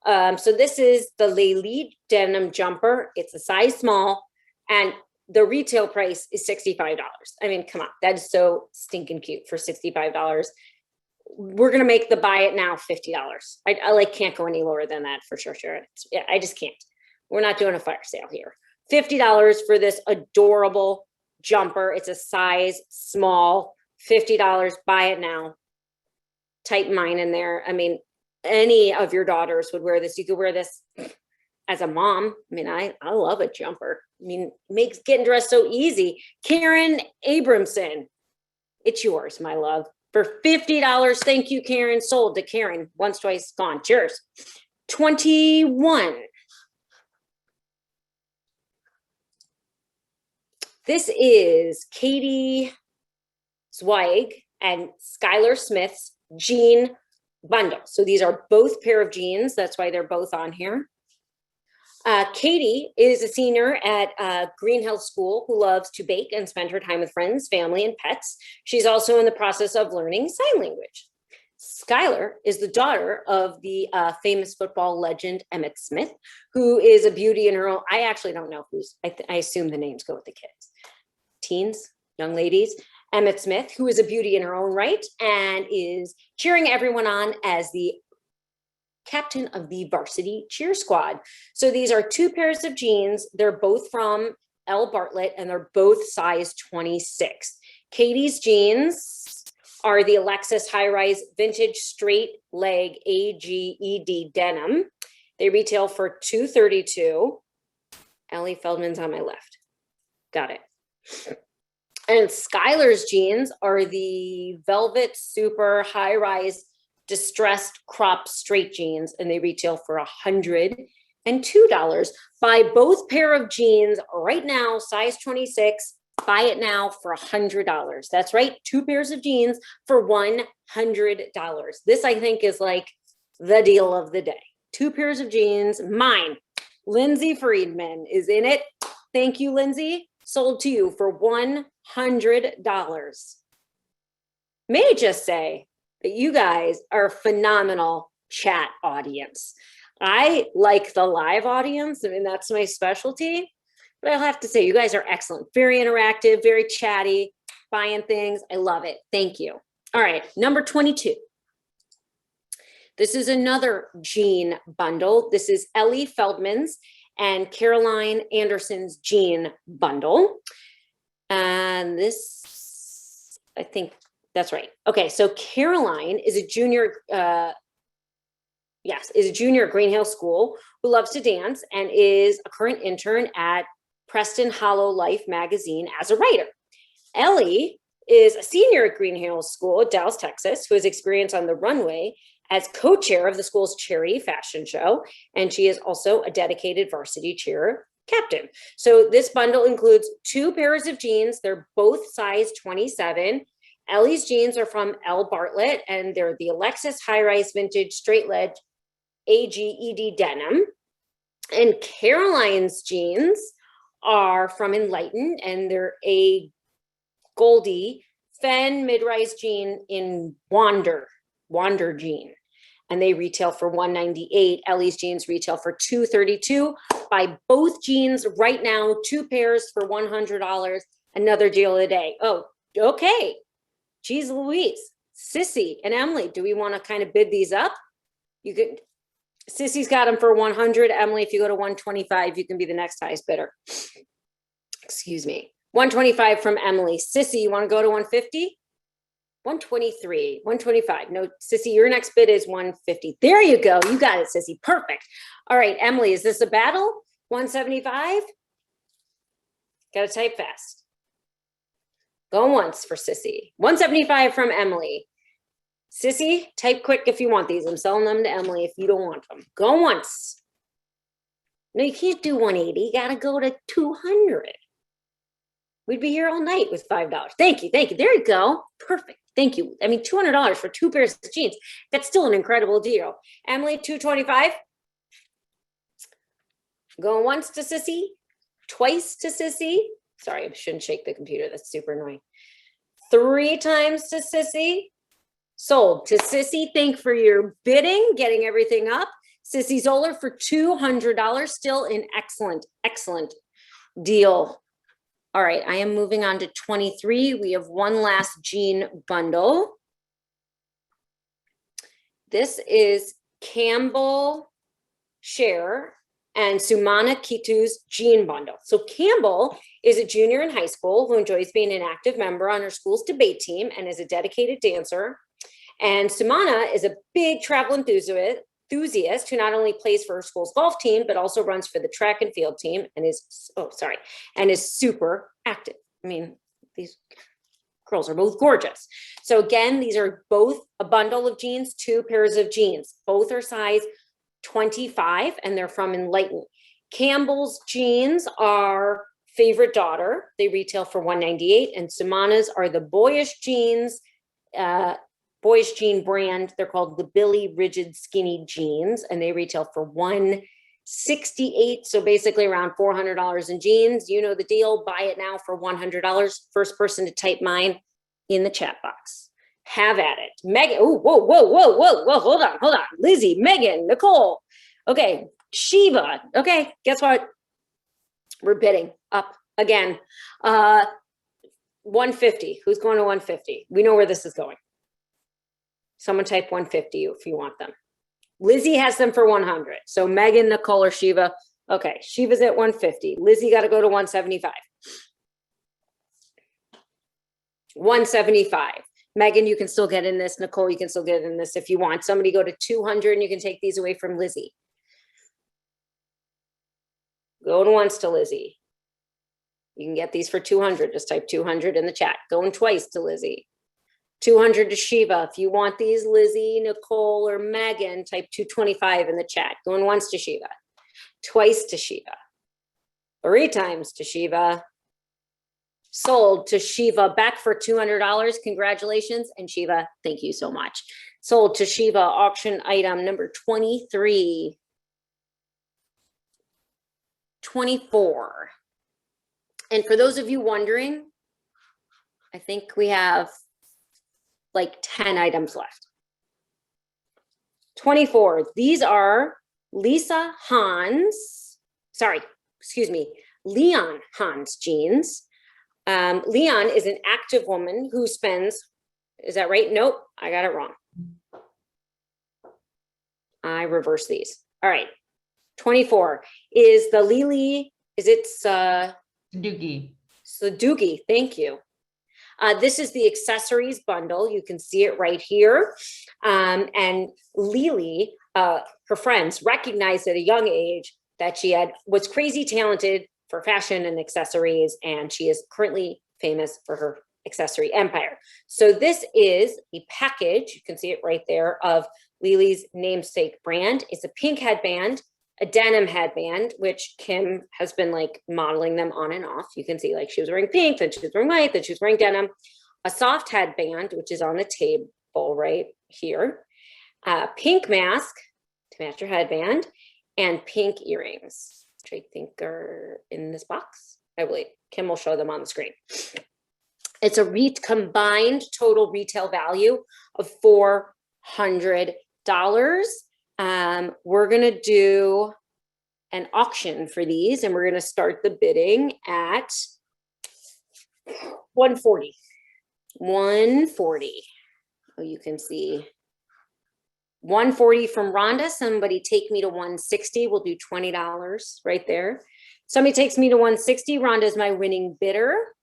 So this is the Leili denim jumper. It's a size small, and the retail price is $65. I mean, come on, that is so stinking cute for $65. we're gonna make the buy it now $50. I like can't go any lower than that for sure. Yeah, I just can't. We're not doing a fire sale here. $50 for this adorable jumper. It's a size small, $50, buy it now. Type mine in there. I mean, any of your daughters would wear this. You could wear this as a mom. I mean, I love a jumper. I mean, makes getting dressed so easy. Karen Abramson, it's yours, my love. For $50, thank you, Karen. Sold to Karen. Once, twice, gone. Cheers. 21. This is Katie Zweig and Skylar Smith's jean bundle. So these are both pair of jeans. That's why they're both on here. Katie is a senior at Green Hill School who loves to bake and spend her time with friends, family, and pets. She's also in the process of learning sign language. Skylar is the daughter of the famous football legend Emmitt Smith, who is a beauty in her own. I actually don't know who's, I assume the names go with the kids. Teens, young ladies. Emmitt Smith, who is a beauty in her own right and is cheering everyone on as the captain of the varsity cheer squad. So these are two pairs of jeans. They're both from L. Bartlett and they're both size 26. Katie's jeans are the Alexis High Rise Vintage Straight Leg AGED denim. They retail for $232. Ellie Feldman's on my left. Got it. And Skylar's jeans are the Velvet Super High Rise Distressed Crop Straight jeans, and they retail for $102. Buy both pair of jeans right now, size 26. Buy it now for $100. That's right, two pairs of jeans for $100. This, I think, is like the deal of the day. Two pairs of jeans, mine. Lindsay Friedman is in it. Thank you, Lindsay. Sold to you for $100. May I just say that you guys are a phenomenal chat audience. I like the live audience. I mean, that's my specialty. But I'll have to say, you guys are excellent. Very interactive, very chatty, buying things. I love it. Thank you. All right, number 22. This is another jean bundle. This is Ellie Feldman's and Caroline Anderson's jean bundle. And this, I think that's right. Okay, so Caroline is a junior, is a junior at Green Hill School who loves to dance and is a current intern at Preston Hollow Life magazine as a writer. Ellie is a senior at Green Hill School, Dallas, Texas, who has experience on the runway as co-chair of the school's charity fashion show, and she is also a dedicated varsity cheer captain. So this bundle includes two pairs of jeans. They're both size 27. Ellie's jeans are from L. Bartlett, and they're the Alexis High Rise Vintage Straight Leg AGED denim. And Caroline's jeans are from Enlighten, and they're a Goldie Fen mid-rise jean in Wander jean. And they retail for $198. Ellie's jeans retail for $232. Buy both jeans right now, two pairs for $100. Another deal of the day. Oh, okay. Geez Louise, Sissy and Emily, do we want to kind of bid these up? You could, Sissy's got them for 100. Emily, if you go to 125, you can be the next highest bidder. Excuse me. 125 from Emily. Sissy, you want to go to 150? 123, 125. No, Sissy, your next bid is 150. There you go. You got it, Sissy. Perfect. All right, Emily, is this a battle? 175? Got to type fast. Go once for Sissy. 175 from Emily. Sissy, type quick if you want these. I'm selling them to Emily if you don't want them. Go once. No, you can't do 180. You got to go to 200. We'd be here all night with $5. Thank you. Thank you. There you go. Perfect. Thank you. I mean, $200 for two pairs of jeans. That's still an incredible deal. Emily, 225. Going once to Sissy, twice to Sissy. Sorry, I shouldn't shake the computer. That's super annoying. 3 times to Sissy. Sold to Sissy. Thank for your bidding, getting everything up. Sissy Zoller for $200. Still an excellent, excellent deal. All right, I am moving on to 23. We have one last jean bundle. This is Campbell Share and Sumana Kitu's jean bundle. So Campbell is a junior in high school who enjoys being an active member on her school's debate team and is a dedicated dancer. And Sumana is a big travel enthusiast who not only plays for her school's golf team, but also runs for the track and field team and is super active. I mean, these girls are both gorgeous. So again, these are both a bundle of jeans, 2 pairs of jeans. Both are size 25 and they're from Enlighten. Campbell's jeans are Favorite Daughter. They retail for $198, and Sumana's are the boyish jean brand. They're called the Billy Rigid Skinny Jeans, and they retail for $168. So basically around $400 in jeans. You know the deal. Buy it now for $100. First person to type mine in the chat box. Have at it. Megan, oh, whoa, hold on. Lizzie, Megan, Nicole. Okay, Shiva. Okay, guess what? We're bidding up again. 150. Who's going to 150? We know where this is going. Someone type 150 if you want them. Lizzie has them for 100. So Megan, Nicole, or Shiva. Okay, Shiva's at 150. Lizzie got to go to 175. 175. Megan, you can still get in this. Nicole, you can still get in this if you want. Somebody go to 200 and you can take these away from Lizzie. Going once to Lizzie. You can get these for 200. Just type 200 in the chat. Going twice to Lizzie. 200 to Shiva. If you want these, Lizzie, Nicole, or Megan, type 225 in the chat. Going once to Shiva. Twice to Shiva. 3 times to Shiva. Sold to Shiva, back for $200. Congratulations. And Shiva, thank you so much. Sold to Shiva, auction item number 23. 24. And for those of you wondering, I think we have like 10 items left. 24. These are Leon Hans jeans. Leon is an active woman who spends, is that right? Nope, I got it wrong. I reversed these. All right. 24 is the Lily, is it Doogie. Doogie, thank you. This is the accessories bundle. You can see it right here. And Lily, her friends recognized at a young age that she was crazy talented for fashion and accessories, and she is currently famous for her accessory empire. So this is a package, you can see it right there, of Lily's namesake brand. It's a pink headband, a denim headband, which Kim has been like modeling them on and off. You can see like she was wearing pink, then she was wearing white, then she was wearing denim, a soft headband, which is on the table right here, pink mask to match your headband, and pink earrings, which I think are in this box. I believe Kim will show them on the screen. It's a combined total retail value of $400. We're gonna do an auction for these, and we're gonna start the bidding at 140. 140. Oh, you can see 140 from Rhonda. Somebody take me to 160. We'll do $20 right there. Somebody takes me to 160. Rhonda is my winning bidder.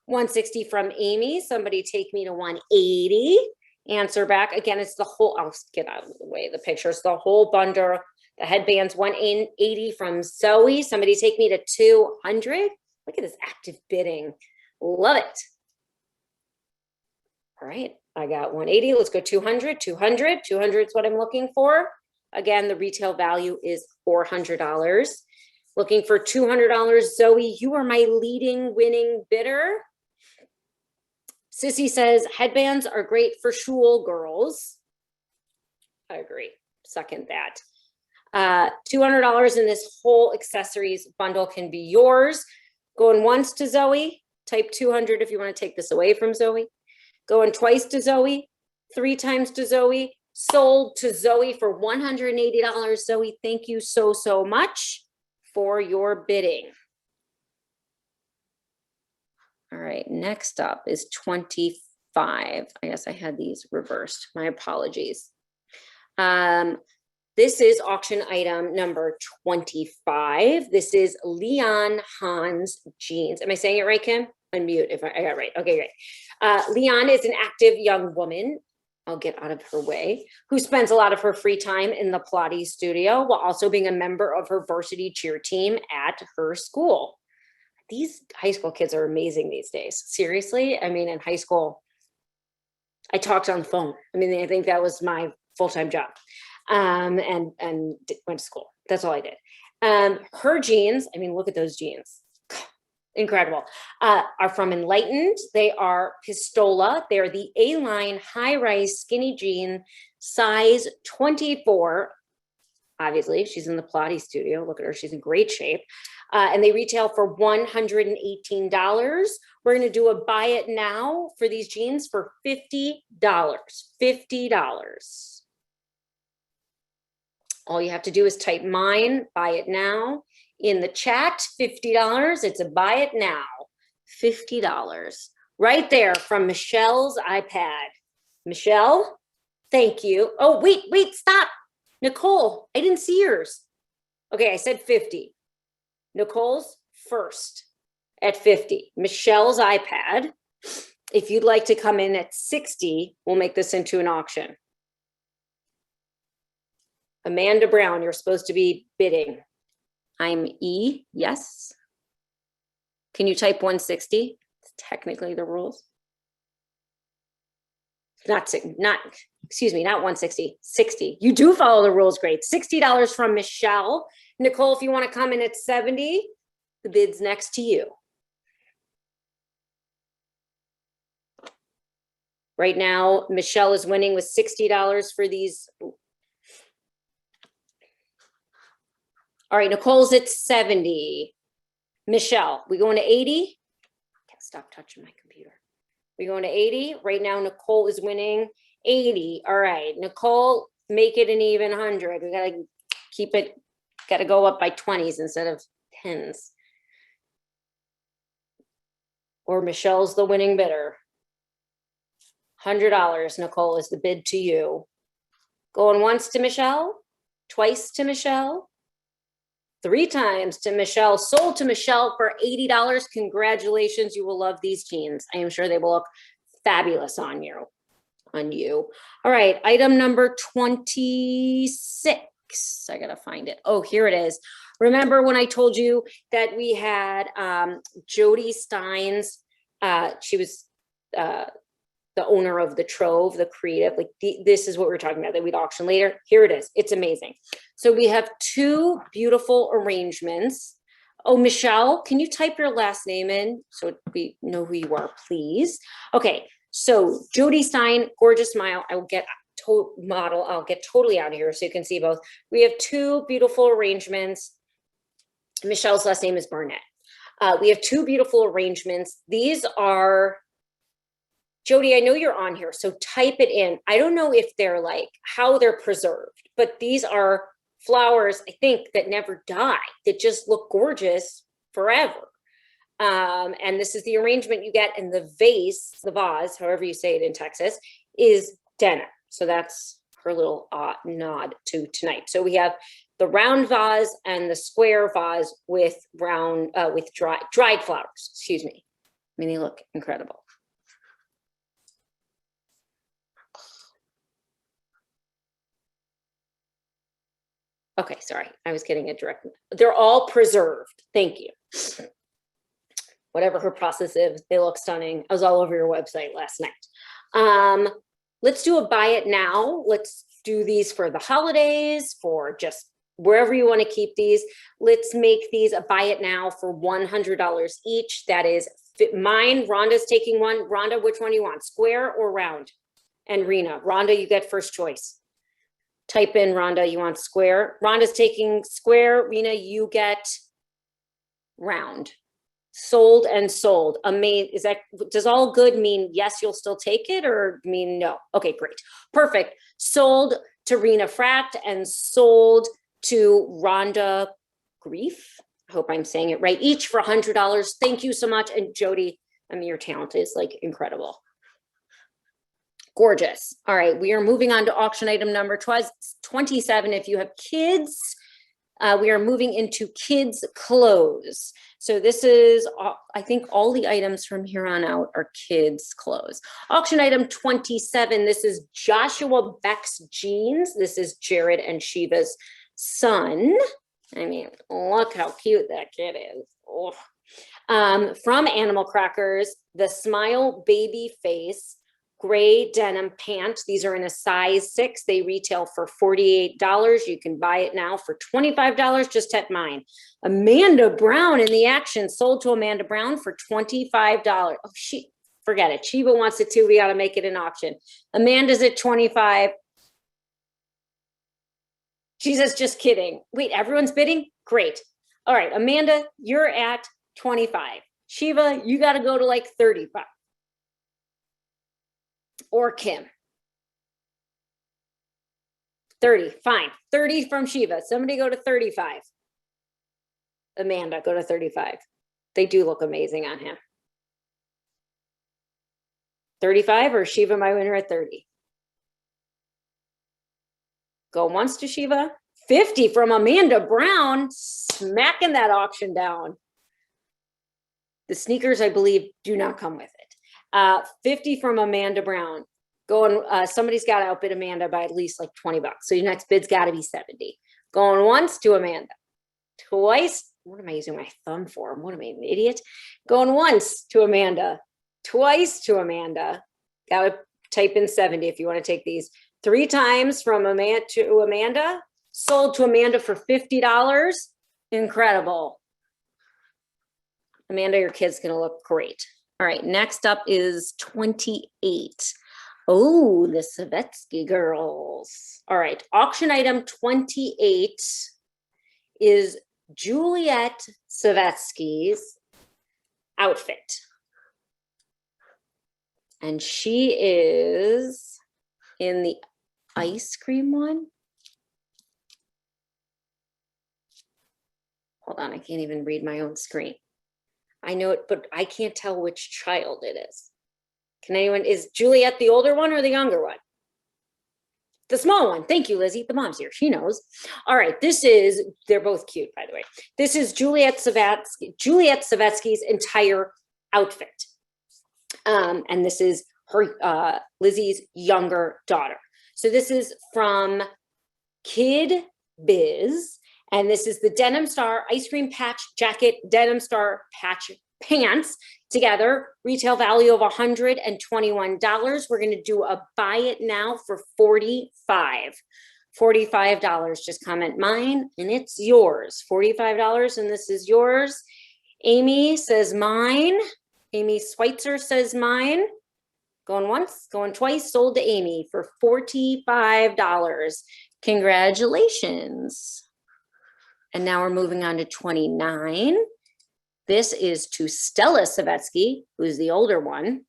160 from Amy. Somebody take me to 180. Answer back. Again, it's the whole, I'll get out of the way, the pictures, the whole bundle. The headbands, 180 from Zoe. Somebody take me to 200. Look at this active bidding. Love it. All right, I got 180. Let's go 200, 200. 200 is what I'm looking for. Again, the retail value is $400. Looking for $200. Zoe, you are my leading winning bidder. Sissy says, headbands are great for shul girls. I agree, second that. $200 in this whole accessories bundle can be yours. Going once to Zoe, type 200 if you want to take this away from Zoe. Going twice to Zoe, 3 times to Zoe, sold to Zoe for $180. Zoe, thank you so, so much for your bidding. All right, next up is 25. I guess I had these reversed. My apologies. This is auction item number 25. This is Leon Hans jeans. Am I saying it right, Kim? Unmute if I got it right. Okay, great. Leon is an active young woman. I'll get out of her way, who spends a lot of her free time in the Pilates studio while also being a member of her varsity cheer team at her school. These high school kids are amazing these days. Seriously, I mean, in high school, I talked on the phone. I mean, I think that was my full-time job, and went to school. That's all I did. Her jeans, I mean, look at those jeans. Incredible. Are from Enlightened. They are Pistola. They're the A-line high-rise skinny jean, size 24. Obviously, she's in the Pilates studio. Look at her. She's in great shape. And they retail for $118. We're going to do a buy it now for these jeans for $50. $50. All you have to do is type mine, buy it now, in the chat. $50. It's a buy it now. $50. Right there from Michelle's iPad. Michelle, thank you. Oh, wait, stop. Nicole, I didn't see yours. Okay, I said 50. Nicole's first at 50. Michelle's iPad. If you'd like to come in at 60, we'll make this into an auction. Amanda Brown, you're supposed to be bidding. I'm E, yes. Can you type 160? It's technically the rules. Excuse me, not 160, 60. You do follow the rules, great. $60 from Michelle. Nicole, if you want to come in at 70, the bid's next to you. Right now, Michelle is winning with $60 for these. All right, Nicole's at 70. Michelle, we going to 80? Can't stop touching my computer. We going to 80? Right now, Nicole is winning 80. All right, Nicole, make it an even 100. We gotta keep it, gotta go up by 20s instead of 10s. Or Michelle's the winning bidder. $100, Nicole, is the bid to you. Going once to Michelle, twice to Michelle, 3 times to Michelle, sold to Michelle for $80. Congratulations, you will love these jeans. I am sure they will look fabulous on you. All right, item number 26. I gotta find it. Oh, here it is. Remember when I told you that we had Jody Steins, she was the owner of the Trove, the creative, like this is what we're talking about that we'd auction later. Here it is. It's amazing. So we have 2 beautiful arrangements. Oh, Michelle, can you type your last name in so we know who you are, please? Okay, so Jody Stein, gorgeous smile. I will get model. I'll get totally out of here so you can see both. We have 2 beautiful arrangements. Michelle's last name is Barnett. We have 2 beautiful arrangements. These are, Jody, I know you're on here, so type it in. I don't know if they're like, how they're preserved, but these are flowers, I think, that never die, that just look gorgeous forever. And this is the arrangement you get, in the vase, the vase, however you say it in Texas, is denim. So that's her little nod to tonight. So we have the round vase and the square vase with dried flowers, excuse me. I mean, they look incredible. Okay, sorry, I was getting a direct. They're all preserved. Thank you. Whatever her process is, they look stunning. I was all over your website last night. Let's do a buy it now. Let's do these for the holidays, for just wherever you want to keep these. Let's make these a buy it now for $100 each. That is mine. Rhonda's taking one. Rhonda, which one do you want, square or round? And Rena, Rhonda, you get first choice. Type in, Rhonda, you want square. Rhonda's taking square. Rena, you get round. Sold and sold. Is that, does all good mean yes, you'll still take it, or mean no? Okay, great. Perfect. Sold to Rena Fract and sold to Rhonda Grief. I hope I'm saying it right. Each for $100. Thank you so much. And Jody, I mean, your talent is like incredible. Gorgeous. All right, we are moving on to auction item number 27. If you have kids, we are moving into kids' clothes. So this is, I think all the items from here on out are kids' clothes. Auction item 27, this is Joshua Beck's jeans. This is Jared and Shiva's son. I mean, look how cute that kid is. Oh. From Animal Crackers, the Smile Baby Face gray denim pant. These are in a size 6. They retail for $48. You can buy it now for $25. Just at mine. Amanda Brown in the action, sold to Amanda Brown for $25. Oh, forget it. Shiva wants it too. We got to make it an auction. Amanda's at 25. She says, just kidding. Wait, everyone's bidding? Great. All right, Amanda, you're at 25. Shiva, you got to go to like 35. Or Kim. 30, fine. 30 from Shiva. Somebody go to 35. Amanda, go to 35. They do look amazing on him. 35 or Shiva, my winner at 30. Go once to Shiva. 50 from Amanda Brown, smacking that auction down. The sneakers, I believe, do not come with it. 50 from Amanda Brown. Going, somebody's got to outbid Amanda by at least like $20. So your next bid's got to be 70. Going once to Amanda. Twice. What am I using my thumb for? What am I, an idiot? Going once to Amanda. Twice to Amanda. Got to type in 70 if you want to take these. 3 times from Amanda to Amanda. Sold to Amanda for $50. Incredible. Amanda, your kid's going to look great. All right, next up is 28. Oh, the Savetsky girls. All right, auction item 28 is Juliet Savetsky's outfit. And she is in the ice cream one. Hold on, I can't even read my own screen. I know it, but I can't tell which child it is. Can anyone, is Juliet the older one or the younger one? The small one. Thank you, Lizzie. The mom's here. She knows. All right. This is, they're both cute, by the way. This is Juliet Savetsky's entire outfit. And this is her, Lizzie's younger daughter. So this is from Kid Biz. And this is the Denim Star Ice Cream Patch Jacket, Denim Star Patch Pants together. Retail value of $121. We're going to do a buy it now for $45. $45. Just comment mine and it's yours. $45 and this is yours. Amy says mine. Amy Schweitzer says mine. Going once, going twice, sold to Amy for $45. Congratulations. And now we're moving on to 29. This is to Stella Savetsky, who's the older one.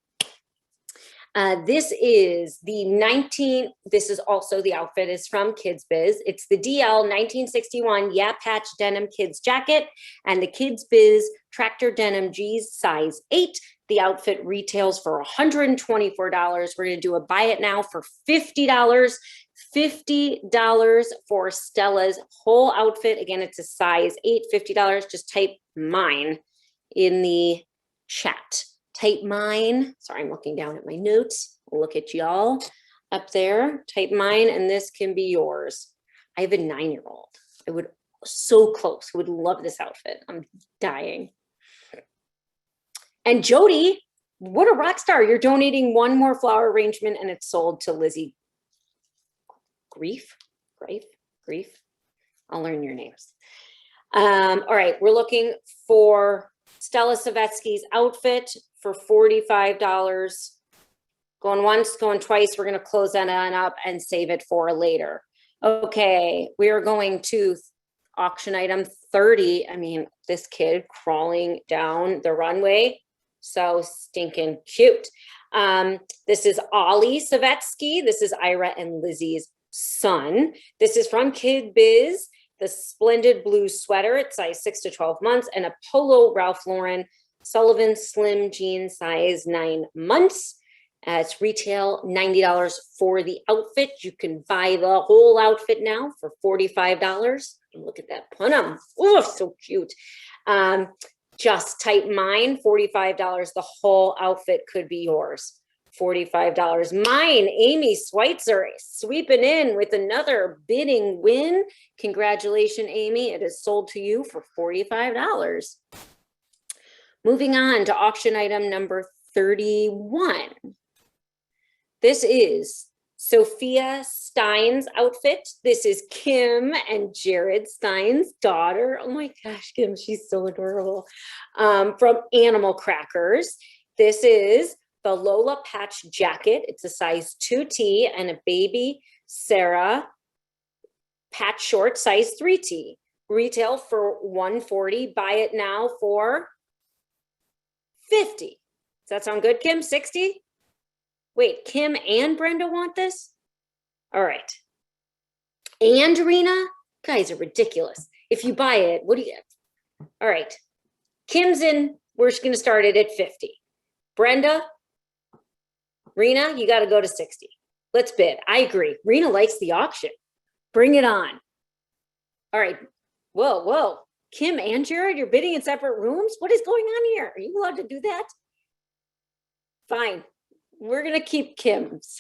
This is the this is also the outfit is from Kids Biz. It's the DL 1961 Yeah Patch Denim Kids Jacket and the Kids Biz Tractor Denim G's size 8. The outfit retails for $124. We're going to do a buy it now for $50. $50 for Stella's whole outfit. Again, it's a size 8, $50. Just type mine in the chat. Type mine. Sorry, I'm looking down at my notes. Look at y'all up there. Type mine and this can be yours. I have a 9-year-old. I would so close. Would love this outfit. I'm dying. And Jody, what a rock star. You're donating one more flower arrangement and it's sold to Lizzie Grief. I'll learn your names. All right, we're looking for Stella Savetsky's outfit for $45. Going once, going twice. We're going to close that on up and save it for later. Okay, we are going to auction item 30. I mean, this kid crawling down the runway. So stinking cute. This is Ollie Savetsky. This is Ira and Lizzie's son. This is from Kid Biz, the splendid blue sweater. It's size 6 to 12 months and a polo Ralph Lauren Sullivan slim jean size 9 months. It's retail $90 for the outfit. You can buy the whole outfit now for $45. Look at that punum. Oh, so cute. Just type mine, $45. The whole outfit could be yours. $45. Mine, Amy Schweitzer, sweeping in with another bidding win. Congratulations, Amy. It is sold to you for $45. Moving on to auction item number 31. This is Sophia Stein's outfit. This is Kim and Jared Stein's daughter. Oh my gosh, Kim, she's so adorable. From Animal Crackers. This is the Lola Patch jacket. It's a size 2T and a baby Sarah patch short size 3T. Retail for $140. Buy it now for $50. Does that sound good, Kim? $60? Wait, Kim and Brenda want this? All right. And Rena? Guys are ridiculous. If you buy it, what do you get? All right. Kim's in. We're just going to start it at 50. Brenda, Rena, you got to go to 60. Let's bid. I agree. Rena likes the auction. Bring it on. All right. Whoa, whoa. Kim and Jared, you're bidding in separate rooms? What is going on here? Are you allowed to do that? Fine. We're going to keep Kim's.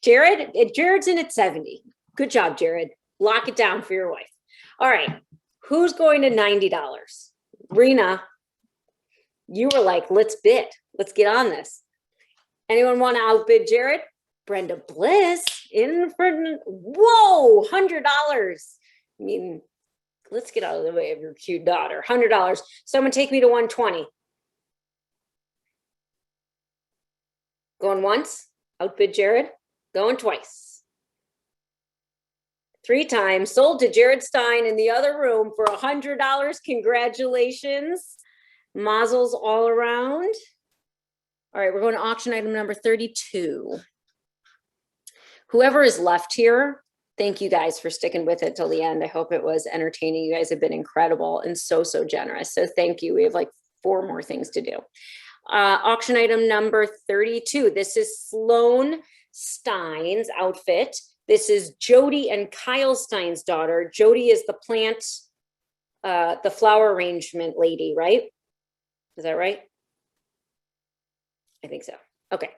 Jared's in at 70. Good job, Jared. Lock it down for your wife. All right. Who's going to $90? Rena, you were like, let's bid. Let's get on this. Anyone want to outbid Jared? Brenda Bliss in for, whoa, $100. I mean, let's get out of the way of your cute daughter. $100. Someone take me to 120. Going once, outbid Jared. Going twice. 3 times, sold to Jared Stein in the other room for $100. Congratulations. Mazel's all around. All right, we're going to auction item number 32. Whoever is left here, thank you guys for sticking with it till the end. I hope it was entertaining. You guys have been incredible and so generous. So thank you. We have like 4 more things to do. Auction item number 32. This is Sloan Stein's outfit. This is Jody and Kyle Stein's daughter. Jody is the plant, the flower arrangement lady, right? Is that right? I think so. Okay.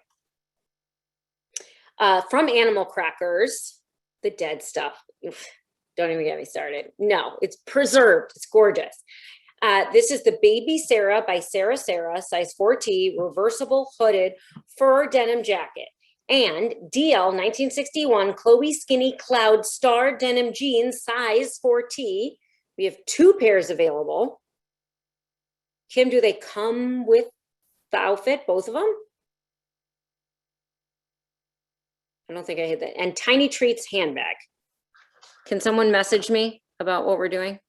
From Animal Crackers, the dead stuff. Oof, don't even get me started. No, it's preserved. It's gorgeous. This is the Baby Sarah by Sarah, size 4T, reversible hooded fur denim jacket. And DL 1961 Chloe Skinny Cloud Star denim jeans, size 4T. We have 2 pairs available. Kim, do they come with the outfit, both of them? I don't think I hit that. And Tiny Treats handbag. Can someone message me about what we're doing?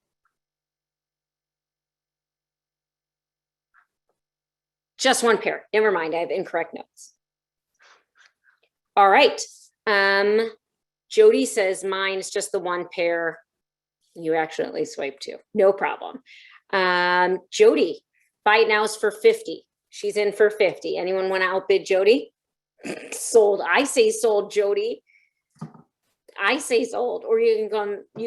Just 1 pair. Never mind. I have incorrect notes. All right. Jody says mine's just the 1 pair. You accidentally swiped 2. No problem. Jody, buy it now is for 50. She's in for 50. Anyone want to outbid Jody? Sold. I say sold, Jody. I say sold. Or you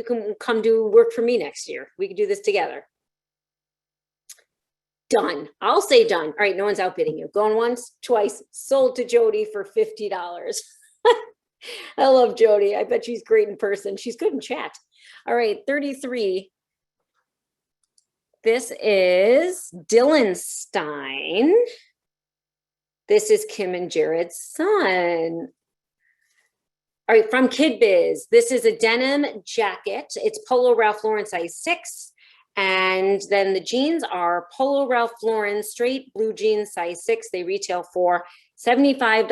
can come do work for me next year. We can do this together. Done. I'll say done. All right, no one's outbidding you. Going once, twice, sold to Jody for $50. I love Jody. I bet she's great in person. She's good in chat. All right, 33. This is Dylan Stein. This is Kim and Jared's son. All right, from Kid Biz. This is a denim jacket. It's Polo Ralph Lauren size 6. And then the jeans are Polo Ralph Lauren straight blue jeans size 6. They retail for $75.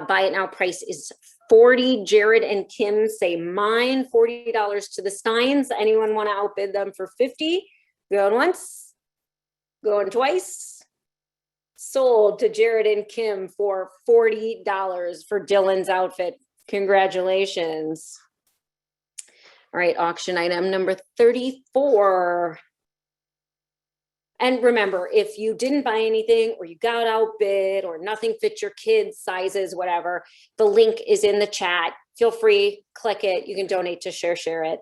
Buy it now price is $40. Jared and Kim say mine, $40 to the Steins. Anyone want to outbid them for $50? Going once, going twice. Sold to Jared and Kim for $40 for Dylan's outfit. Congratulations. All right, auction item number 34. And remember, if you didn't buy anything or you got outbid or nothing fits your kids' sizes, whatever, the link is in the chat. Feel free, click it. You can donate to Share It.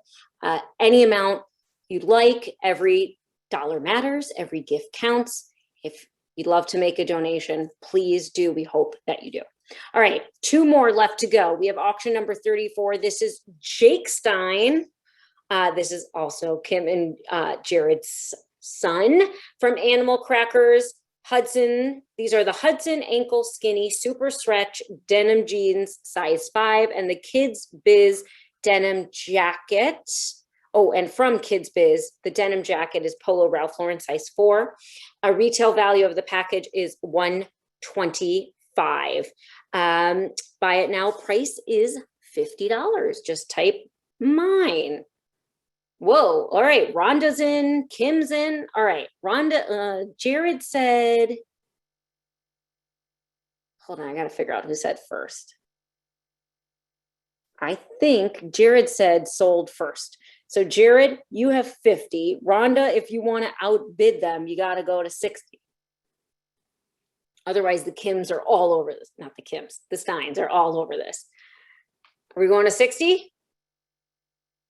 Any amount you'd like, every dollar matters, every gift counts. If you'd love to make a donation, please do. We hope that you do. All right, 2 more left to go. We have auction number 34. This is Jake Stein. This is also Kim and Jared's son from Animal Crackers. Hudson, these are the Hudson ankle skinny super stretch denim jeans size 5 and the Kids Biz denim jacket. Oh, and from Kids Biz, the denim jacket is Polo Ralph Lauren size 4. A retail value of the package is $125. Buy it now, price is $50. Just type mine. Whoa, all right, Rhonda's in, Kim's in. All right, Rhonda, Jared said, hold on, I gotta figure out who said first. I think Jared said sold first. So Jared, you have 50. Rhonda, if you wanna outbid them, you gotta go to 60. Otherwise the Kims are all over this, not the Kims, the Steins are all over this. Are we going to 60?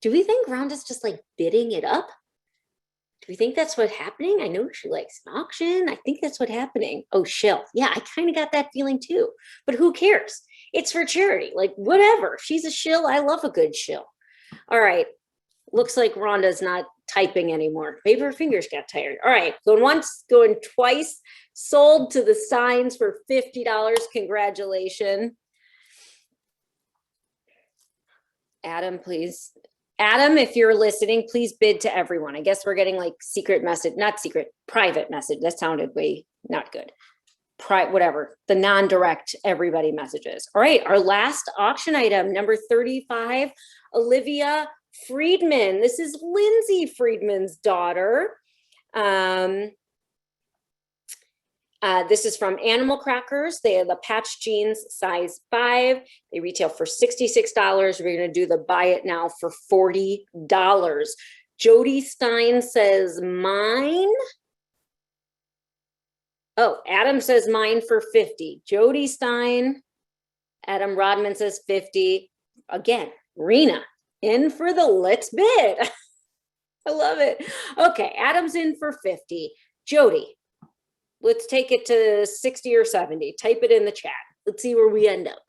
Do we think Rhonda's just like bidding it up? Do we think that's what's happening? I know she likes an auction. I think that's what's happening. Oh, shill. Yeah, I kind of got that feeling too. But who cares? It's for charity. Like, whatever. She's a shill. I love a good shill. All right. Looks like Rhonda's not typing anymore. Maybe her fingers got tired. All right. Going once, going twice. Sold to the Steins for $50. Congratulations. Adam, please. Adam, if you're listening, please bid to everyone. I guess we're getting like secret message, not secret, private message. That sounded way not good. Whatever, the non-direct everybody messages. All right, our last auction item, number 35, Olivia Friedman. This is Lindsay Friedman's daughter. This is from Animal Crackers. They have the patch jeans size 5. They retail for $66. We're going to do the buy it now for $40. Jody Stein says mine. Oh, Adam says mine for 50. Jody Stein. Adam Rodman says 50. Again, Rena in for the let's bid. I love it. Okay, Adam's in for 50. Jody. Let's take it to 60 or 70. Type it in the chat. Let's see where we end up.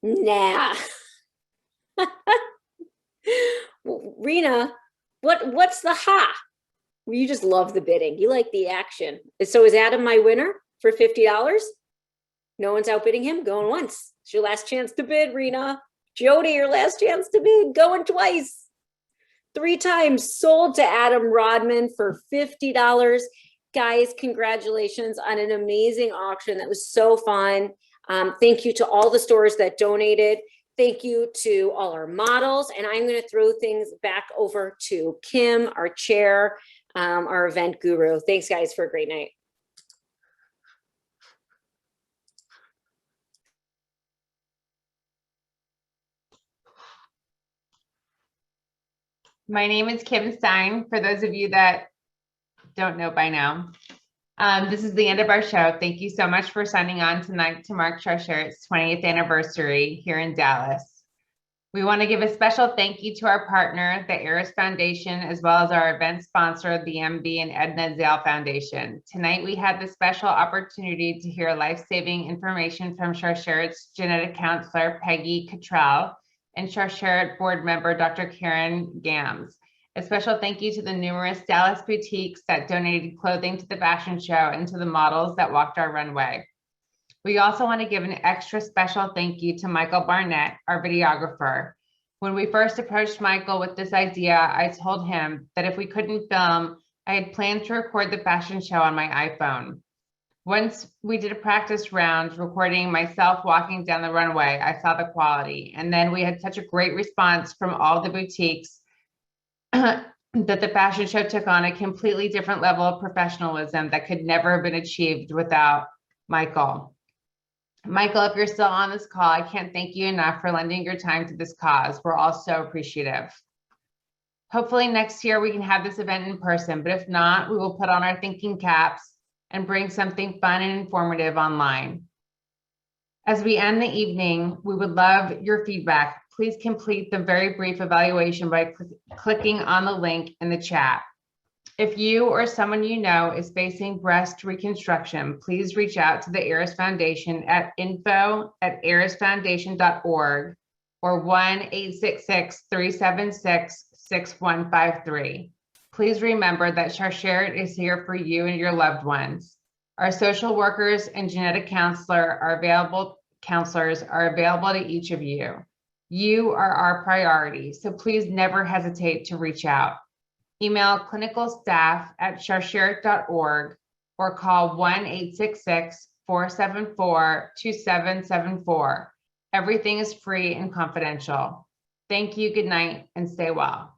Nah. Rena, what's the ha? You just love the bidding. You like the action. So is Adam my winner for $50? No one's outbidding him? Going once. It's your last chance to bid, Rena. Jody, your last chance to bid. Going twice. 3 times. Sold to Adam Rodman for $50. Guys, congratulations on an amazing auction. That was so fun. Thank you to all the stores that donated. Thank you to all our models. And I'm going to throw things back over to Kim, our chair, our event guru. Thanks, guys, for a great night. My name is Kim Stein, for those of you that don't know by now. This is the end of our show. Thank you so much for signing on tonight to mark Sharsheret's 20th anniversary here in Dallas. We want to give a special thank you to our partner, the Eris Foundation, as well as our event sponsor, the MB and Edna Zale Foundation. Tonight, we had the special opportunity to hear life-saving information from Sharsheret's genetic counselor, Peggy Cottrell, and Sharsheret board member, Dr. Karen Gams. A special thank you to the numerous Dallas boutiques that donated clothing to the fashion show and to the models that walked our runway. We also want to give an extra special thank you to Michael Barnett, our videographer. When we first approached Michael with this idea, I told him that if we couldn't film, I had planned to record the fashion show on my iPhone. Once we did a practice round recording myself walking down the runway, I saw the quality. And then we had such a great response from all the boutiques that the fashion show took on a completely different level of professionalism that could never have been achieved without Michael. Michael, if you're still on this call, I can't thank you enough for lending your time to this cause. We're all so appreciative. Hopefully next year we can have this event in person, but if not, we will put on our thinking caps and bring something fun and informative online. As we end the evening, we would love your feedback. Please complete the very brief evaluation by clicking on the link in the chat. If you or someone you know is facing breast reconstruction, please reach out to the ARIS Foundation at info@arisfoundation.org or 1-866-376-6153. Please remember that Sharsheret is here for you and your loved ones. Our social workers and genetic counselors are available to each of you. You are our priority, so please never hesitate to reach out. Email clinicalstaff@sharsheret.org or call 1-866-474-2774. Everything is free and confidential. Thank you, good night, and stay well.